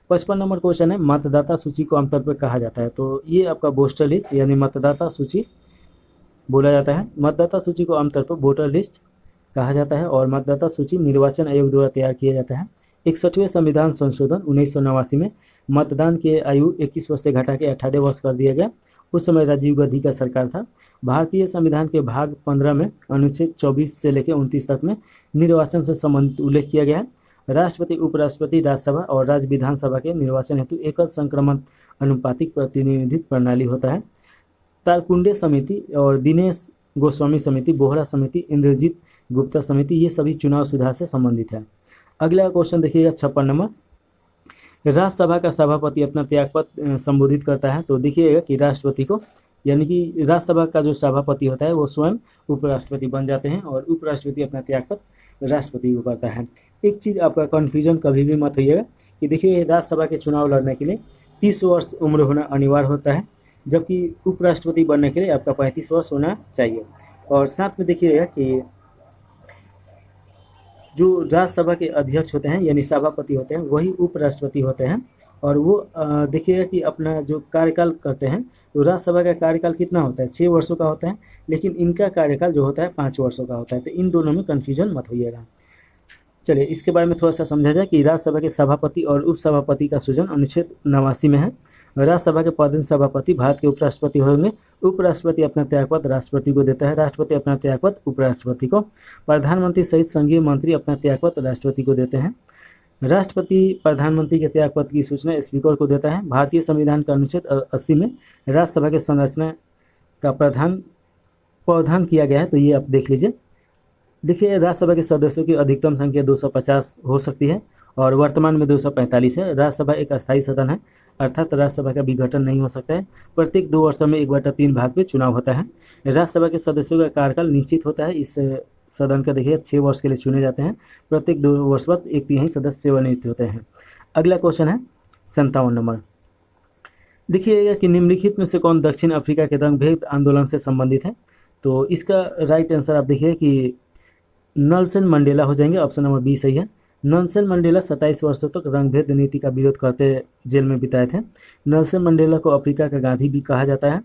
55 नंबर क्वेश्चन है। मतदाता सूची को आमतौर पर कहा जाता है? तो ये आपका वोटर लिस्ट यानी मतदाता सूची बोला जाता है। मतदाता सूची को आमतौर पर वोटर लिस्ट कहा जाता है, और मतदाता सूची निर्वाचन आयोग द्वारा तैयार किया जाता है। 61वें संविधान संशोधन 1989 में मतदान के आयु 21 वर्ष से घटा के 18 वर्ष कर दिया गया। उस समय राजीव गांधी का सरकार था। भारतीय संविधान के भाग 15 में अनुच्छेद 24 से लेकर 29 तक में निर्वाचन से संबंधित उल्लेख किया गया है। राष्ट्रपति, उपराष्ट्रपति, राज्यसभा और राज्य विधानसभा के निर्वाचन हेतु एकल संक्रमण अनुपातिक प्रतिनिधित्व प्रणाली होता है। तारकुंडे समिति और दिनेश गोस्वामी समिति, बोहरा समिति, इंद्रजीत गुप्ता समिति, ये सभी चुनाव सुधार से संबंधित है। अगला क्वेश्चन देखिएगा 56 नंबर, राज्यसभा का सभापति अपना त्यागपत्र संबोधित करता है। तो देखिएगा कि राष्ट्रपति को, यानी कि राज्यसभा का जो सभापति होता है वो स्वयं उपराष्ट्रपति बन जाते हैं और उपराष्ट्रपति अपना त्यागपत्र राष्ट्रपति को करता है। एक चीज़ आपका कन्फ्यूजन कभी भी मत होइएगा कि देखिए राज्यसभा के चुनाव लड़ने के लिए 30 वर्ष उम्र होना अनिवार्य होता है, जबकि उपराष्ट्रपति बनने के लिए आपका 35 वर्ष होना चाहिए। और साथ में देखिएगा कि जो राज्यसभा के अध्यक्ष होते हैं यानी सभापति होते हैं वही उपराष्ट्रपति होते हैं, और वो देखिएगा कि अपना जो कार्यकाल करते हैं, तो राज्यसभा का कार्यकाल कितना होता है, 6 वर्षों का होता है, लेकिन इनका कार्यकाल जो होता है 5 वर्षों का होता है। तो इन दोनों में कन्फ्यूजन मत होइएगा। चलिए इसके बारे में थोड़ा सा समझा जाए कि राज्यसभा के सभापति और उपसभापति का सृजन अनुच्छेद 89 में है। राज्यसभा के पदेन सभापति भारत के उपराष्ट्रपति होंगे। उपराष्ट्रपति अपना त्यागपत्र राष्ट्रपति को देता है, राष्ट्रपति अपना त्यागपत्र उपराष्ट्रपति को, प्रधानमंत्री सहित संघीय मंत्री अपना त्यागपत्र राष्ट्रपति को देते हैं। राष्ट्रपति प्रधानमंत्री के त्यागपत्र की सूचना स्पीकर को देता है। भारतीय संविधान का अनुच्छेद 80 में राज्यसभा के संरचना का प्रावधान किया गया है। तो ये आप देख लीजिए। देखिए राज्यसभा के सदस्यों की अधिकतम संख्या 250 हो सकती है और वर्तमान में 245 है। राज्यसभा एक अस्थायी सदन है, अर्थात राज्यसभा का विघटन नहीं हो सकता है। प्रत्येक 2 वर्षों में 1/3 भाग में चुनाव होता है। राज्यसभा के सदस्यों का कार्यकाल निश्चित होता है। इस सदन का देखिए 6 वर्ष के लिए चुने जाते हैं। प्रत्येक 2 वर्ष बाद 1/3 सदस्य सेवानिवृत्त होते हैं। अगला क्वेश्चन है 57 नंबर। देखिएगा कि निम्नलिखित में से कौन दक्षिण अफ्रीका के रंगभेद आंदोलन से संबंधित है। तो इसका राइट आंसर आप देखिए कि नेल्सन मंडेला हो जाएंगे। ऑप्शन नंबर बी सही है। नेल्सन मंडेला 27 वर्षों तक रंगभेद नीति का विरोध करते जेल में बिताए थे। नेल्सन मंडेला को अफ्रीका का गांधी भी कहा जाता है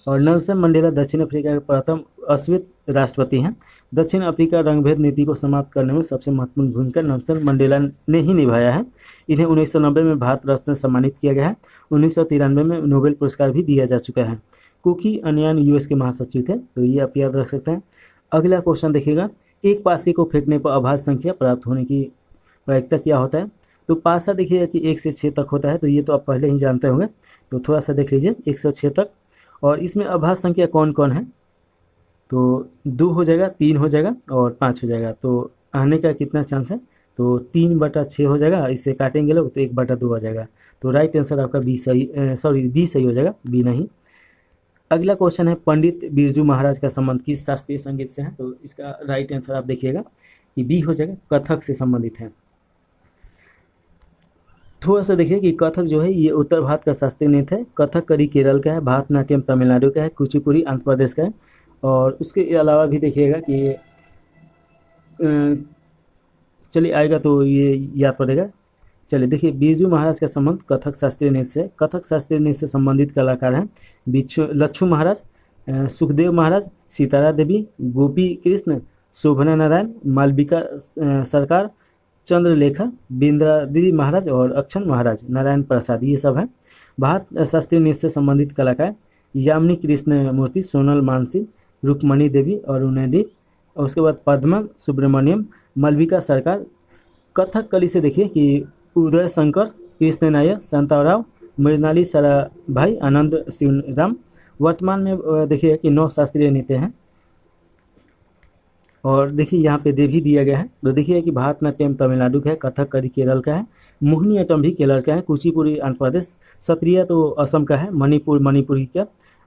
और नेल्सन मंडेला दक्षिण अफ्रीका के प्रथम अश्वेत राष्ट्रपति हैं। दक्षिण अफ्रीका रंगभेद नीति को समाप्त करने में सबसे महत्वपूर्ण भूमिका नेल्सन मंडेला ने ही निभाया है। इन्हें 1990 में भारत रत्न से सम्मानित किया गया है। 1993 में नोबेल पुरस्कार भी दिया जा चुका है। कुकी अन्यान यूएस के महासचिव थे। तो ये आप याद रख सकते हैं। अगला क्वेश्चन देखिएगा, एक पासे को फेंकने पर आभास संख्या प्राप्त होने की प्रायिकता क्या होता है। तो पासा देखिएगा कि 1 से 6 तक होता है। तो ये तो आप पहले ही जानते होंगे, तो थोड़ा सा देख लीजिए 106 तक। और इसमें आभास संख्या कौन कौन है, तो 2 हो जाएगा, 3 हो जाएगा और 5 हो जाएगा। तो आने का कितना चांस है, तो 3/6 हो जाएगा। इससे काटेंगे लोग तो 1/2 आ जाएगा। तो राइट आंसर आपका डी सही हो जाएगा, बी नहीं। अगला क्वेश्चन है, पंडित बिरजू महाराज का संबंध किस शास्त्रीय संगीत से है। तो इसका राइट आंसर आप देखिएगा कि बी हो जाएगा, कथक से संबंधित है। थोड़ा सा देखिए कि कथक जो है ये उत्तर भारत का शास्त्रीय नृत्य है। कथक करी केरल का है, भारतनाट्यम तमिलनाडु का है, कुचिपुड़ी आंध्र प्रदेश का है। और उसके अलावा भी देखिएगा कि चलिए आएगा तो ये याद पड़ेगा। चलिए देखिए, बिरजू महाराज का संबंध कथक शास्त्रीय नृत्य से। कथक शास्त्रीय नृत्य से संबंधित कलाकार हैं लच्छू महाराज, सुखदेव महाराज, सीतारा देवी, गोपी कृष्ण, शोभना नारायण, मालविका सरकार, चंद्रलेखा, बिंद्रादिरी महाराज और अक्षण महाराज, नारायण प्रसाद, ये सब हैं। भारत शास्त्रीय नृत्य से संबंधित कलाकार यामिनी कृष्ण मूर्ति, सोनल मानसी, रुक्मणी देवी और उन्नडी, और उसके बाद पद्मा सुब्रमण्यम, मालविका सरकार। कथक कली से देखिए कि उदय शंकर, कृष्ण नायर, शांताराव, मृणाली साराभाई, आनंद शिवराम। वर्तमान में देखिए कि 9 शास्त्रीय नृत्य हैं। और देखिए यहाँ पे दे भी दिया गया है। तो देखिए कि भारतनाट्यम तमिलनाडु का है, कथकली केरल का है, मोहिनीअट्टम भी केरल का है, कुचिपुड़ी आंध्र प्रदेश, सत्रिया तो असम का है,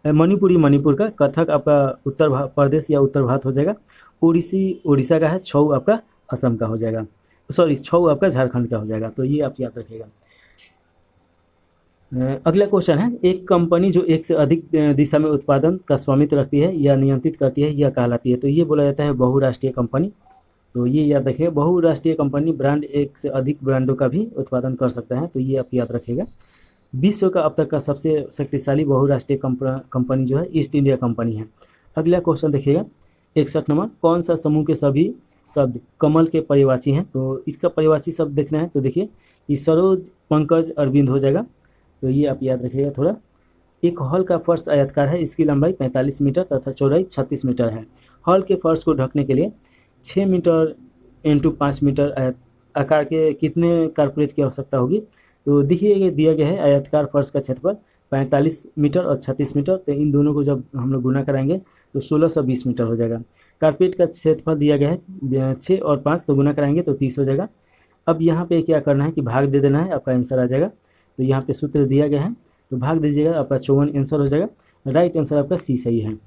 मणिपुरी मणिपुर का, कथक आपका उत्तर प्रदेश या उत्तर भारत हो जाएगा, ओडिसी उड़ीसा का है, छऊ आपका असम का हो जाएगा, छऊ आपका झारखंड का हो जाएगा। तो ये आप याद रखिएगा। अगला क्वेश्चन है, एक कंपनी जो एक से अधिक दिशा में उत्पादन का स्वामित्व रखती है या नियंत्रित करती है यह कहलाती है। तो ये बोला जाता है बहुराष्ट्रीय कंपनी। तो ये याद रखिएगा, बहुराष्ट्रीय कंपनी ब्रांड एक से अधिक ब्रांडों का भी उत्पादन कर सकता है। तो ये आप याद रखिएगा। विश्व का अब तक का सबसे शक्तिशाली बहुराष्ट्रीय कंपनी जो है ईस्ट इंडिया कंपनी है। अगला क्वेश्चन देखिएगा 61 नंबर, कौन सा समूह के सभी शब्द कमल के पर्यायवाची हैं। तो इसका पर्यायवाची शब्द देखना है। तो देखिए ये सरोज, पंकज, अरविंद हो जाएगा। तो ये आप याद रखिएगा थोड़ा। एक हॉल का फर्श आयताकार है, इसकी लंबाई 45 मीटर तथा चौड़ाई 36 मीटर है। हॉल के फर्श को ढकने के लिए 6 मीटर × 5 मीटर आकार के कितने कारपोरेट की आवश्यकता होगी। तो देखिए ये दिया गया है आयताकार फर्श का क्षेत्रफल 45 मीटर और 36 मीटर, तो इन दोनों को जब हम लोग गुना कराएंगे तो 1620 मीटर हो जाएगा। कारपेट का क्षेत्रफल दिया गया है 6 और 5, तो गुना कराएंगे तो 30 हो जाएगा। अब यहाँ पे क्या करना है कि भाग दे देना है, आपका आंसर आ जाएगा। तो यहाँ पे सूत्र दिया गया है तो भाग दीजिएगा, आपका 54 आंसर हो जाएगा। राइट आंसर आपका सी सही है।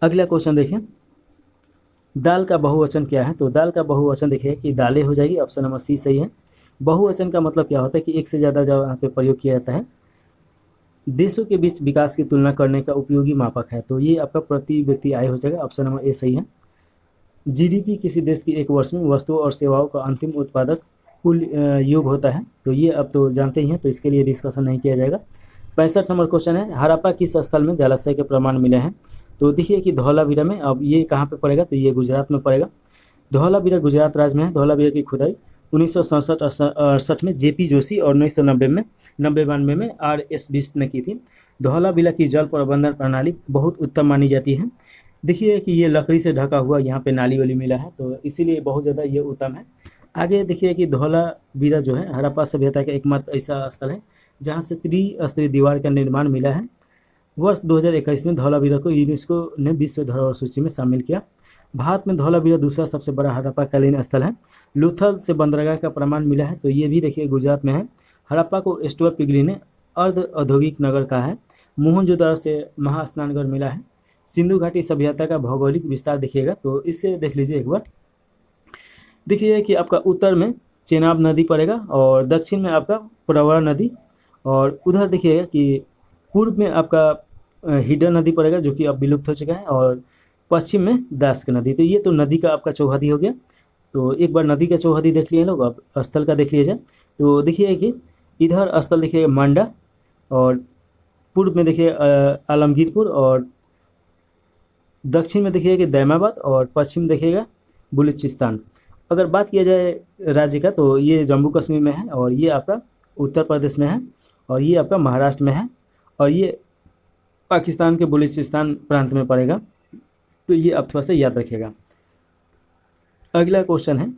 अगला क्वेश्चन देखिए, दाल का बहुवचन क्या है। तो दाल का बहुवचन देखिए कि दालें हो जाएगी, ऑप्शन नंबर सी सही है। बहुवचन का मतलब क्या होता है कि एक से ज़्यादा जब यहाँ पे प्रयोग किया जाता है। देशों के बीच विकास की तुलना करने का उपयोगी मापक है, तो ये आपका प्रति व्यक्ति आय हो जाएगा, ऑप्शन नंबर ए सही है। जीडीपी किसी देश की एक वर्ष में वस्तुओं और सेवाओं का अंतिम उत्पादक कुल योग होता है, तो ये अब तो जानते ही हैं, तो इसके लिए डिस्कशन नहीं किया जाएगा। 65 नंबर क्वेश्चन है, हड़प्पा किस स्थल में जलाशय के प्रमाण मिले हैं। तो देखिए कि धौलावीरा में। अब ये कहाँ पे पड़ेगा, तो ये गुजरात में पड़ेगा। धौलावीरा गुजरात राज्य में है। धौलावीरा की खुदाई 1967-68 में जेपी जोशी और 1990 में 92 में RS बिष्ट ने की थी। धौलावीरा की जल प्रबंधन प्रणाली बहुत उत्तम मानी जाती है। देखिए कि ये लकड़ी से ढका हुआ यहाँ पे नाली वाली मिला है, तो इसीलिए बहुत ज़्यादा ये उत्तम है। आगे देखिए कि धौलावीरा जो है हड़प्पा सभ्यता का एकमात्र ऐसा स्थल है जहाँ से त्रिस्तरीय दीवार का निर्माण मिला है। वर्ष 2021 में धौलावीरा को यूनेस्को ने विश्व धरोहर सूची में शामिल किया। भारत में धौलावीरा दूसरा सबसे बड़ा हड़प्पाकालीन स्थल है। लोथल से बंदरगाह का प्रमाण मिला है, तो ये भी देखिए गुजरात में है। हड़प्पा को स्टुअर्ट पिगली ने अर्ध औद्योगिक नगर कहा है। मोहनजोदड़ो से महास्नानगढ़ मिला है। सिंधु घाटी सभ्यता का भौगोलिक विस्तार देखिएगा, तो इससे देख लीजिए एक बार। देखिए कि आपका उत्तर में चेनाब नदी पड़ेगा और दक्षिण में आपका प्रवरा नदी, और उधर देखिएगा कि पूर्व में आपका हिडन नदी पड़ेगा जो कि अब विलुप्त हो चुका है, और पश्चिम में दास्क नदी। तो ये तो नदी का आपका चौहदी हो गया। तो एक बार नदी का चौहदी देख लिए लोग, अब स्थल का देख लीजिए। तो देखिए कि इधर स्थल देखिए मांडा, और पूर्व में देखिए आलमगीरपुर, और दक्षिण में देखिएगा कि दैमाबाद, और पश्चिम देखिएगा बलूचिस्तान। अगर बात किया जाए राज्य का, तो ये जम्मू कश्मीर में है, और ये आपका उत्तर प्रदेश में है, और ये आपका महाराष्ट्र में है, और ये पाकिस्तान के बलूचिस्तान प्रांत में पड़ेगा। तो ये आप थोड़ा सा याद रखिएगा। अगला क्वेश्चन है,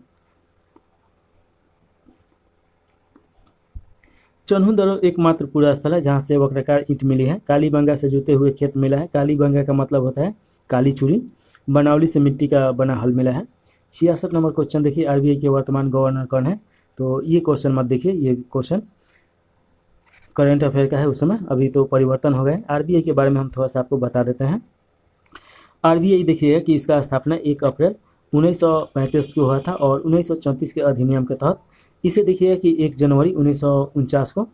चन्हू दरो एकमात्र पूरा स्थल है जहाँ से वक्राकार ईंट मिली है। कालीबंगा से जुते हुए खेत मिला है। कालीबंगा का मतलब होता है काली चूड़ी। बनावली से मिट्टी का बना हल मिला है। 66 नंबर क्वेश्चन देखिए, आरबीआई के वर्तमान गवर्नर कौन है। तो ये क्वेश्चन मत देखिए, ये क्वेश्चन करंट अफेयर का है उस समय, अभी तो परिवर्तन हो गए। आरबीआई के बारे में हम थोड़ा सा आपको बता देते हैं। आरबीआई देखिएगा कि इसका स्थापना 1 अप्रैल 1935 को हुआ था, और 1934 के अधिनियम के तहत इसे देखिएगा कि 1 जनवरी 1949 को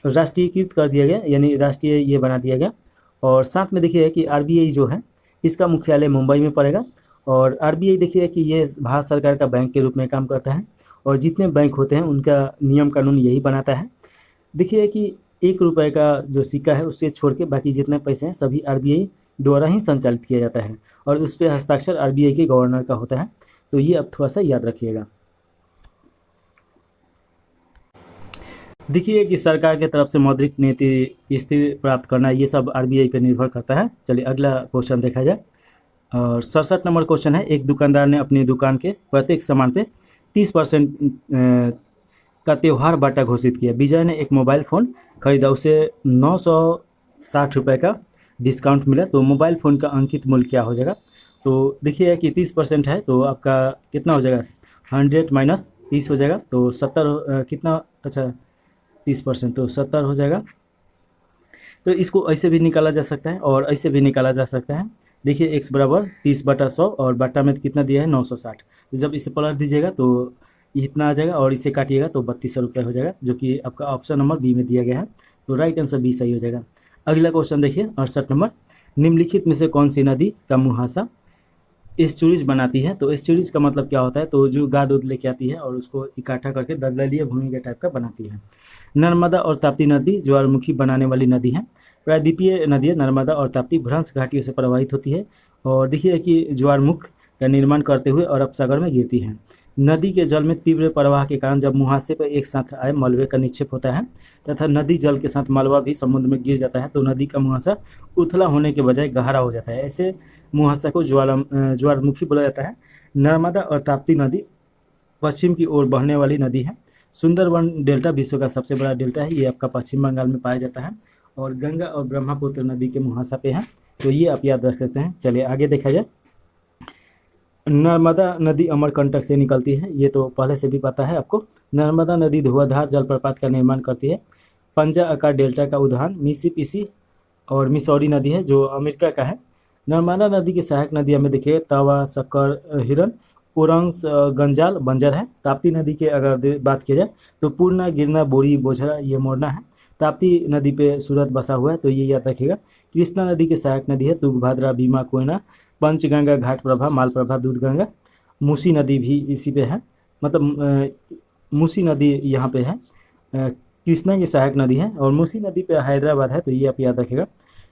राष्ट्रीयकृत कर दिया गया, यानी राष्ट्रीय ये बना दिया गया। और साथ में देखिएगा कि आरबीआई जो है इसका मुख्यालय मुंबई में पड़ेगा। और आरबीआई देखिए कि ये भारत सरकार का बैंक के रूप में काम करता है, और जितने बैंक होते हैं उनका नियम कानून यही बनाता है। देखिए कि 1 रुपये का जो सिक्का है उससे छोड़ के बाकी जितने पैसे हैं सभी आरबीआई द्वारा ही संचालित किया जाता है, और उस पर हस्ताक्षर आरबीआई के गवर्नर का होता है। तो ये अब थोड़ा सा याद रखिएगा। देखिए कि सरकार की तरफ से मौद्रिक नीति स्थिर प्राप्त करना, ये सब आरबीआई पर निर्भर करता है। चलिए अगला क्वेश्चन देखा जाए। और 67 नंबर क्वेश्चन है, एक दुकानदार ने अपनी दुकान के प्रत्येक सामान पे 30% का त्यौहार बाटा घोषित किया। विजय ने एक मोबाइल फ़ोन खरीदा, उसे 960 रुपये का डिस्काउंट मिला। तो मोबाइल फ़ोन का अंकित मूल्य क्या हो जाएगा। तो देखिए कि 30% है, तो आपका कितना हो जाएगा, 100 माइनस 30 हो जाएगा, तो 70 कितना, अच्छा 30%, तो 70 हो जाएगा। तो इसको ऐसे भी निकाला जा सकता है और ऐसे भी निकाला जा सकता है। देखिए x बराबर 30/100, और बाटा में कितना दिया है 960। तो जब इसे पलट दीजिएगा तो ये इतना आ जाएगा, और इसे काटिएगा तो 3200 रुपये हो जाएगा, जो कि आपका ऑप्शन नंबर बी में दिया गया है। तो राइट आंसर बी सही हो जाएगा। अगला क्वेश्चन देखिए 68 नंबर, निम्नलिखित में से कौन सी नदी का मुहासा एस्चुरीज बनाती है। तो एस्चुरीज का मतलब क्या होता है, तो जो गाद उद लेके आती है और उसको इकट्ठा करके दलदली भूमि के टाइप का बनाती है। नर्मदा और ताप्ती नदी ज्वारमुखी बनाने वाली नदी है। प्रायद्वीपीय नदियाँ नर्मदा और ताप्ती भ्रंश घाटियों से प्रवाहित होती है, और देखिए कि ज्वारमुख का निर्माण करते हुए अरब सागर में गिरती है। नदी के जल में तीव्र प्रवाह के कारण जब मुहासे पर एक साथ आए मलबे का निक्षेप होता है, तथा नदी जल के साथ मलबा भी समुद्र में गिर जाता है, तो नदी का मुहासा उथला होने के बजाय गहरा हो जाता है। ऐसे मुहासा को ज्वारमुखी बोला जाता है। नर्मदा और ताप्ती नदी पश्चिम की ओर बहने वाली नदी है। सुंदरबन डेल्टा विश्व का सबसे बड़ा डेल्टा है, ये आपका पश्चिम बंगाल में पाया जाता है और गंगा और ब्रह्मपुत्र नदी के मुहासा पे है, तो ये आप याद रख सकते हैं। चलिए आगे देखा जाए। नर्मदा नदी अमरकंटक से निकलती है, ये तो पहले से भी पता है आपको। नर्मदा नदी धुआंधार जलप्रपात का निर्माण करती है। पंजा आकार डेल्टा का उदाहरण मिसिसिपी और मिसौरी नदी है जो अमेरिका का है। नर्मदा नदी की सहायक नदियाँ में देखिए तवा, शक्कर, हिरन, ओरंग, गंजाल, बंजर है। ताप्ती नदी के अगर बात की जाए तो पूर्णा, गिरना, बोरी, बोझरा, ये मोरना है। ताप्ती नदी पे सूरत बसा हुआ है, तो ये याद रखिएगा। कृष्णा नदी की सहायक नदी है तुंगभद्रा, भीमा, कोयना, पंचगंगा, घाटप्रभा, मालप्रभा, दूधगंगा। मूसी नदी भी इसी पे है, मतलब मूसी नदी यहाँ पे है, कृष्णा की सहायक नदी है और मूसी नदी पे हैदराबाद है, तो ये आप याद रखिएगा।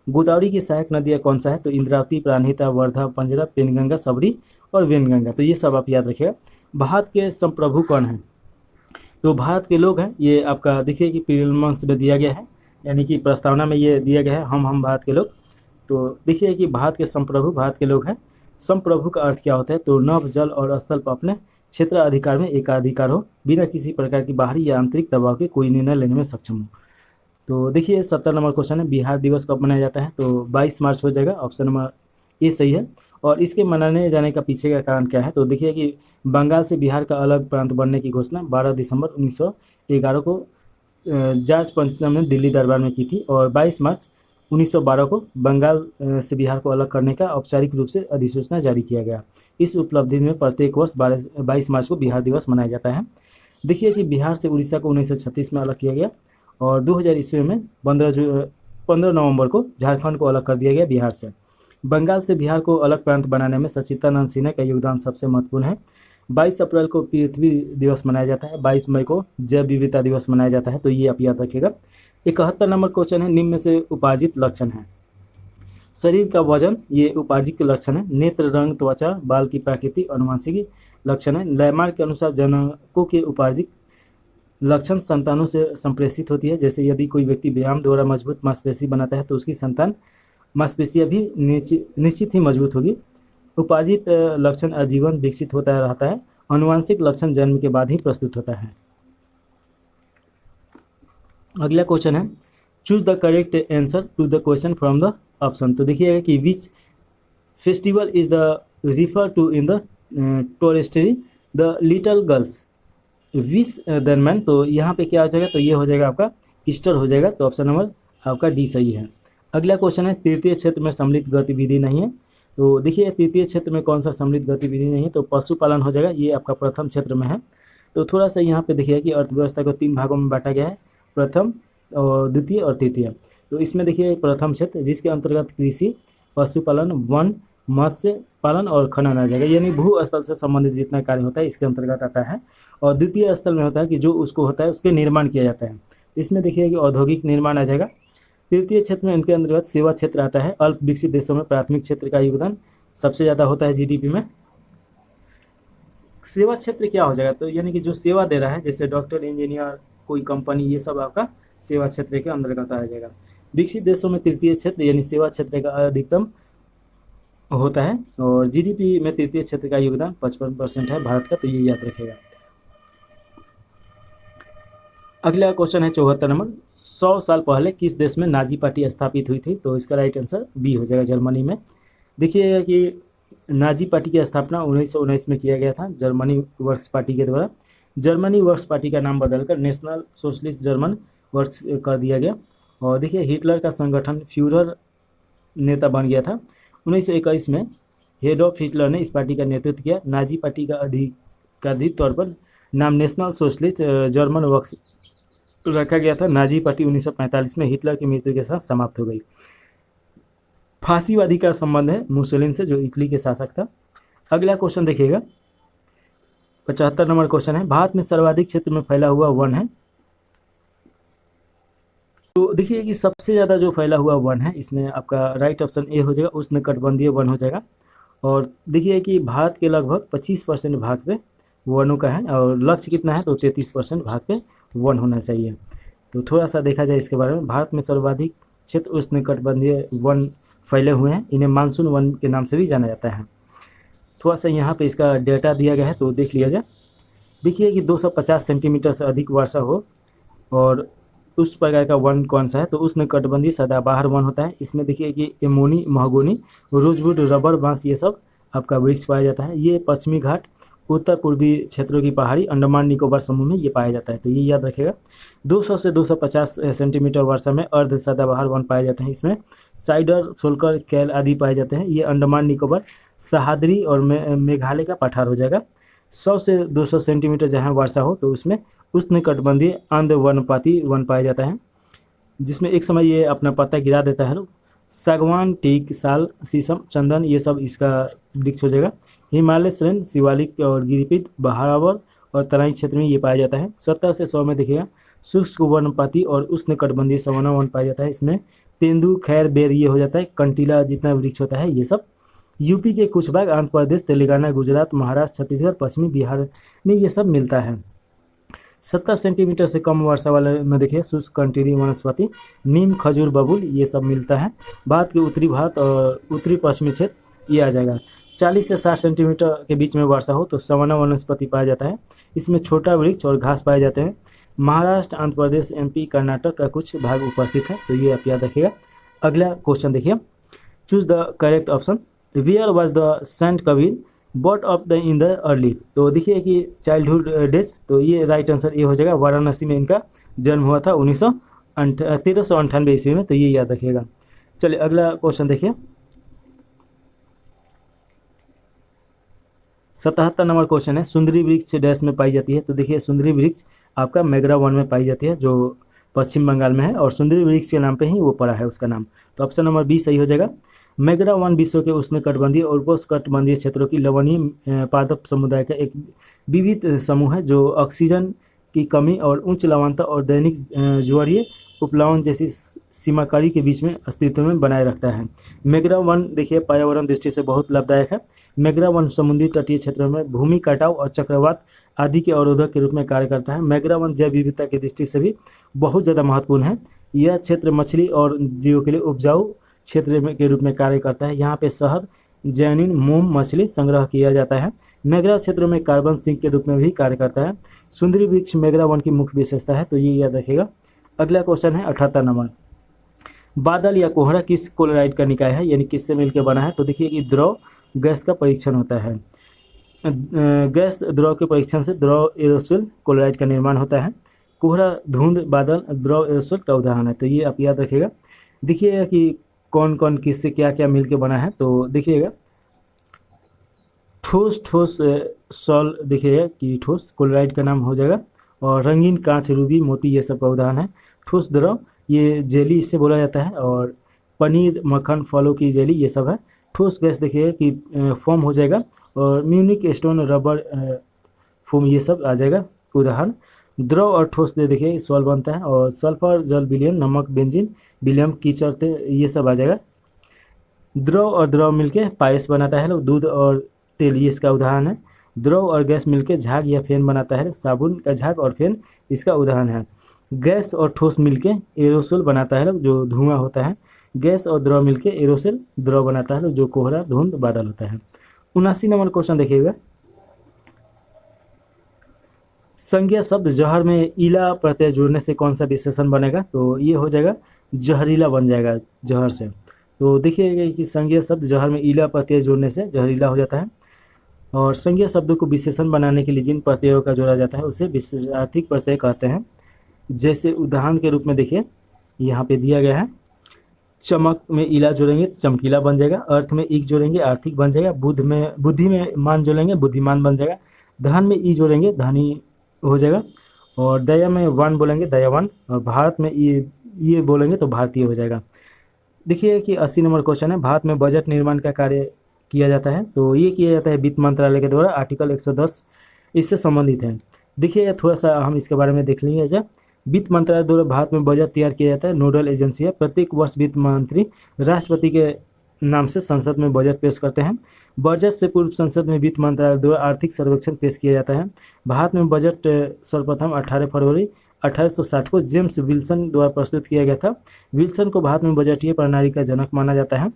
गोदावरी की सहायक नदियाँ कौन सा है, तो इंद्रावती, प्राणहिता, वर्धा, पंजरा, पेनगंगा, सबरी और वेनगंगा, तो ये सब आप याद रखिएगा। भारत के संप्रभु कौन है, तो भारत के लोग हैं, ये आपका देखिए कि प्रीलिम्स में दिया गया है, यानी कि प्रस्तावना में ये दिया गया है, हम भारत के लोग। तो देखिए कि भारत के संप्रभु भारत के लोग हैं। संप्रभु का अर्थ क्या होता है, तो नभ, जल और स्थल पर अपने क्षेत्र अधिकार में एकाधिकार हो, बिना किसी प्रकार की बाहरी या आंतरिक दबाव के कोई निर्णय लेने में सक्षम हो। तो देखिए 70 नंबर क्वेश्चन है, बिहार दिवस कब मनाया जाता है, तो 22 मार्च हो जाएगा, ऑप्शन नंबर ए सही है। और इसके मनाने जाने का पीछे का कारण क्या है, तो देखिए कि बंगाल से बिहार का अलग प्रांत बनने की घोषणा 12 दिसंबर 1911 को जॉर्ज पंचम ने दिल्ली दरबार में की थी और 22 मार्च 1912 को बंगाल से बिहार को अलग करने का औपचारिक रूप से अधिसूचना जारी किया गया। इस उपलब्धि में प्रत्येक वर्ष 22 मार्च को बिहार दिवस मनाया जाता है। देखिए कि बिहार से उड़ीसा को 1936 में अलग किया गया और 2000 ईस्वी में 15 नवंबर को झारखंड को अलग कर दिया गया बिहार से। बंगाल से बिहार को अलग प्रांत बनाने में सच्चिदानंद सिन्हा का योगदान सबसे महत्वपूर्ण है। 22 अप्रैल को पृथ्वी दिवस मनाया जाता है, 22 मई को जैव विविधता दिवस मनाया जाता है, तो ये आप याद रखिएगा। 71 नंबर क्वेश्चन है, निम्न में से उपार्जित लक्षण है। शरीर का वजन, ये उपार्जित के लक्षण है। नेत्र, रंग, त्वचा, बाल की प्रकृति, अनुवांशिक लक्षण है। लैमार्क के अनुसार जनकों के उपार्जित लक्षण संतानों से संप्रेषित होती है, जैसे यदि कोई व्यक्ति व्यायाम द्वारा मजबूत मांसपेशी बनाता है तो उसकी संतान मांसपेशियां भी निश्चित ही मजबूत होगी। उपार्जित लक्षण आजीवन विकसित होता रहता है। अनुवांशिक लक्षण जन्म के बाद ही प्रस्तुत होता है। अगला क्वेश्चन है, choose the correct answer to the question from the option. तो देखिएगा कि which festival is the refer to in the toy story, the little girls wish दरम्यान, तो यहाँ पे क्या हो जाएगा, तो ये हो जाएगा आपका ईस्टर हो जाएगा, तो ऑप्शन नंबर आपका डी सही है। अगला क्वेश्चन है, तृतीय क्षेत्र में सम्मिलित गतिविधि नहीं है। तो देखिए तृतीय क्षेत्र में कौन सा सम्मिलित गतिविधि नहीं है, तो पशुपालन हो जाएगा, ये आपका प्रथम क्षेत्र में है। तो थोड़ा सा यहाँ पे देखिए कि अर्थव्यवस्था को 3 भागों में बांटा गया है, प्रथम और द्वितीय और तृतीय। तो इसमें देखिए प्रथम क्षेत्र जिसके अंतर्गत कृषि, पशुपालन, वन, मत्स्य पालन और खनन आ जाएगा, यानी भू स्थल से संबंधित जितना कार्य होता है इसके अंतर्गत आता है। और द्वितीय स्थल में होता है कि जो उसको होता है उसके निर्माण किया जाता है, इसमें देखिए कि औद्योगिक निर्माण आ जाएगा। तृतीय क्षेत्र में इनके अंतर्गत सेवा क्षेत्र आता है। अल्प विकसित देशों में प्राथमिक क्षेत्र का योगदान सबसे ज़्यादा होता है जीडीपी में। सेवा क्षेत्र क्या हो जाएगा, तो यानी कि जो सेवा दे रहा है, जैसे डॉक्टर, इंजीनियर, कोई कंपनी, ये सब आपका सेवा क्षेत्र के अंतर्गत आ जाएगा। विकसित देशों में तृतीय क्षेत्र यानी सेवा क्षेत्र का अधिकतम होता है और जीडीपी में तृतीय क्षेत्र का योगदान 55% है भारत का, तो ये याद रखेगा। अगला क्वेश्चन है 74 नंबर, 100 साल पहले किस देश में नाजी पार्टी स्थापित हुई थी, तो इसका राइट आंसर बी हो जाएगा, जर्मनी में। देखिएगा कि नाजी पार्टी की स्थापना 1919 में किया गया था जर्मनी वर्क्स पार्टी के द्वारा। जर्मनी वर्क्स पार्टी का नाम बदलकर नेशनल सोशलिस्ट जर्मन वर्क्स कर दिया गया। और देखिए हिटलर का संगठन फ्यूरर नेता बन गया था। 1921 में एडोल्फ हिटलर ने इस पार्टी का नेतृत्व किया। नाजी पार्टी का आधिकारिक तौर पर नाम नेशनल सोशलिस्ट जर्मन वर्क्स रखा गया था। नाजी पार्टी 1945 में हिटलर की मृत्यु के साथ समाप्त हो गई। फांसीवादी का संबंध है मुसोलिनी से, जो इटली के शासक था। अगला क्वेश्चन देखिएगा 75 नंबर क्वेश्चन है, भारत में सर्वाधिक क्षेत्र में फैला हुआ वन है। तो देखिए कि सबसे ज़्यादा जो फैला हुआ वन है, इसमें आपका राइट ऑप्शन ए हो जाएगा, उष्णकटिबंधीय वन हो जाएगा। और देखिए कि भारत के लगभग 25% भाग पे वनों का है और लक्ष्य कितना है, तो 33% भाग पे वन होना चाहिए। तो थोड़ा सा देखा जाए इसके बारे में, भारत में सर्वाधिक क्षेत्र उष्णकटिबंधीय वन फैले हुए हैं, इन्हें मानसून वन के नाम से भी जाना जाता है। थोड़ा सा यहाँ पे इसका डेटा दिया गया है, तो देख लिया जाए। देखिए कि 250 सेंटीमीटर से अधिक वर्षा हो और उस प्रकार का वन कौन सा है, तो उष्णकटिबंधीय सदाबहार वन होता है। इसमें देखिए कि एमोनी, महोगनी, रोजवुड, रबर, बांस ये सब आपका वृक्ष पाया जाता है। ये पश्चिमी घाट, उत्तर पूर्वी क्षेत्रों की पहाड़ी, अंडमान निकोबार समूह में ये पाया जाता है, तो ये याद रखिएगा। 200 से 250 सेंटीमीटर वर्षा में अर्ध सदाबहार वन पाए जाते हैं। इसमें साइडर, सोलकर, कैल आदि पाए जाते हैं। ये अंडमान निकोबार, सहाद्री और मेघालय का पठार हो जाएगा। 100 से 200 सेंटीमीटर जहाँ वर्षा हो तो उसमें उष्णकटिबंधीय आंध्र वर्णपाती वन पाया जाता है, जिसमें एक समय ये अपना पत्ता गिरा देता है। सागवान, टीक, साल, शीशम, चंदन ये सब इसका वृक्ष हो जाएगा। हिमालय श्रेणी, शिवालिक और गिरिपीठ, बहावर और तराई क्षेत्र में ये पाया जाता है। 70 से 100 में देखिएगा शुष्क वर्णपाती और उष्णकटिबंधीय सवाना वन पाया जाता है। इसमें तेंदू, खैर, बेर ये हो जाता है। कंटीला जितना वृक्ष होता है ये सब। यूपी के कुछ भाग, आंध्र प्रदेश, तेलंगाना, गुजरात, महाराष्ट्र, छत्तीसगढ़, पश्चिमी बिहार में ये सब मिलता है। 70 सेंटीमीटर से कम वर्षा वाले में देखिए शुष्क कंटीली वनस्पति, नीम, खजूर, बबूल ये सब मिलता है। भारत के उत्तरी भारत और उत्तरी पश्चिमी क्षेत्र ये आ जाएगा। 40 से 60 सेंटीमीटर के बीच में वर्षा हो तो सवाना वनस्पति पाया जाता है। इसमें छोटा वृक्ष और घास पाए जाते हैं। महाराष्ट्र, आंध्र प्रदेश, एमपी, कर्नाटक का कुछ भाग उपस्थित है, तो ये आप याद रखिएगा। अगला क्वेश्चन देखिए, choose the correct option. Where was the saint Kabir bought of the in the early, तो देखिए कि चाइल्डहुड डेज, तो ये राइट आंसर ये हो जाएगा। वाराणसी में इनका जन्म हुआ था 1398 ईस्वी में, तो ये याद रखिएगा। चलिए अगला क्वेश्चन देखिए, 77 नंबर क्वेश्चन है, सुंदरी वृक्ष डैश में पाई जाती है, तो देखिए सुंदरी वृक्ष आपका मेघरा वन में पाई जाती है जो पश्चिम बंगाल में है, और सुंदरी वृक्ष के नाम पे ही वो पड़ा है उसका नाम, तो ऑप्शन नंबर बी सही हो जाएगा। मेघरा वन विश्व के उष्णकटिबंधीय और उपोष्णकटिबंधीय क्षेत्रों की लवणीय पादप समुदाय का एक विविध समूह है जो ऑक्सीजन की कमी और उच्च लवणता और दैनिक ज्वारीय उपलावन जैसी सीमाकारी के बीच में अस्तित्व में बनाए रखता है। मेघरा वन देखिए पर्यावरण दृष्टि से बहुत लाभदायक है। मेघरा वन समुद्री तटीय क्षेत्रों में भूमि कटाव और चक्रवात आदि के अवरोधक के रूप में कार्य करता है। मेघरा वन जैव विविधता की दृष्टि से भी बहुत ज़्यादा महत्वपूर्ण है। यह क्षेत्र मछली और जीवों के लिए उपजाऊ क्षेत्र के रूप में कार्य करता है। यहाँ पे शहद, जैनिन, मोम, मछली संग्रह किया जाता है। मेघरा क्षेत्रों में कार्बन सिंक के रूप में भी कार्य करता है। सुंदरी वृक्ष मेघरा वन की मुख्य विशेषता है, तो ये याद रखिएगा। अगला क्वेश्चन है 78 नंबर, बादल या कोहरा किस क्लोराइड का निकाय है, यानी किससे मिलकर बना है, तो देखिए कि द्रव गैस का परीक्षण होता है। गैस द्रव के परीक्षण से द्रव एरोसोल क्लोराइड का निर्माण होता है। कोहरा, धुंध, बादल द्रव एरोसोल का उदाहरण है, तो ये आप याद रखिएगा। देखिएगा कि कौन कौन किससे क्या क्या मिलके बना है, तो देखिएगा ठोस सॉल देखिएगा कि ठोस क्लोराइड का नाम हो जाएगा, और रंगीन कांच, रूबी, मोती ये सब का उदाहरण है। ठोस द्रव ये जेली इससे बोला जाता है, और पनीर, मक्खन, फलों की जेली ये सब है। ठोस गैस देखिएगा कि फोम हो जाएगा, और म्यूनिक स्टोन, रबर, फोम ये सब आ जाएगा उदाहरण। द्रव और ठोस दे देखिए सॉल्व बनता है, और सल्फर, जल विलयन, नमक, बेंजीन, विलियम, कीचड़ ये सब आ जाएगा। द्रव और द्रव मिलके पायस बनाता है, दूध और तेल ये इसका उदाहरण है। द्रव और गैस मिलके झाग या फेन बनाता है, साबुन का झाग और फेन इसका उदाहरण है। गैस और ठोस मिलके एरोसोल बनाता है, जो धुआं होता है। गैस और द्रव मिलके एरोसोल द्रव बनाता है, जो कोहरा, धुंध, बादल होता है। 79 नंबर क्वेश्चन देखिएगा, संज्ञा शब्द जहर में इला प्रत्यय जुड़ने से कौन सा विशेषण बनेगा, तो ये हो जाएगा जहरीला बन जाएगा जहर से। तो देखिएगा कि संज्ञा शब्द जहर में इला प्रत्यय जोड़ने से जहरीला हो जाता है। और संज्ञा शब्दों को विशेषण बनाने के लिए जिन प्रत्ययों का जोड़ा जाता है उसे विशेषार्थक प्रत्यय कहते हैं। जैसे उदाहरण के रूप में देखिए यहाँ पे दिया गया है, चमक में इला जोड़ेंगे चमकीला बन जाएगा, अर्थ में ईक जोड़ेंगे आर्थिक बन जाएगा, बुद्धि में मान जोड़ेंगे बुद्धिमान बन जाएगा, धन में ई जोड़ेंगे धनी हो जाएगा, और दया में वन बोलेंगे दयावान, और भारत में ये बोलेंगे तो भारतीय हो जाएगा। देखिए कि 80 नंबर क्वेश्चन है, भारत में बजट निर्माण का कार्य किया जाता है, तो ये किया जाता है वित्त मंत्रालय के द्वारा, आर्टिकल 110 इससे संबंधित है। देखिए थोड़ा सा हम इसके बारे में देख लेंगे। अच्छा, वित्त मंत्रालय द्वारा भारत में बजट तैयार किया जाता है, नोडल एजेंसी है। प्रत्येक वर्ष वित्त मंत्री राष्ट्रपति के नाम से संसद में बजट पेश करते हैं। बजट से पूर्व संसद में वित्त मंत्रालय द्वारा आर्थिक सर्वेक्षण पेश किया जाता है। भारत में बजट सर्वप्रथम 18 फरवरी 1860 को जेम्स विल्सन द्वारा प्रस्तुत किया गया था। विल्सन को भारत में बजटीय प्रणाली का जनक माना जाता है।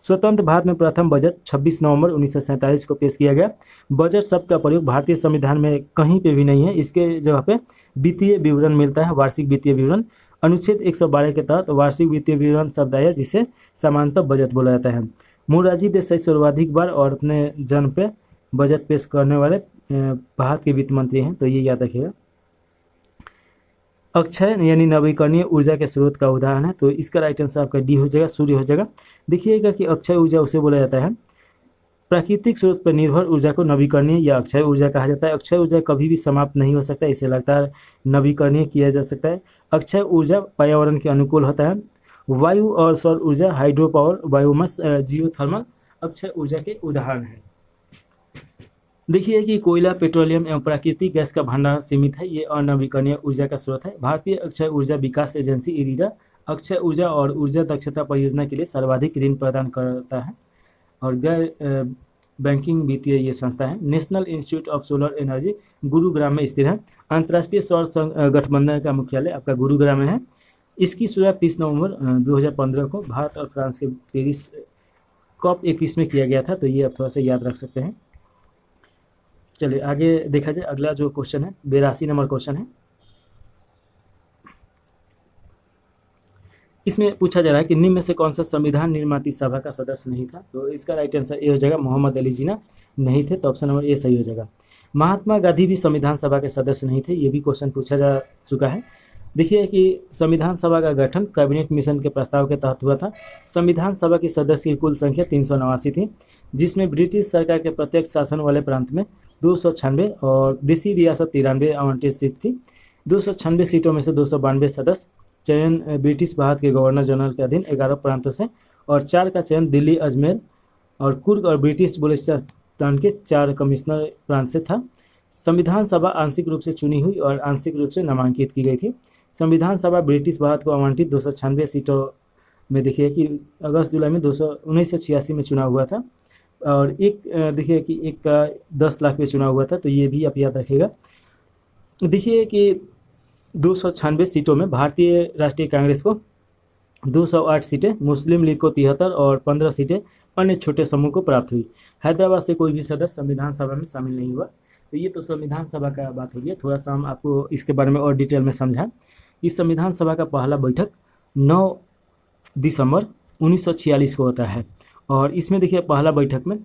स्वतंत्र भारत में प्रथम बजट 26 नवंबर 1947 को पेश किया गया। बजट शब्द का प्रयोग भारतीय संविधान में कहीं पे भी नहीं है। इसके जगह पे वित्तीय विवरण मिलता है, वार्षिक वित्तीय विवरण। अनुच्छेद 112 के तहत वार्षिक वित्तीय विवरण शब्द आया, जिसे सामान्यतः बजट बोला जाता है। मोरारजी देसाई सर्वाधिक बार और अपने जन्म पे बजट पेश करने वाले भारत के वित्त मंत्री हैं, तो ये याद रखिएगा। अक्षय यानी नवीकरणीय ऊर्जा के स्रोत का उदाहरण है, तो इसका राइट आंसर आपका डी हो जाएगा, सूर्य हो जाएगा। देखिएगा कि अक्षय ऊर्जा उसे बोला जाता है, प्राकृतिक स्रोत पर निर्भर ऊर्जा को नवीकरणीय या अक्षय ऊर्जा कहा जाता है। अक्षय ऊर्जा कभी भी समाप्त नहीं हो सकता, इसे लगातार नवीकरणीय किया जा सकता है। अक्षय ऊर्जा पर्यावरण के अनुकूल होता है। वायु और सौर ऊर्जा, hydro power, biomass, geothermal Akshay ऊर्जा के उदाहरण हैं। देखिए कि कोयला, पेट्रोलियम एवं प्राकृतिक गैस का भंडारण सीमित है, ये अनवीकरणीय ऊर्जा का स्रोत है। भारतीय अक्षय ऊर्जा विकास एजेंसी इरीडा अक्षय ऊर्जा और ऊर्जा दक्षता परियोजना के लिए सर्वाधिक ऋण प्रदान करता है और गैर बैंकिंग वित्तीय ये संस्था है। National institute of solar energy Gurugram में स्थित है। अंतर्राष्ट्रीय सौर गठबंधन का मुख्यालय आपका गुरुग्राम में है। इसकी शुरुआत 30 नवंबर 2015 को भारत और फ्रांस के पेरिस COP21 में किया गया था, तो ये आप थोड़ा सा याद रख सकते हैं। चलिए आगे देखा जाए। अगला जो क्वेश्चन है 82 नंबर क्वेश्चन है। इसमें पूछा जा रहा है कि निम्न में से कौन सा संविधान निर्माती सभा का सदस्य नहीं था, तो इसका राइट आंसर ए हो जाएगा, मोहम्मद अली जिन्ना नहीं थे, तो ऑप्शन नंबर ए सही हो जाएगा। महात्मा गांधी भी संविधान सभा के सदस्य नहीं थे, ये भी क्वेश्चन पूछा जा चुका है। देखिए कि संविधान सभा का गठन कैबिनेट मिशन के प्रस्ताव के तहत हुआ था। संविधान सभा की सदस्य की कुल संख्या 389 थी, जिसमें ब्रिटिश सरकार के प्रत्यक्ष शासन वाले प्रांत में 296 और देसी रियासत 93 आवंटित सीट थी। 296 सीटों में से 292 सदस्य चयन ब्रिटिश भारत के गवर्नर जनरल के अधीन 11 प्रांतों से और 4 का चयन दिल्ली, अजमेर और कुर्ग और ब्रिटिश बलूचिस्तान के 4 कमिश्नर प्रांत से था। संविधान सभा आंशिक रूप से चुनी हुई और आंशिक रूप से नामांकित की गई थी। संविधान सभा ब्रिटिश भारत को आवंटित 296 सीटों में देखिए कि अगस्त जुलाई में 1986 में चुनाव हुआ था और एक देखिए कि एक का 10 लाख पे चुनाव हुआ था, तो ये भी आप याद रखिएगा। देखिए कि 296 सीटों में भारतीय राष्ट्रीय कांग्रेस को 208 सीटें, मुस्लिम लीग को 73 और 15 सीटें अन्य छोटे समूह को प्राप्त हुई। हैदराबाद से कोई भी सदस्य संविधान सभा में शामिल नहीं हुआ। तो ये तो संविधान सभा का बात हो गई। थोड़ा सा हम आपको इसके बारे में और डिटेल में समझाएं। इस संविधान सभा का पहला बैठक 9 दिसंबर 1946 को होता है और इसमें देखिए पहला बैठक में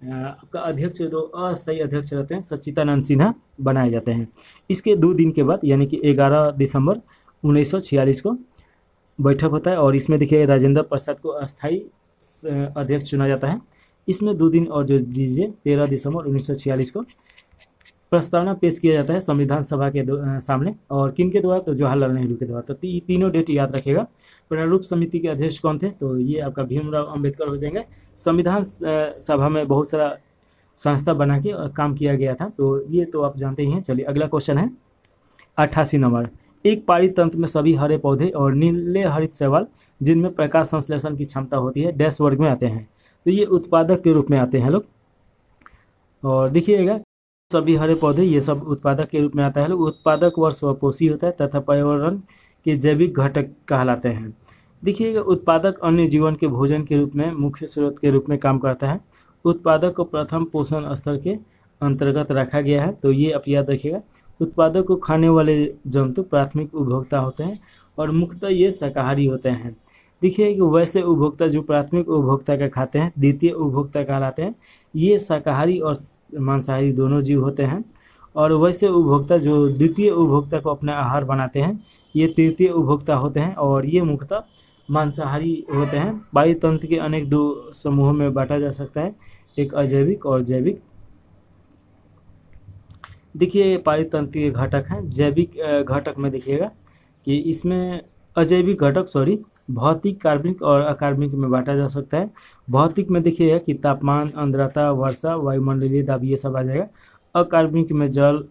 आपका अध्यक्ष जो अस्थायी अध्यक्ष रहते हैं सच्चिदानंद सिन्हा बनाए जाते हैं। इसके 2 दिन के बाद यानी कि 11 दिसंबर 1946 को बैठक होता है और इसमें देखिए राजेंद्र प्रसाद को अस्थायी अध्यक्ष चुना जाता है। इसमें 2 दिन और जो दीजिए 13 दिसंबर 1946 को प्रस्तावना पेश किया जाता है संविधान सभा के सामने और किन के द्वारा, तो जवाहरलाल नेहरू के द्वारा। तो तीनों डेट याद रखिएगा। प्रारूप समिति के अध्यक्ष कौन थे, तो ये आपका भीमराव अंबेडकर हो जाएंगे। संविधान सभा में बहुत सारा संस्था बना के काम किया गया था, तो ये तो आप जानते ही हैं। चलिए अगला क्वेश्चन है 88 नंबर। एक पारित तंत्र में सभी हरे पौधे और नीले हरित शैवाल जिनमें प्रकाश संश्लेषण की क्षमता होती है डैश वर्ग में आते हैं, तो ये उत्पादक के रूप में आते हैं लोग। और देखिएगा सभी हरे पौधे ये सब उत्पादक के रूप में आता है लोग। उत्पादक व स्वपोषी होता है तथा पर्यावरण के जैविक घटक कहलाते हैं। देखिएगा उत्पादक अन्य जीवन के भोजन के रूप में मुख्य स्रोत के रूप में काम करता है। उत्पादक को प्रथम पोषण स्तर के अंतर्गत रखा गया है, तो ये आप याद रखिएगा। उत्पादक को खाने वाले जंतु प्राथमिक उपभोक्ता होते हैं और मुख्यतः ये शाकाहारी होते हैं। देखिए कि वैसे उपभोक्ता जो प्राथमिक उपभोक्ता का खाते हैं द्वितीय उपभोक्ता कहलाते हैं। ये शाकाहारी और मांसाहारी दोनों जीव होते हैं और वैसे उपभोक्ता जो द्वितीय उपभोक्ता को अपना आहार बनाते हैं ये तृतीय उपभोक्ता होते हैं और ये मुख्यतः मांसाहारी होते हैं। वायुतंत्र के अनेक 2 समूहों में बांटा जा सकता है, एक अजैविक और जैविक। देखिए पारितंत्रीय घटक हैं। जैविक घटक में देखिएगा कि इसमें अजैविक घटक भौतिक, कार्बनिक और अकार्बनिक में बांटा जा सकता है। भौतिक में देखिएगा कि तापमान, आर्द्रता, वर्षा, वायुमंडलीय दाब ये सब आ जाएगा। अकार्बनिक में जल,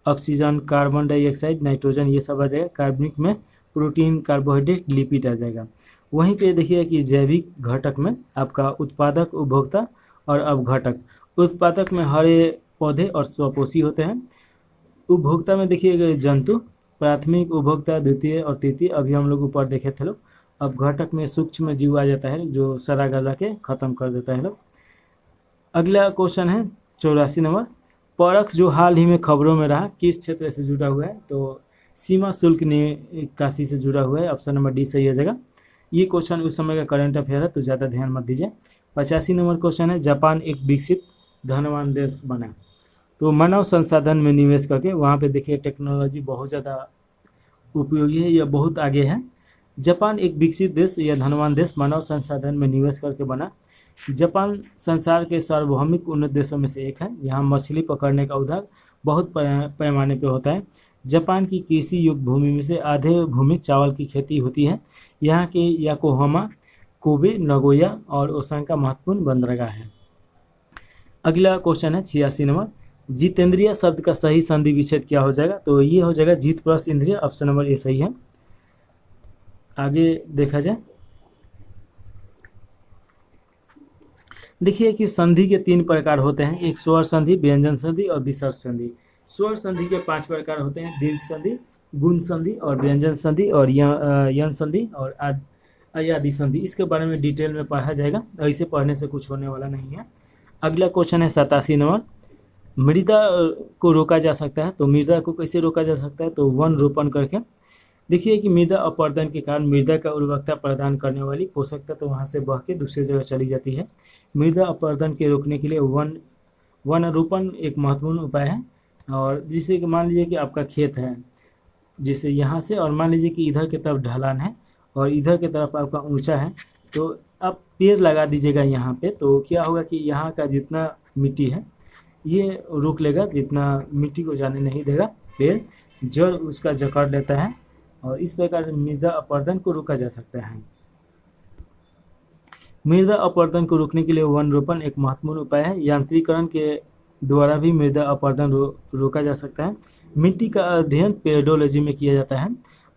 ऑक्सीजन, कार्बन डाइऑक्साइड, नाइट्रोजन ये सब आ जाएगा। कार्बनिक में प्रोटीन, कार्बोहाइड्रेट, लिपिड आ जाएगा। वहीं पे देखिएगा कि जैविक घटक में आपका उत्पादक, उपभोक्ता और अवघटक। उत्पादक में हरे पौधे और स्वपोषी होते हैं। उपभोक्ता में देखिएगा जंतु, प्राथमिक उपभोक्ता, द्वितीय और तृतीय, अभी हम लोग ऊपर देखे थे लोग। अब घटक में सूक्ष्म जीव आ जाता है जो सड़ा गला के ख़त्म कर देता है लोग। अगला क्वेश्चन है 84 नंबर, परख जो हाल ही में खबरों में रहा किस क्षेत्र से जुड़ा हुआ है? तो सीमा शुल्क निकासी से जुड़ा हुआ है, ऑप्शन नंबर डी सही हो जाएगा। ये क्वेश्चन उस समय का करंट अफेयर है तो ज़्यादा ध्यान मत दीजिए। 85 नंबर क्वेश्चन है, जापान एक विकसित धनवान देश बना। तो मानव संसाधन में निवेश करके, वहाँ पे देखिए टेक्नोलॉजी बहुत ज़्यादा उपयोगी है या बहुत आगे है। जापान एक विकसित देश या धनवान देश मानव संसाधन में निवेश करके बना। जापान संसार के सार्वभौमिक उन्नत देशों में से एक है। यहाँ मछली पकड़ने का उद्योग बहुत पैमाने पर होता है। जापान की कृषि युक्त भूमि में से आधे भूमि चावल की खेती होती है। यहाँ के याकोहामा, कोबे, नगोया और ओसाका महत्वपूर्ण बंदरगाह है। अगला क्वेश्चन है 86 नंबर, जितेंद्रिय शब्द का सही संधि विच्छेद क्या हो जाएगा? तो ये हो जाएगा जीत प्लस इंद्रिय, ऑप्शन नंबर ए सही है। आगे देखा जाए, देखिए कि संधि के 3 प्रकार होते हैं, एक स्वर संधि, व्यंजन संधि और विसर्ग संधि। स्वर संधि के 5 प्रकार होते हैं, दीर्घ संधि, गुण संधि और व्यंजन संधि और यन संधि और आदि संधि। इसके बारे में डिटेल में पढ़ा जाएगा, ऐसे पढ़ने से कुछ होने वाला नहीं है। अगला क्वेश्चन है 87 नंबर, मृदा को रोका जा सकता है। तो मृदा को कैसे रोका जा सकता है? तो वन रोपण करके। देखिए कि मृदा अपरदन के कारण मृदा का उर्वरकता प्रदान करने वाली पोषक तत्व वहाँ से बह के दूसरी जगह चली जाती है। मृदा अपरदन के रोकने के लिए वनारोपण एक महत्वपूर्ण उपाय है। और जिससे कि मान लीजिए कि आपका खेत है, जैसे यहाँ से, और मान लीजिए कि इधर की तरफ ढलान है और इधर की तरफ आपका ऊंचा है, तो आप पेड़ लगा दीजिएगा यहाँ पे। तो क्या होगा कि यहाँ का जितना मिट्टी है ये रोक लेगा, जितना मिट्टी को जाने नहीं देगा पेड़, जड़ उसका जकड़ लेता है और इस प्रकार मृदा अपरदन को रोका जा सकता है। मृदा अपरदन को रोकने के लिए वन रोपण एक महत्वपूर्ण उपाय है। यांत्रिकरण के द्वारा भी मृदा अपरदन रोका जा सकता है। मिट्टी का अध्ययन पेडोलॉजी में किया जाता है।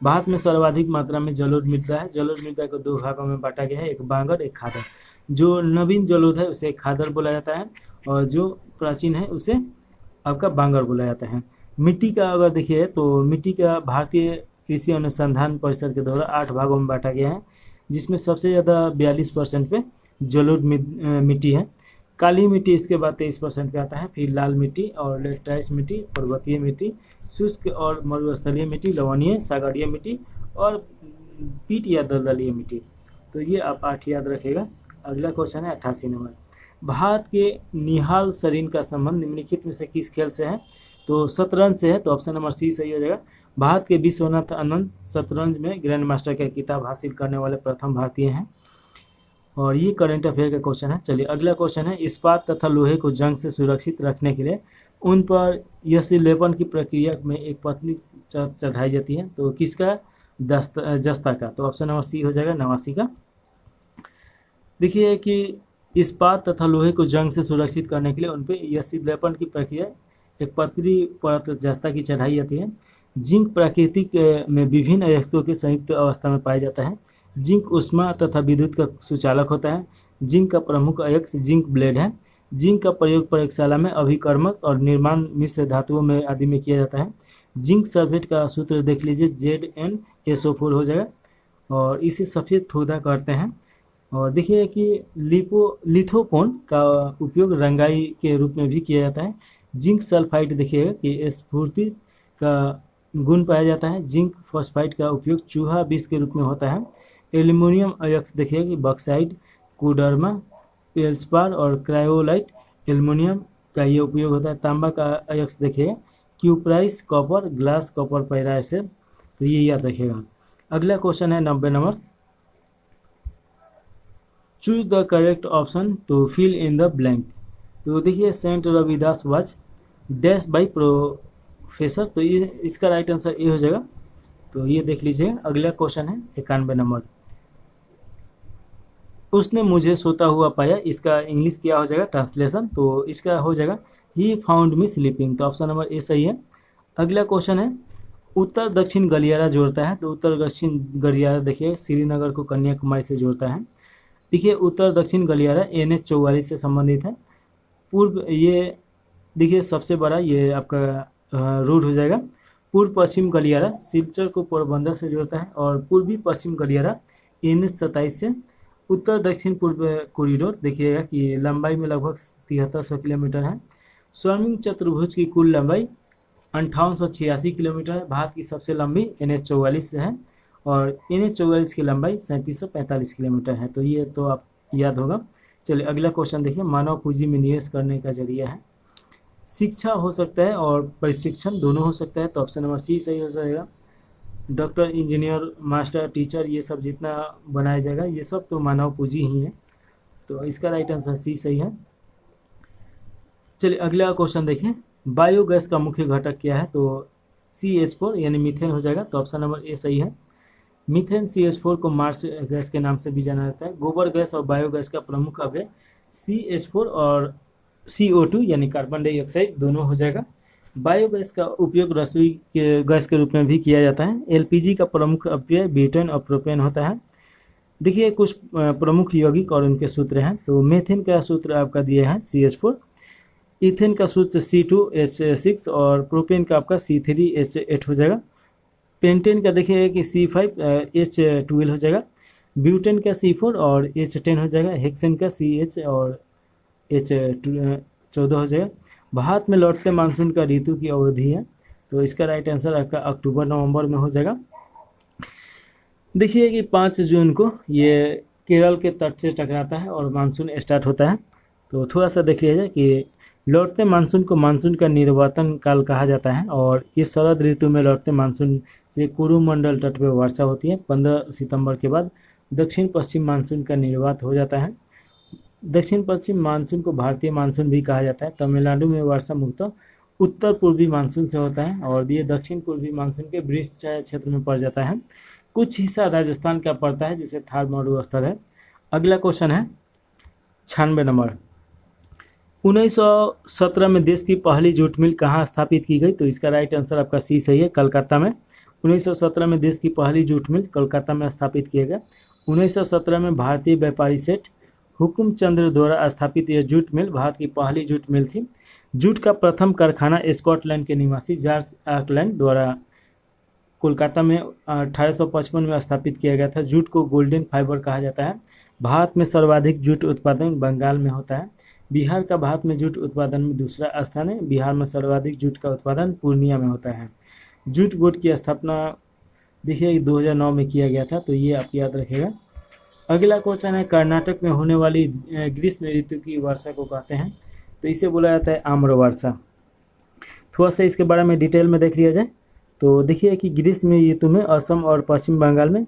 भारत में सर्वाधिक मात्रा में जलोढ़ मृदा है। जलोढ़ मृदा को 2 भागों में बांटा गया है, एक बांगर एक खादर। जो नवीन जलोढ़ है उसे खादर बोला जाता है और जो प्राचीन है उसे आपका बांगर बोला जाता है। मिट्टी का अगर देखिए तो मिट्टी का भारतीय कृषि अनुसंधान परिषद के द्वारा 8 भागों में बांटा गया है, जिसमें सबसे ज़्यादा 42% पे जलोढ़ मिट्टी है। काली मिट्टी इसके बाद 23% पे आता है, फिर लाल मिट्टी और लेटराइट मिट्टी, पर्वतीय मिट्टी, शुष्क और मरुस्थलीय मिट्टी, लवणीय, सागरीय मिट्टी और पीट या दलदलीय मिट्टी। तो ये आप 8 याद रखेगा। अगला क्वेश्चन है 88 नंबर, भारत के निहाल सरीन का संबंध निम्नलिखित में से किस खेल से है? तो शतरंज से है, तो ऑप्शन नंबर सी सही हो जाएगा। भारत के विश्वनाथ आनंद शतरंज में ग्रैंड मास्टर का किताब हासिल करने वाले प्रथम भारतीय हैं। और ये करंट अफेयर का क्वेश्चन है। चलिए अगला क्वेश्चन है, इस्पात तथा लोहे को जंग से सुरक्षित रखने के लिए उन पर यसी लेपन की प्रक्रिया में एक पतली चढ़ाई जाती है। तो किसका? जस्ता का। तो ऑप्शन नंबर सी हो जाएगा, नवासी का। देखिए कि इस्पात तथा लोहे को जंग से सुरक्षित करने के लिए उन पर यसी लेपन की प्रक्रिया एक पतली परत जस्ता की चढ़ाई जाती है। जिंक प्राकृतिक में विभिन्न अयस्कों के संयुक्त अवस्था में पाया जाता है। जिंक ऊष्मा तथा विद्युत का सुचालक होता है। जिंक का प्रमुख अयस्क जिंक ब्लेड है। जिंक का प्रयोग प्रयोगशाला में अभिकर्मक और निर्माण मिश्र धातुओं में आदि में किया जाता है। जिंक सल्फेट का सूत्र देख लीजिए, ZnSO4 हो जाएगा और इसे सफ़ेद थोड़ा करते हैं। और देखिए कि लिथोपोन का उपयोग रंगाई के रूप में भी किया जाता है। जिंक सल्फाइड देखिएगा कि स्फूर्ति का गुण पाया जाता है। जिंक फॉस्फाइड का उपयोग चूहा विष के रूप में होता है। एल्यूमिनियम अयस्क देखिएगा कि बॉक्साइड, कोडर्मा, पेल्सपार और क्रायोलाइट एल्यूमिनियम का ये उपयोग होता है। तांबा का अयस्क देखिएगा क्यूप्राइस, कॉपर, ग्लास, कॉपर पैरा से। तो ये याद रखिएगा। अगला क्वेश्चन है 90 नंबर, choose the correct option to fill in the blank. तो देखिए saint Ravidas was dash by professor. तो ये इसका राइट आंसर ए हो जाएगा। तो ये देख लीजिए। अगला क्वेश्चन है 91 नंबर, उसने मुझे सोता हुआ पाया। इसका इंग्लिश क्या हो जाएगा ट्रांसलेशन? तो इसका हो जाएगा ही फाउंड मी स्लीपिंग। तो ऑप्शन नंबर ए सही है। अगला क्वेश्चन है, उत्तर दक्षिण गलियारा जोड़ता है। तो उत्तर दक्षिण गलियारा देखिए श्रीनगर को कन्याकुमारी से जोड़ता है। देखिए उत्तर दक्षिण गलियारा NH 44 से संबंधित है। पूर्व ये देखिए सबसे बड़ा ये आपका रूट हो जाएगा। पूर्व पश्चिम गलियारा सिलचर को पोरबंदर से जोड़ता है और पूर्वी पश्चिम गलियारा NH-27 से उत्तर दक्षिण पूर्व कॉरिडोर देखिएगा कि लंबाई में लगभग 7300 किलोमीटर है। स्वर्णिम चतुर्भुज की कुल लंबाई 5886 किलोमीटर है। भारत की सबसे लंबी NH-44 से है और NH-44 की लंबाई 3745 किलोमीटर है। तो ये तो आप याद होगा। चलिए अगला क्वेश्चन देखिए, मानव पूंजी में निवेश करने का जरिया है। शिक्षा हो सकता है और प्रशिक्षण दोनों हो सकता है, तो ऑप्शन नंबर सी सही हो जाएगा। डॉक्टर, इंजीनियर, मास्टर, टीचर, ये सब जितना बनाया जाएगा ये सब तो मानव पूंजी ही है, तो इसका राइट आंसर सी सही है। चलिए अगला क्वेश्चन देखें, बायोगैस का मुख्य घटक क्या है, तो CH4 यानी मीथेन हो जाएगा, तो ऑप्शन नंबर ए सही है। मीथेन CH4 को मार्स गैस के नाम से भी जाना जाता है। गोबर गैस और बायोगैस का प्रमुख अवयव CH4 और CO2 यानी कार्बन डाइऑक्साइड दोनों हो जाएगा। बायोगैस का उपयोग रसोई के गैस के रूप में भी किया जाता है। LPG का प्रमुख अपव्यय ब्यूटेन और प्रोपेन होता है। देखिए कुछ प्रमुख यौगिक और उनके सूत्र हैं, तो मेथेन का सूत्र आपका दिया है CH4, इथेन का सूत्र C2H6 और प्रोपेन का आपका C3H8 हो जाएगा। पेंटेन का देखिएगा कि C5H12 हो जाएगा। ब्यूटेन का C4 और H10 हो जाएगा। हेक्सेन का CH और H14 हो जाएगा। भारत में लौटते मानसून का ऋतु की अवधि है, तो इसका राइट आंसर आपका अक्टूबर नवंबर में हो जाएगा। देखिए कि 5 जून को ये केरल के तट से टकराता है और मानसून स्टार्ट होता है। तो थोड़ा सा देख लीजिए कि लौटते मानसून को मानसून का निर्वातन काल कहा जाता है और ये शरद ऋतु में लौटते मानसून से कुरुमंडल तट पर वर्षा होती है। 15 सितंबर के बाद दक्षिण पश्चिम मानसून का निर्वात हो जाता है। दक्षिण पश्चिम मानसून को भारतीय मानसून भी कहा जाता है। तमिलनाडु में वर्षा मुख्यतः उत्तर पूर्वी मानसून से होता है और ये दक्षिण पूर्वी मानसून के वृक्ष छाया क्षेत्र में पड़ जाता है। कुछ हिस्सा राजस्थान का पड़ता है जिसे थार मरुस्थल है। अगला क्वेश्चन है 96 नंबर, 1917 में देश की पहली जूट मिल कहाँ स्थापित की गई, तो इसका राइट आंसर आपका सी सही है, कलकत्ता में। 1917 में देश की पहली जूट मिल कोलकाता में स्थापित किया गया। 1917 में भारतीय व्यापारी सेठ हुकुम चंद्र द्वारा स्थापित यह जूट मिल भारत की पहली जूट मिल थी। जूट का प्रथम कारखाना स्कॉटलैंड के निवासी जॉर्ज ऑकलैंड द्वारा कोलकाता में 1855 में स्थापित किया गया था। जूट को गोल्डन फाइबर कहा जाता है। भारत में सर्वाधिक जूट उत्पादन बंगाल में होता है। बिहार का भारत में जूट उत्पादन में दूसरा स्थान है। बिहार में सर्वाधिक जूट का उत्पादन पूर्णिया में होता है। जूट बोर्ड की स्थापना देखिए 2009 में किया गया था, तो ये आप याद रखिएगा। अगला क्वेश्चन है, कर्नाटक में होने वाली ग्रीष्म ऋतु की वर्षा को कहते हैं, तो इसे बोला जाता है आम्र वर्षा। थोड़ा सा इसके बारे में डिटेल में देख लिया जाए तो देखिए कि ग्रीष्म ऋतु में असम और पश्चिम बंगाल में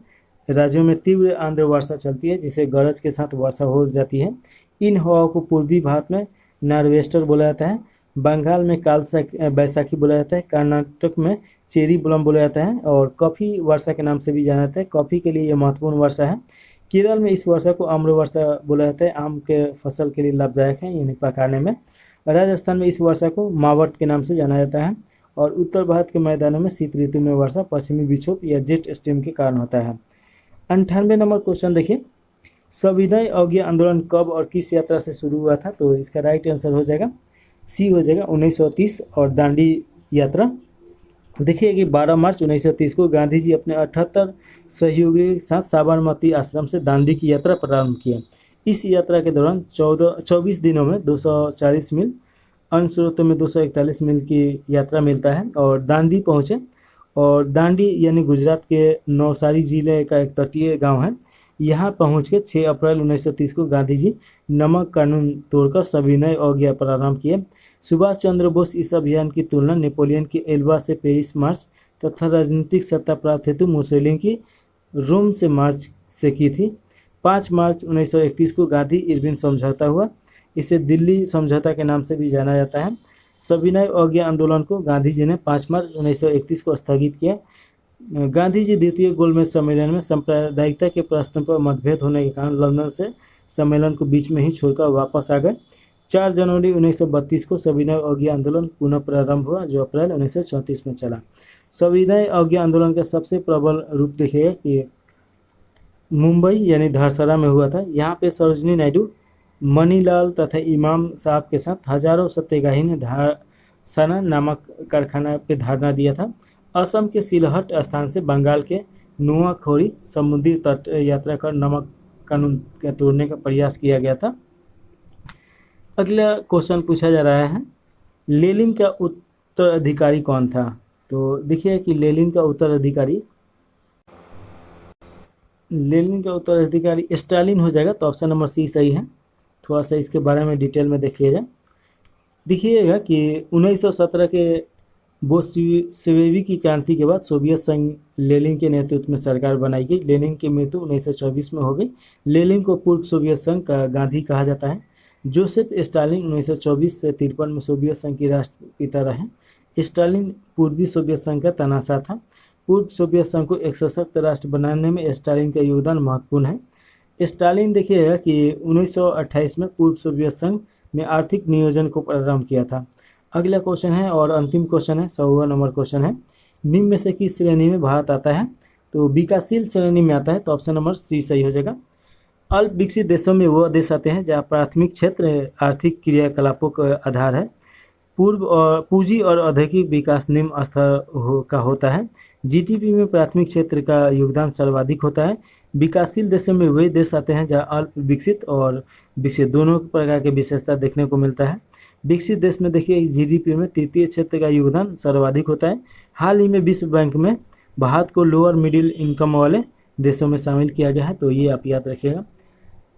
राज्यों में तीव्र आंध्र वर्षा चलती है जिसे गरज के साथ वर्षा हो जाती है। इन हवाओं को पूर्वी भारत में नॉर्वेस्टर बोला जाता है। बंगाल में काल बैसाखी बोला जाता है। कर्नाटक में चेरी ब्लम बोला जाता है और कॉफ़ी वर्षा के नाम से भी जाना जाता है। कॉफ़ी के लिए यह महत्वपूर्ण वर्षा है। केरल में इस वर्षा को आम्र वर्षा बोला जाता है। आम के फसल के लिए लाभदायक है यानी पकाने में। राजस्थान में इस वर्षा को मावट के नाम से जाना जाता है और उत्तर भारत के मैदानों में शीत ऋतु में वर्षा पश्चिमी विक्षोभ या जेट स्ट्रीम के कारण होता है। 98 नंबर क्वेश्चन देखिए, सविनय अवज्ञा आंदोलन कब और किस यात्रा से शुरू हुआ था, तो इसका राइट आंसर हो जाएगा सी हो जाएगा 1930 और दांडी यात्रा। देखिए कि 12 मार्च 1930 को गांधी जी अपने 78 सहयोगियों के साथ साबरमती आश्रम से दांडी की यात्रा प्रारंभ किया। इस यात्रा के दौरान 24 दिनों में 240 मील, अन्य स्रोतों में 241 मील की यात्रा मिलता है और दांडी पहुँचे। और दांडी यानी गुजरात के नवसारी जिले का एक तटीय गांव है। यहाँ पहुँच के 6 अप्रैल 1930 को गांधी जी नमक कानून तोड़कर सविनय अवज्ञा प्रारंभ किए। सुभाष चंद्र बोस इस अभियान की तुलना नेपोलियन की एल्बा से पेरिस मार्च तथा राजनीतिक सत्ता प्राप्त हेतु मुसोलिनी की रोम से मार्च से की थी। 5 मार्च 1931 को गांधी इरविन समझौता हुआ। इसे दिल्ली समझौता के नाम से भी जाना जाता है। सविनय अवज्ञा आंदोलन को गांधी जी ने 5 मार्च 1931 को स्थगित किया। गांधी जी द्वितीय गोलमेज सम्मेलन में सांप्रदायिकता के प्रश्न पर मतभेद होने के कारण लंदन से सम्मेलन को बीच में ही छोड़कर वापस आ गए। 4 जनवरी 1932 को सविनय अवज्ञा आंदोलन पुनः प्रारंभ हुआ जो अप्रैल 1934 में चला। सविनय अवज्ञा आंदोलन का सबसे प्रबल रूप देखिएगा कि मुंबई यानी धरसरा में हुआ था। यहाँ पे सरोजनी नायडू, मनीलाल तथा इमाम साहब के साथ हजारों सत्याग्रही ने धारसाना नामक कारखाना पे धरना दिया था। असम के सिलहट स्थान से बंगाल के नुआखोरी समुद्री तट यात्रा कर नमक कानून के तोड़ने का प्रयास किया गया था। अगला क्वेश्चन पूछा जा रहा है, लेनिन का उत्तराधिकारी कौन था? तो देखिए कि लेनिन का उत्तराधिकारी स्टालिन हो जाएगा, तो ऑप्शन नंबर सी सही है। थोड़ा सा इसके बारे में डिटेल में देख लिया जाए। देखिएगा कि 1917 के बोल्शेविक की क्रांति के बाद सोवियत संघ लेनिन के नेतृत्व में सरकार बनाई गई। लेनिन की मृत्यु 1924 में हो गई। लेनिन को पूर्व सोवियत संघ का गांधी कहा जाता है। जोसेफ स्टालिन 1924 से 53 में सोवियत संघ के राष्ट्रपिता रहे। स्टालिन पूर्वी सोवियत संघ का तानाशाह था। पूर्व सोवियत संघ को एक सशक्त राष्ट्र बनाने में स्टालिन का योगदान महत्वपूर्ण है। स्टालिन देखिएगा कि 1928 में पूर्व सोवियत संघ में आर्थिक नियोजन को प्रारंभ किया था। अगला क्वेश्चन है और अंतिम क्वेश्चन है, 100वां नंबर क्वेश्चन है, निम्न में से किस श्रेणी में भारत आता है? तो विकासशील श्रेणी में आता है, तो ऑप्शन नंबर सी सही हो जाएगा। अल्प विकसित देशों में वह देश आते हैं जहाँ प्राथमिक क्षेत्र आर्थिक क्रियाकलापों का आधार है। पूंजी और औद्योगिक विकास निम्न स्तर का होता है। जीडीपी में प्राथमिक क्षेत्र का योगदान सर्वाधिक होता है। विकासशील देशों में वे देश आते हैं जहाँ अल्प विकसित और विकसित दोनों प्रकार की विशेषता देखने को मिलता है। विकसित देश में देखिए जीडीपी में तृतीय क्षेत्र का योगदान सर्वाधिक होता है। हाल ही में विश्व बैंक में भारत को लोअर मिडिल इनकम वाले देशों में शामिल किया गया है, तो ये आप याद रखिएगा।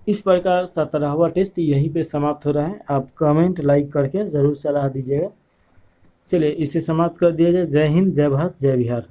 इस प्रकार 17वां टेस्ट यहीं पे समाप्त हो रहा है। आप कमेंट लाइक करके ज़रूर सलाह दीजिएगा। चलिए इसे समाप्त कर दिया जाए। जय हिंद, जय भारत, जय बिहार।